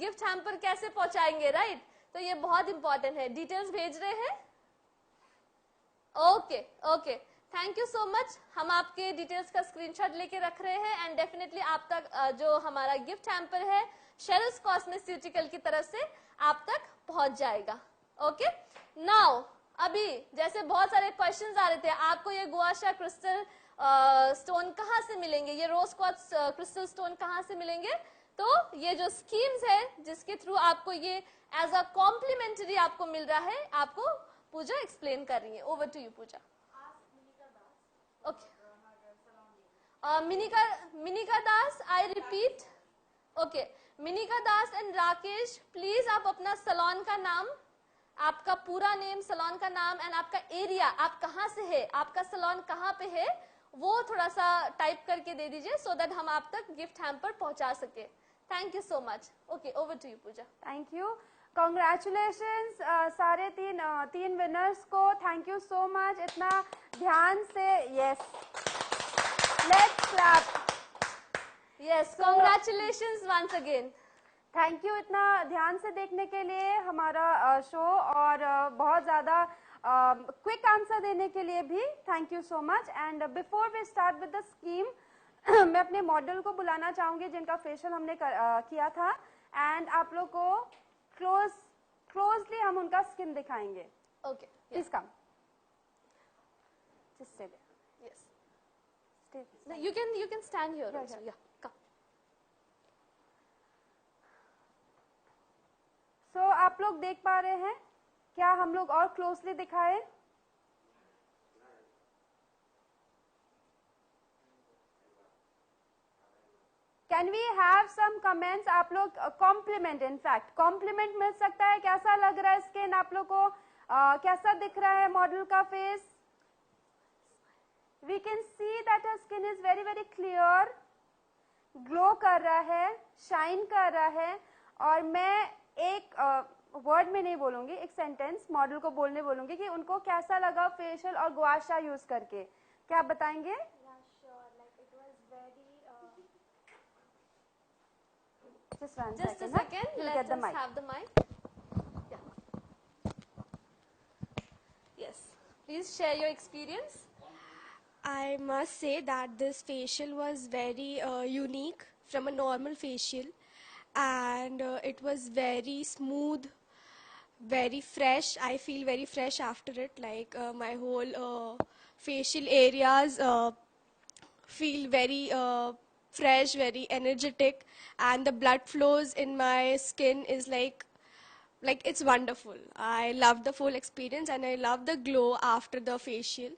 गिफ्ट हैम्पर कैसे पहुंचाएंगे, राइट? तो ये बहुत इंपॉर्टेंट है. डिटेल्स भेज रहे हैं. Okay, thank you so much. हम आपके डिटेल्स का स्क्रीनशॉट लेके रख रहे हैं एंड डेफिनेटली आप तक जो हमारा गिफ्ट हैम्पर है शेरल्स कॉस्मेस्यूटिकल की तरफ से आप तक पहुंच जाएगा. ओके, नाउ अभी जैसे बहुत सारे क्वेश्चंस आ रहे थे, आपको ये गुआशा क्रिस्टल स्टोन कहाँ से मिलेंगे, ये रोज क्वार्ट्ज क्रिस्टल स्टोन कहाँ से मिलेंगे? तो ये जो स्कीम्स है जिसके थ्रू आपको ये एज अ कॉम्प्लीमेंट्री आपको मिल रहा है, आपको पूजा एक्सप्लेन कर रही है. Over to you Pooja. Okay. Minika Das, I repeat. Okay, Minika Das and Rakesh, please आप अपना सलोन का नाम, आपका पूरा नेम, सलोन का नाम एंड आपका एरिया, आप कहाँ से है, आपका सलोन कहाँ पे है, वो थोड़ा सा टाइप करके दे दीजिए सो दैट हम आप तक गिफ्ट हैम्पर पहुंचा सके. Thank you so much. Okay, over to you Pooja. Thank you. Congratulations सारे तीन विनर्स को. Thank you so much. इतना ध्यान से, yes, let's clap. Yes, congratulations once again. Thank you इतना ध्यान से देखने के लिए हमारा शो, और बहुत ज़्यादा क्विक आंसर देने के लिए भी thank you so much. And before we start with the scheme, मैं अपने मॉडल को बुलाना चाहूंगी जिनका फेशियल हमने किया था, एंड आप लोग को क्लोजली हम उनका स्किन दिखाएंगे. Okay, please come. Just stay there. Yes, stay. you can stand here Yeah, also. yeah. Yeah, come. So आप लोग देख पा रहे हैं क्या? हम लोग और क्लोजली दिखाएं. Can we have some comments? आप लोग कॉम्प्लीमेंट, इनफैक्ट कॉम्प्लीमेंट मिल सकता है. कैसा लग रहा है स्किन आप लोग को? कैसा दिख रहा है मॉडल का फेस? We can see that her skin is very very clear, glow कर रहा है, शाइन कर रहा है. और मैं एक वर्ड में नहीं बोलूंगी, एक सेंटेंस मॉडल को बोलने बोलूंगी कि उनको कैसा लगा फेशियल और गुआशा यूज करके. क्या आप बताएंगे? Just a second. Let us have the mic. Yeah. Yes. Please share your experience. I must say that this facial was very unique from a normal facial, and it was very smooth, very fresh. I feel very fresh after it, like my whole facial areas feel very fresh, very energetic, and the blood flows in my skin is like it's wonderful. I loved the full experience, and I love the glow after the facial.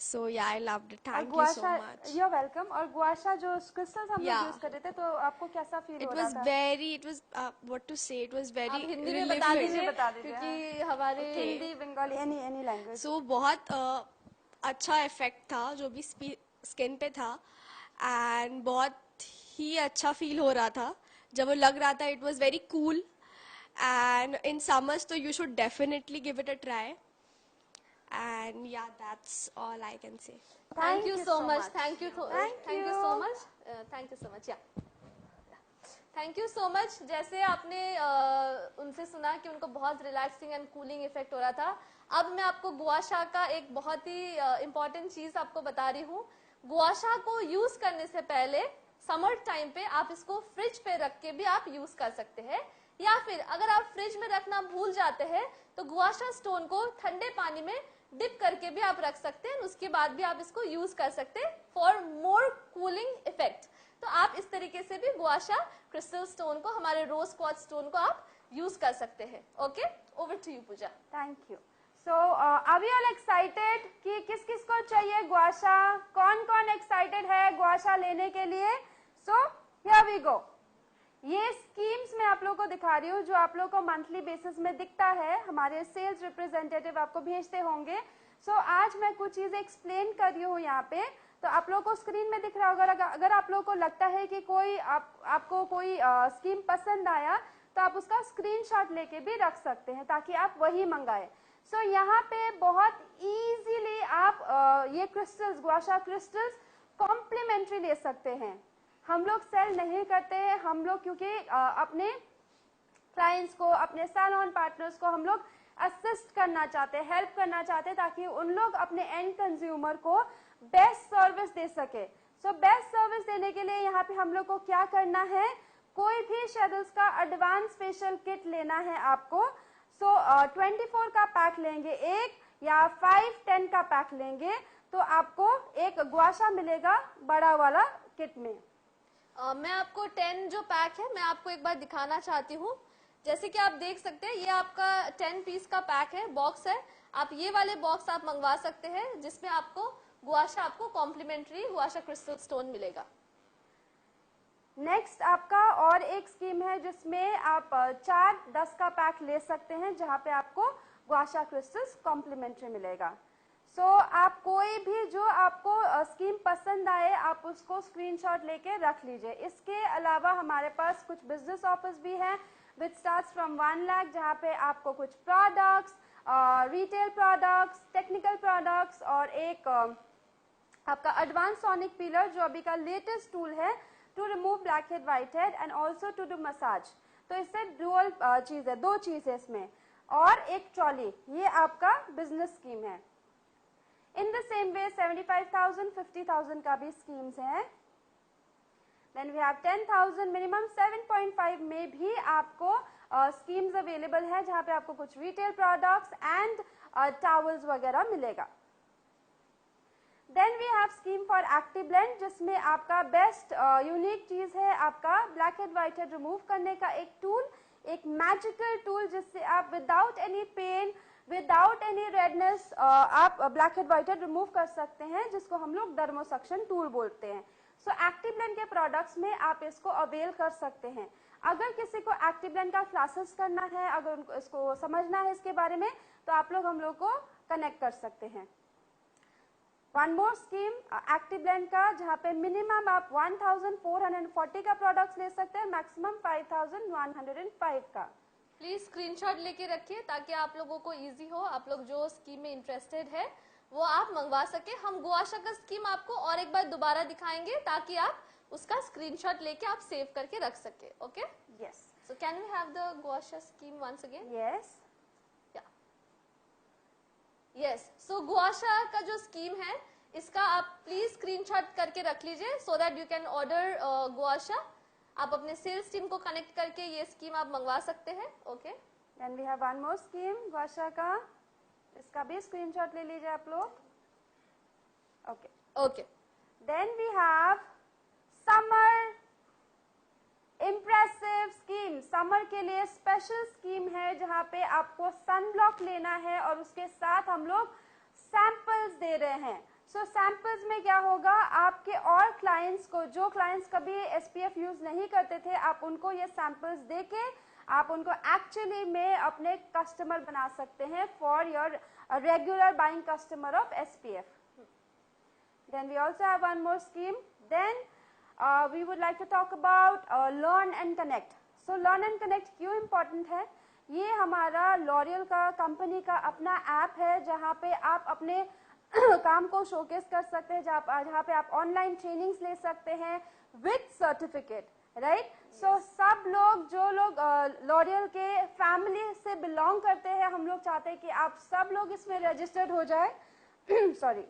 So yeah, I loved it. Thank you so much. You're welcome. और गुआशा जो crystals हम लोग Yeah. Use कर रहे थे, तो आपको कैसा फील हो It रहा was था? very, it was what to say, it was very आप हिंदी में relieving. बता दीजिए, बता दीजिए, क्योंकि हमारे Hindi, Bengali, any language. So बहुत अच्छा इफेक्ट था जो भी स्किन पे था, एंड बहुत ही अच्छा फील हो रहा था जब वो लग रहा था. It was very cool, and in summers तो you should definitely give it a try. And yeah that's all I can say. Thank you so much. Thank you. Thank Thank you so much. Thank you so much. Yeah. Thank you so much. जैसे आपने उनसे सुना कि उनको बहुत relaxing and cooling effect हो रहा था, अब मैं आपको गुआशा का एक बहुत ही इम्पोर्टेंट चीज आपको बता रही हूँ. गुआशा को यूज करने से पहले समर टाइम पे आप इसको फ्रिज पे रख के भी आप यूज कर सकते हैं, या फिर अगर आप फ्रिज में रखना भूल जाते हैं तो गुआशा स्टोन को ठंडे पानी में डिप करके भी आप रख सकते हैं. उसके बाद भी आप इसको यूज कर सकते हैं फॉर मोर कूलिंग इफेक्ट. तो आप इस तरीके से भी गुआशा क्रिस्टल स्टोन को, हमारे रोज क्वार्ट्ज स्टोन को आप यूज कर सकते हैं. Okay, over to you Pooja. Thank you. So are we all excited कि किस किस को चाहिए गुआशा? कौन कौन एक्साइटेड है गुआशा लेने के लिए? So here we go. ये स्कीम्स मैं आप लोगों को दिखा रही हूँ जो आप लोगों को मंथली बेसिस में दिखता है, हमारे सेल्स रिप्रेजेंटेटिव आपको भेजते होंगे. सो आज मैं कुछ चीजें एक्सप्लेन कर रही हूँ यहाँ पे, तो आप लोगों को स्क्रीन में दिख रहा होगा. अगर आप लोगों को लगता है कि कोई आपको कोई स्कीम पसंद आया तो आप उसका स्क्रीनशॉट लेके भी रख सकते हैं ताकि आप वही मंगाए. सो यहाँ पे बहुत इजीली आप ये क्रिस्टल्स, गुआशा क्रिस्टल्स कॉम्प्लीमेंट्री ले सकते हैं. हम लोग सेल नहीं करते हैं, हम लोग क्योंकि अपने क्लाइंट्स को, अपने सैलून पार्टनर्स को हम लोग असिस्ट करना चाहते हैं, हेल्प करना चाहते हैं ताकि उन लोग अपने एंड कंज्यूमर को बेस्ट सर्विस दे सके. सो बेस्ट सर्विस देने के लिए यहाँ पे हम लोग को क्या करना है? कोई भी शेडल्स का एडवांस फेशियल किट लेना है आपको. सो 24 का पैक लेंगे एक, या 5-10 का पैक लेंगे तो आपको एक गुआशा मिलेगा बड़ा वाला किट में। मैं आपको 10 जो पैक है मैं आपको एक बार दिखाना चाहती हूँ। जैसे कि आप देख सकते हैं ये आपका 10 पीस का पैक है, बॉक्स है। आप ये वाले बॉक्स आप मंगवा सकते हैं जिसमें आपको गुआशा, आपको कॉम्प्लीमेंट्री गुआशा क्रिस्टल स्टोन मिलेगा। नेक्स्ट आपका और एक स्कीम है जिसमें आप 4-10 का पैक ले सकते हैं जहां पे आपको गुआशा क्रिस्टल्स कॉम्प्लीमेंट्री मिलेगा। सो आप कोई भी जो आपको स्कीम पसंद आए आप उसको स्क्रीनशॉट लेके रख लीजिए। इसके अलावा हमारे पास कुछ बिजनेस ऑफर्स भी हैं विच स्टार्ट्स फ्रॉम 1 लाख, जहाँ पे आपको कुछ products, retail products, technical products और एक आपका एडवांस सोनिक पीलर जो अभी का लेटेस्ट टूल है to remove black head, white head and also to do massage. तो इससे डुअल चीज है, 2 चीज है इसमें, और एक ट्रॉली। ये आपका बिजनेस स्कीम है। इन द सेम वे 75,000, 50,000 का भी स्कीम्स हैं। देन वी हैव 10,000 मिनिमम 7.5 में भी आपको स्कीम्स अवेलेबल है जहां पे आपको कुछ रिटेल प्रोडक्ट्स एंड टॉवल्स वगैरह मिलेगा। Then we have scheme for active blend जिसमें आपका बेस्ट यूनिक चीज है आपका black head white head remove करने का एक टूल, एक मैजिकल टूल जिससे आप without any pain, without any redness आप black head white head remove कर सकते हैं, जिसको हम लोग डर्मोसक्शन टूल बोलते हैं। सो एक्टिव ब्लेंड के प्रोडक्ट्स में आप इसको अवेल कर सकते हैं। अगर किसी को एक्टिव ब्लेंड का क्लासेस करना है, अगर उनको इसको समझना है इसके बारे में, तो आप लोग हम लोग को कनेक्ट कर सकते हैं। One more scheme active blend का, जहाँ पे मिनिमम आप 1440 का प्रोडक्ट्स ले सकते हैं, मैक्सिमम 5105 का। प्लीज स्क्रीनशॉट लेके रखिए ताकि आप लोगों को इजी हो। आप लोग जो स्कीम में इंटरेस्टेड है वो आप मंगवा सके। हम गुआशा का स्कीम आपको और एक बार दोबारा दिखाएंगे ताकि आप उसका स्क्रीनशॉट लेके आप सेव करके रख सके। Okay, yes. So can we have the gua sha scheme once again? Yes, yes. So gua sha का जो स्कीम है इसका आप प्लीज स्क्रीनशॉट करके रख लीजिए so that you can order gua sha. आप अपने सेल्स टीम को कनेक्ट करके ये स्कीम आप मंगवा सकते हैं। Okay, then we have one more scheme gua sha का, इसका भी स्क्रीनशॉट ले लीजिए आप लोग। Okay okay. Then we have summer impressive scheme. Summer के लिए स्पेशल स्कीम है जहां पे आपको सन ब्लॉक लेना है और उसके साथ हम लोग सैंपल्स दे रहे हैं। सो सैंपल्स में क्या होगा, आपके और क्लाइंट्स को, जो क्लाइंट्स कभी एसपीएफ यूज नहीं करते थे, आप उनको ये सैंपल्स देके आप उनको एक्चुअली में अपने कस्टमर बना सकते हैं for your regular buying customer of SPF. Then we also have one more scheme. Then we would like to talk about learn and connect. So learn and connect क्यों important है? ये हमारा L'Oréal का company का अपना app है जहाँ पे आप अपने काम को शोकेस कर सकते हैं, जहाँ पे आप ऑनलाइन ट्रेनिंग्स ले सकते हैं विद सर्टिफिकेट, राइट? सो सब लोग जो लोग लॉरियल के फैमिली से बिलोंग करते हैं, हम लोग चाहते हैं कि आप सब लोग इसमें रजिस्टर्ड हो जाए। Sorry,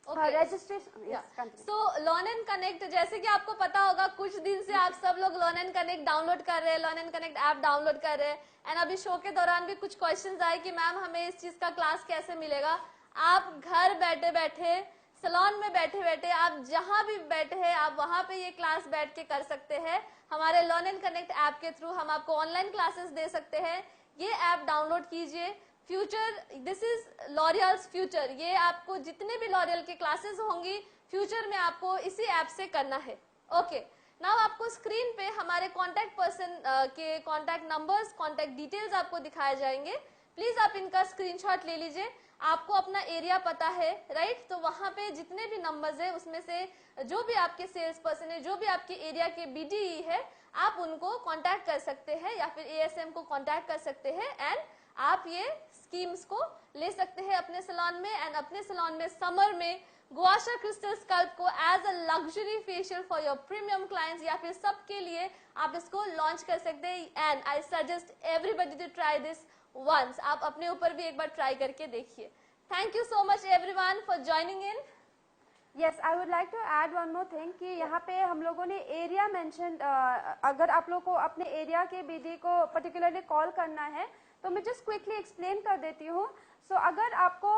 registration. So learn and connect, जैसे कि आपको पता होगा कुछ दिन से आप सब लोग लर्न एंड कनेक्ट डाउनलोड कर रहे हैं, learn and connect app download कर रहे हैं। एंड अभी शो के दौरान भी कुछ क्वेश्चंस आए कि मैम हमें इस चीज का क्लास कैसे मिलेगा। आप घर बैठे बैठे, सलोन में बैठे बैठे, आप जहां भी बैठे हैं आप वहां पे ये क्लास बैठ के कर सकते हैं। हमारे लर्न एंड कनेक्ट ऐप के थ्रू हम आपको ऑनलाइन क्लासेस दे सकते हैं। ये ऐप डाउनलोड कीजिए। Future, this is L'Oreal's future. ये आपको जितने भी लॉरियल के क्लासेस होंगी फ्यूचर में आपको इसी ऐप से करना है। ओके, नाउ आपको स्क्रीन पे हमारे कांटेक्ट पर्सन के कांटेक्ट नंबर्स, कांटेक्ट डिटेल्स आपको दिखाए जाएंगे। प्लीज आप इनका स्क्रीनशॉट ले लीजिए। आपको अपना एरिया पता है, राइट? तो वहां पे जितने भी नंबर्स है उसमें से जो भी आपके सेल्स पर्सन है, जो भी आपके एरिया के बीडीई है, आप उनको कांटेक्ट कर सकते हैं या फिर एएसएम को कांटेक्ट कर सकते हैं एंड आप ये स्कीम्स को ले सकते हैं अपने सैलून में। एंड अपने सैलून में समर में गुआशा क्रिस्टल स्कल्प को as a luxury facial for your premium clients या फिर सबके लिए आप इसको लॉन्च कर सकते हैं। And I suggest everybody to try this once. आप अपने ऊपर भी एक बार ट्राई करके देखिए। Thank you so much everyone for joining in. Yes, I would like to add one more thing कि यहाँ पे हम लोगों ने एरिया मेंशन, अगर आप लोग को अपने एरिया के बीडी को पर्टिकुलरली कॉल करना है तो मैं जस्ट क्विकली एक्सप्लेन कर देती हूँ. सो अगर आपको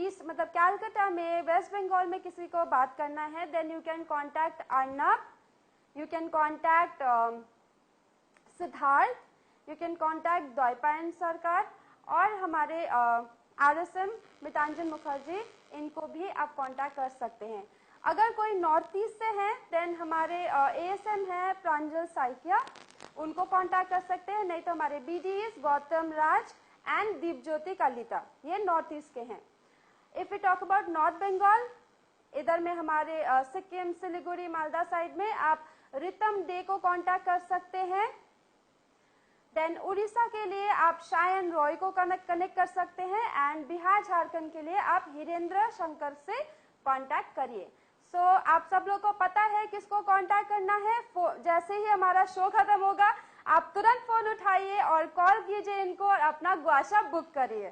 ईस्ट मतलब कैलकाटा में, वेस्ट बंगाल में किसी को बात करना है, then you can contact Arnab, you can contact Siddharth, you can contact Dwaipayan Sarkar और हमारे RSM मितांजन मुखर्जी, इनको भी आप कांटेक्ट कर सकते हैं. अगर कोई नॉर्थ ईस्ट से हैं देन हमारे ASM है प्रांजल साइकिया, उनको कांटेक्ट कर सकते हैं. नहीं तो हमारे BDs गौतम राज एंड दीप ज्योति कलिता, ये नॉर्थ ईस्ट के हैं. If you talk about North Bengal, इधर में हमारे सिक्किम, सिलीगुड़ी, मालदा साइड में आप रितम डे को कांटेक्ट कर सकते हैं. देन उड़ीसा के लिए आप शायन रॉय को कनेक्ट कर सकते हैं. एंड बिहार झारखंड के लिए आप हिरेंद्र शंकर से कांटेक्ट करिए. सो आप सब लोग को पता है किसको कांटेक्ट करना है. जैसे ही हमारा शो खत्म होगा आप तुरंत फोन उठाइए और कॉल कीजिए इनको और अपना गुआशा बुक करिए.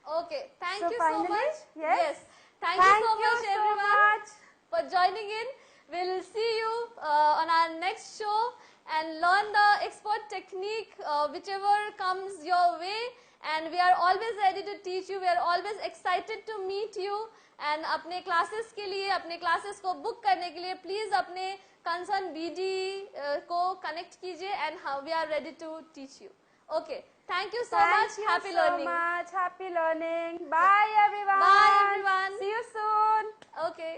Okay, thank So you finally, so much. yes. Thank you so you much so everyone much. for joining in. We'll see you on our next show and learn the expert technique whichever comes your way. And we are always ready to teach you. We are always excited to meet you. And अपने classes के लिए, अपने classes को book करने के लिए please अपने concern BD को connect कीजिए and we are ready to teach you. Okay. Thank you so much. Happy learning. Happy learning. Bye everyone. Bye everyone. See you soon. Okay.